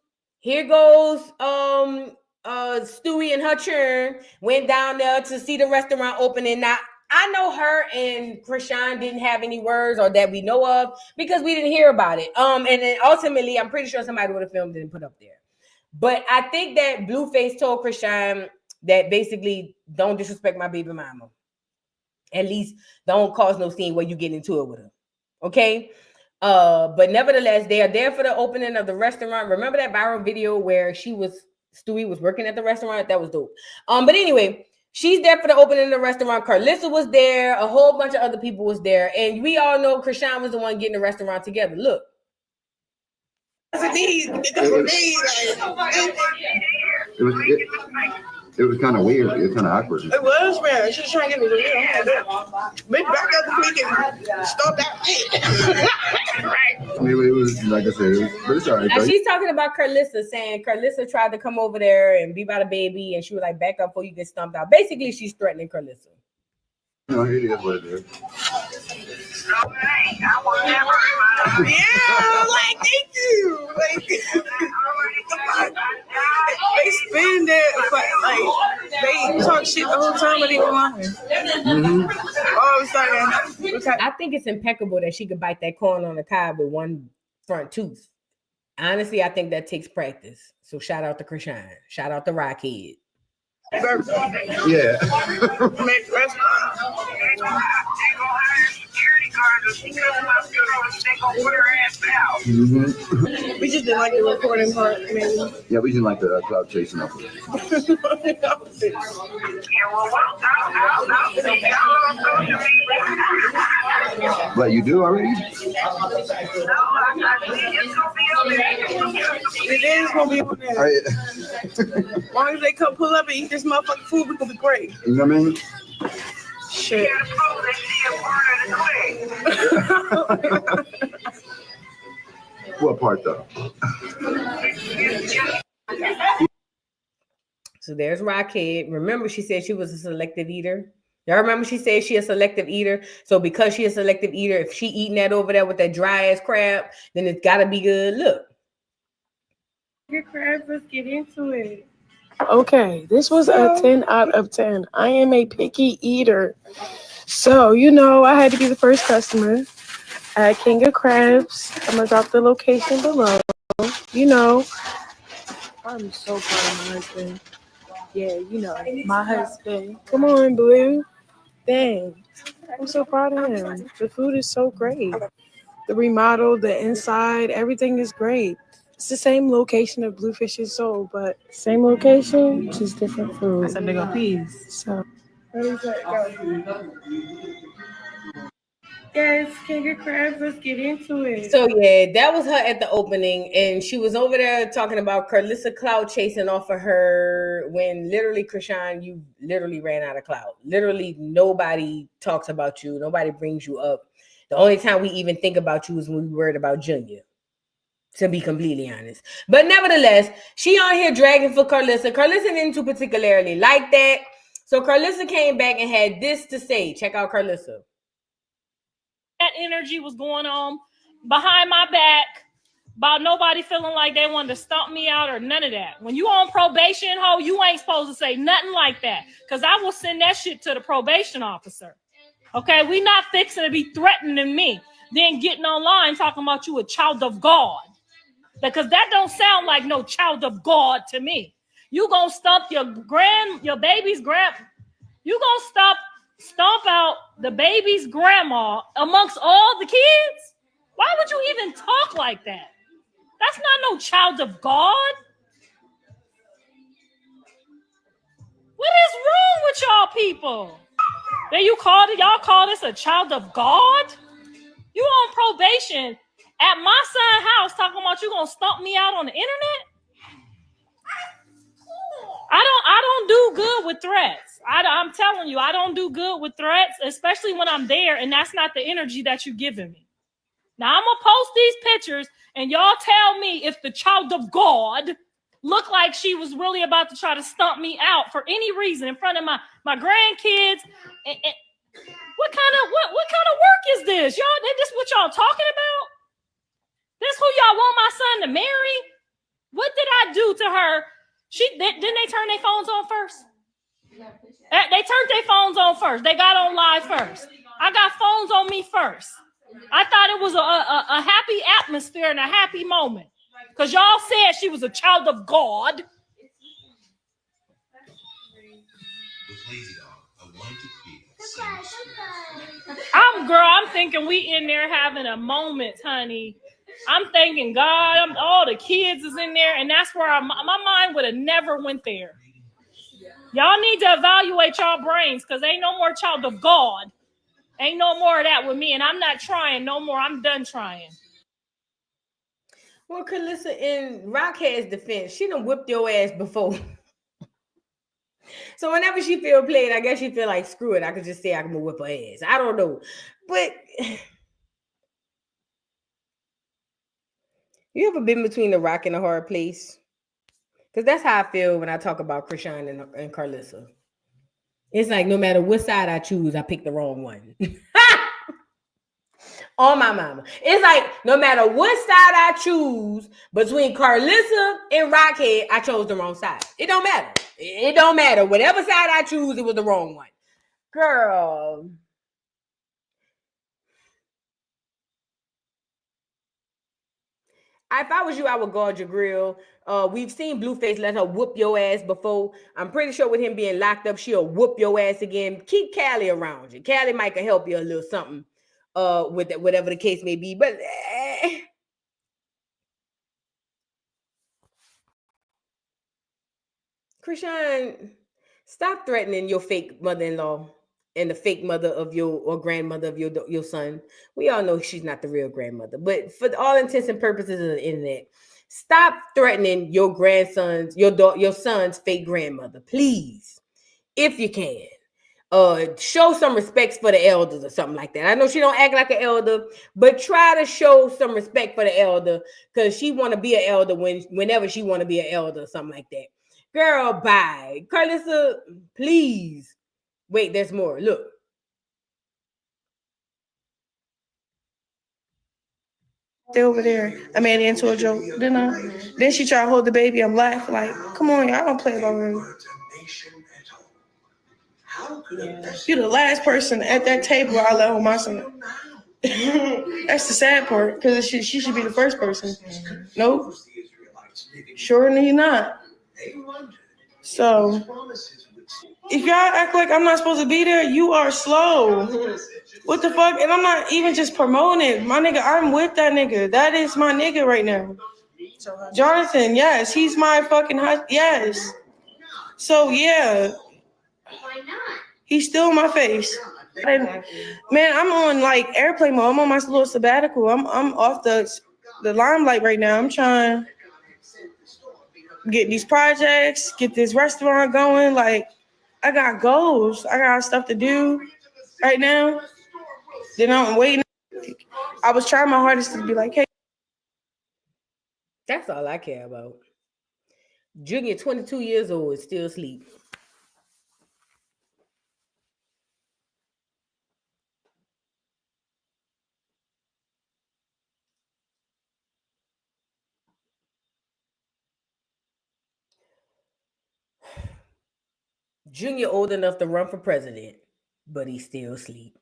Here goes Stewie and her churn went down there to see the restaurant opening. Now, I know her and Chrisean didn't have any words or that we know of because we didn't hear about it. And then ultimately, I'm pretty sure somebody would have filmed it and put up there. But I think that Blueface told Chrisean that basically don't disrespect my baby mama. At least don't cause no scene where you get into it with her. Okay? But nevertheless, they are there for the opening of the restaurant. Remember that viral video where Stewie was working at the restaurant? That was dope. But anyway, she's there for the opening of the restaurant. Karlissa was there. A whole bunch of other people was there. And we all know Chrisean was the one getting the restaurant together. Look. It was kind of weird. It was kind of awkward. It was, man. She was trying to get me to leave. Maybe back up the week and stop that shit. Right. I mean, it was, like I said, but it's all right. Now she's talking about Karlissa, saying Karlissa tried to come over there and be about a baby, and she was like, back up before you get stumped out. Basically, she's threatening Karlissa. No, it is what it is. Yeah, like, thank you. Like, they spend it, but like, they talk shit the whole time, but they were lying. All of a sudden, I think it's impeccable that she could bite that corn on the cob with one front tooth. Honestly, I think that takes practice. So shout out to Chrisean. Shout out to Rockhead. Yeah. We just didn't like the recording part, maybe. Yeah, we didn't like the cloud chasing up. What, you do already? It is gonna be on there. As long as they come pull up and eat this motherfucking food, we gonna be great. You know what I mean? Shit. What part though? So there's Rockhead. Remember, she said she was a selective eater. Y'all remember she said she a selective eater. So because she a selective eater, if she eating that over there with that dry ass crab, then it's gotta be good. Look. Your crabs, let's get into it. Okay, this was a 10 out of 10. I am a picky eater. So, you know, I had to be the first customer at King of Crabs. I'm going to drop the location below. You know, I'm so proud of my husband. Yeah, you know, my husband. Come on, Blue. Dang. I'm so proud of him. The food is so great. The remodel, the inside, everything is great. It's the same location of Bluefish's Soul, but same location, just different food. That's a big old piece. So, yes, King of Crabs, let's get into it. So yeah, that was her at the opening, and she was over there talking about Karlissa cloud chasing off of her when literally, Chrisean, you literally ran out of cloud. Literally, nobody talks about you. Nobody brings you up. The only time we even think about you is when we worried about Junior. To be completely honest. But nevertheless, she on here dragging for Karlissa. Karlissa didn't too particularly like that. So Karlissa came back and had this to say. Check out Karlissa. That energy was going on behind my back about nobody feeling like they wanted to stomp me out or none of that. When you on probation, ho, you ain't supposed to say nothing like that. Because I will send that shit to the probation officer. Okay, we not fixing to be threatening me. Then getting online talking about you a child of God. Because that don't sound like no child of God to me. You gonna stomp your baby's grand. You gonna stomp out the baby's grandma amongst all the kids? Why would you even talk like that? That's not no child of God. What is wrong with y'all people? Then y'all call this a child of God? You on probation at my son's house talking about you gonna stomp me out on the internet? I don't do good with threats. I'm telling you, I don't do good with threats, especially when I'm there and that's not the energy that you're giving me. Now I'm gonna post these pictures and y'all tell me if the child of God looked like she was really about to try to stomp me out for any reason in front of my grandkids. And what kind of work is this? Y'all, this what y'all talking about? This who y'all want my son to marry? What did I do to her? Didn't they turn their phones on first? They turned their phones on first. They got on live first. I got phones on me first. I thought it was a happy atmosphere and a happy moment. Because y'all said she was a child of God. I'm thinking we in there having a moment, honey. I'm thanking God. All the kids is in there, and that's where my mind would have never went there. Y'all need to evaluate y'all brains, because ain't no more child of God. Ain't no more of that with me, and I'm not trying no more. I'm done trying. Well, Karlissa, in Rockhead's defense, she done whipped your ass before. So whenever she feel played, I guess she feel like screw it. I could just say I can whip her ass. I don't know, but you ever been between the rock and a hard place? Because that's how I feel when I talk about Chrisean and Karlissa. It's like no matter what side I choose, I pick the wrong one. On my mama. It's like no matter what side I choose between Karlissa and Rockhead, I chose the wrong side. It don't matter. It don't matter. Whatever side I choose, it was the wrong one. Girl. If I was you, I would guard your grill. We've seen Blueface let her whoop your ass before. I'm pretty sure with him being locked up, she'll whoop your ass again. Keep Callie around you. Callie might can help you a little something with that, whatever the case may be. But Chrisean, stop threatening your fake mother-in-law and the fake mother of your or grandmother of your son. We all know she's not the real grandmother, but for all intents and purposes of the internet, stop threatening your grandson's your son's fake grandmother, please, if you can. Show some respect for the elders or something like that. I know she don't act like an elder, but try to show some respect for the elder because she want to be an elder whenever she want to be an elder or something like that. Girl, bye. Karlissa, please. Wait, there's more. Look. Stay over there. I made it into a joke, didn't I? Then she tried to hold the baby. I'm laughing like, come on, y'all don't play about her. You're the last person at that table I let hold my son. That's the sad part, because she should be the first person. Nope. Surely not. So, if y'all act like I'm not supposed to be there, you are slow. What the fuck? And I'm not even just promoting it. My nigga, I'm with that nigga. That is my nigga right now. Jonathan, yes. He's my fucking yes. So, yeah. He's still in my face. Man, I'm on like airplane mode. I'm on my little sabbatical. I'm off the limelight right now. I'm trying to get these projects, get this restaurant going. Like, I got goals. I got stuff to do right now. Then I'm waiting. I was trying my hardest to be like, hey. That's all I care about. Junior, 22 years old, is still asleep. Junior old enough to run for president, but he's still asleep.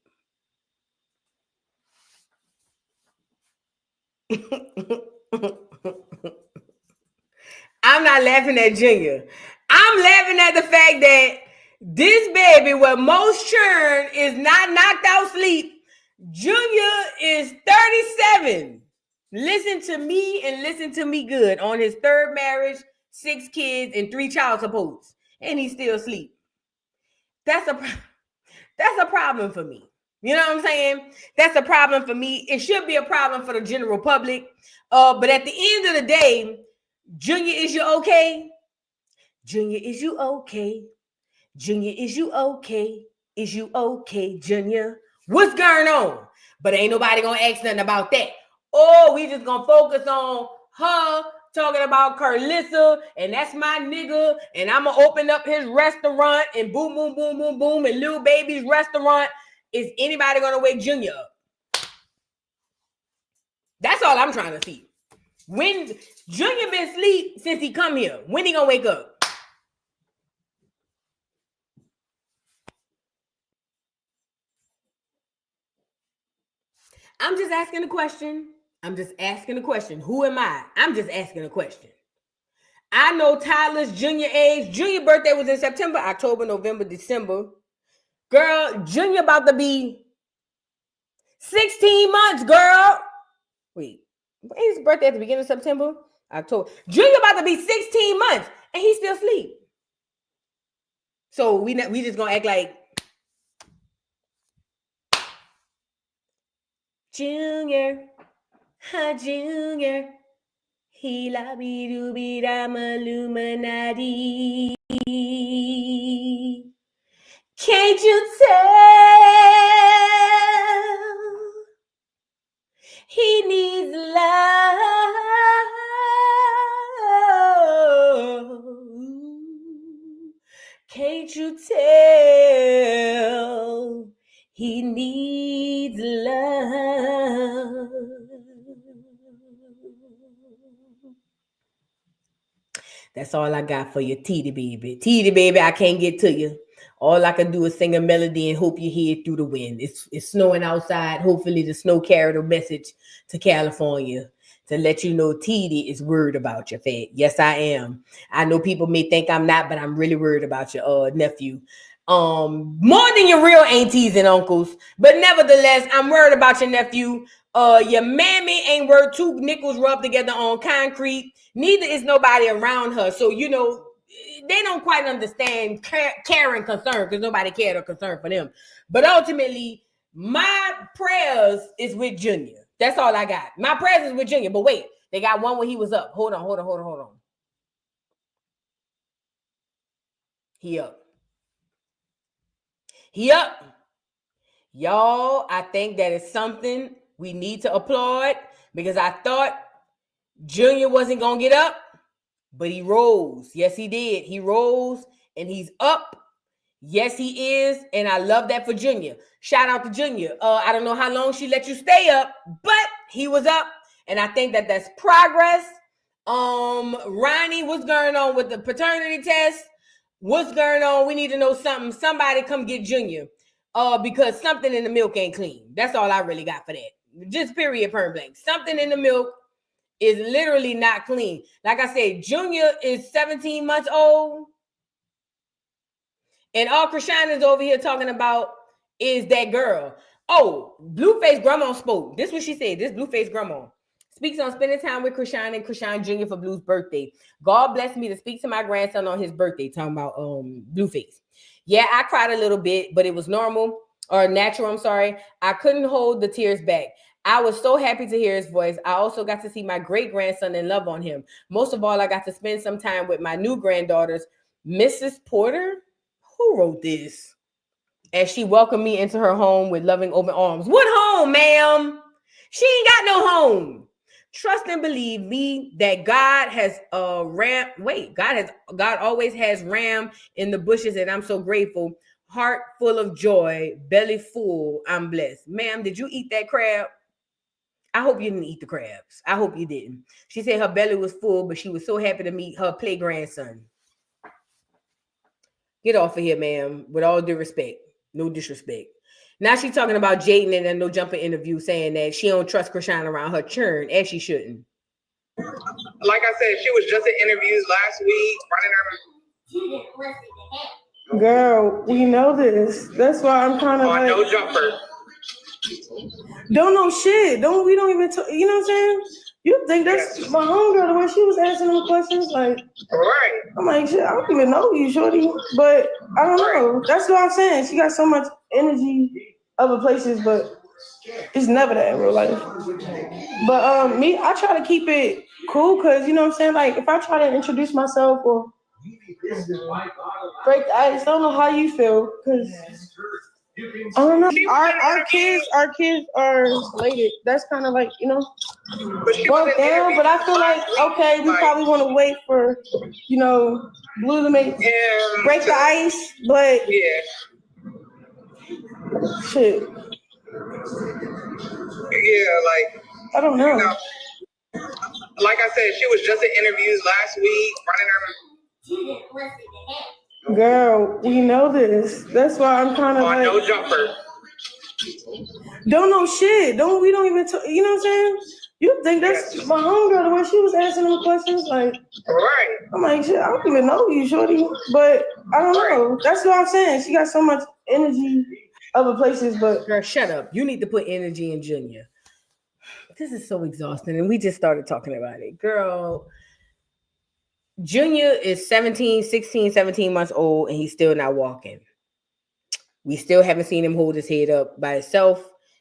I'm not laughing at Junior. I'm laughing at the fact that this baby with most churn is not knocked out sleep. Junior is 37. Listen to me and listen to me good. On his third marriage, 6 kids, and 3 child supports. And he's still asleep. That's a problem for me. You know what I'm saying? That's a problem for me. It should be a problem for the general public. But at the end of the day, Junior, is you okay? Junior, is you okay? Junior, is you okay? Is you okay, Junior? What's going on? But ain't nobody gonna ask nothing about that. Oh, we just gonna focus on her talking about Karlissa, and that's my nigga, and I'm gonna open up his restaurant, and boom, boom, boom, boom, boom, and Lil Baby's restaurant. Is anybody gonna wake Junior up? That's all I'm trying to see. When Junior been asleep since he come here, when he gonna wake up? I'm just asking a question. I'm just asking a question. Who am I? I'm just asking a question. I know Tyler's Junior age. Junior birthday was in September, October, November, December. Girl, Junior about to be 16 months, girl. Wait, when is his birthday at the beginning of September? October. Junior about to be 16 months, and he's still asleep. So we just gonna act like Junior, Junior. He la be do be dam Illuminati. Can't you tell he needs love? Can't you tell he needs love? That's all I got for you, Teety baby. Teety baby, I can't get to you. All I can do is sing a melody and hope you hear it through the wind. It's snowing outside. Hopefully the snow carried a message to California to let you know Teety is worried about your fat. Yes, I am. I know people may think I'm not, but I'm really worried about your nephew. More than your real aunties and uncles. But nevertheless, I'm worried about your nephew. Your mammy ain't worth 2 nickels rubbed together on concrete. Neither is nobody around her. So, you know, they don't quite understand care and concern because nobody cared or concerned for them. But ultimately, my prayers is with Junior. That's all I got. My prayers is with Junior. But wait, they got one when he was up. Hold on. He up. Y'all, I think that is something we need to applaud because I thought Junior wasn't going to get up, but he rose. Yes, he did. He rose and he's up. Yes, he is. And I love that for Junior. Shout out to Junior. I don't know how long she let you stay up, but he was up. And I think that that's progress. Ronnie, what's going on with the paternity test? What's going on? We need to know something. Somebody come get Junior. Because something in the milk ain't clean. That's all I really got for that. Just period, point blank. Something in the milk is literally not clean. Like I said, Junior is 17 months old. And all Chrisean is over here talking about is that girl. Oh, Blueface grandma spoke. This is what she said. This Blueface grandma speaks on spending time with Chrisean and Chrisean Jr. for Blue's birthday. God blessed me to speak to my grandson on his birthday, talking about Blueface. Yeah, I cried a little bit, but it was normal or natural. I'm sorry. I couldn't hold the tears back. I was so happy to hear his voice. I also got to see my great grandson and love on him. Most of all, I got to spend some time with my new granddaughters, Mrs. Porter. Who wrote this? As she welcomed me into her home with loving open arms. What home, ma'am? She ain't got no home. Trust and believe me that God has God always has ram in the bushes, and I'm so grateful. Heart full of joy, belly full, I'm blessed. Ma'am, did you eat that crab? I hope you didn't eat the crabs. I hope you didn't. She said her belly was full, but she was so happy to meet her play grandson. Get off of here, ma'am. With all due respect. No disrespect. Now she's talking about Jaden in a No Jumper interview saying that she don't trust Chrisean around her churn, as she shouldn't. Like I said, she was just in interviews last week, running her. Girl, we know this. That's why I'm kind of like. No Jumper. Don't know shit. We don't even talk, you know what I'm saying? You think that's my homegirl, the way she was answering them questions, like, right. I'm like, shit, I don't even know you, shorty. But I don't know. That's what I'm saying. She got so much energy other places, but it's never that in real life. But me, I try to keep it cool because, you know what I'm saying? Like, if I try to introduce myself or break the ice, I don't know how you feel because I don't know. Our kids are related. That's kind of like, you know, both down. But I feel like, okay, we probably want to wait for, you know, Blue to break the ice. But shit. Yeah, like I don't know. You know, like I said, she was just in interviews last week, running her. Girl, we know this. That's why I'm kind of like. No Jumper. Don't know shit. We don't even talk, you know what I'm saying? You think that's my homegirl, the way she was answering them questions, like. Right. I'm like, shit, I don't even know you, shorty. But I don't know. That's what I'm saying. She got so much energy other places, but. Girl, shut up. You need to put energy in Junior. This is so exhausting. And we just started talking about it. Girl, Junior is 17 months old, and he's still not walking. We still haven't seen him hold his head up by himself.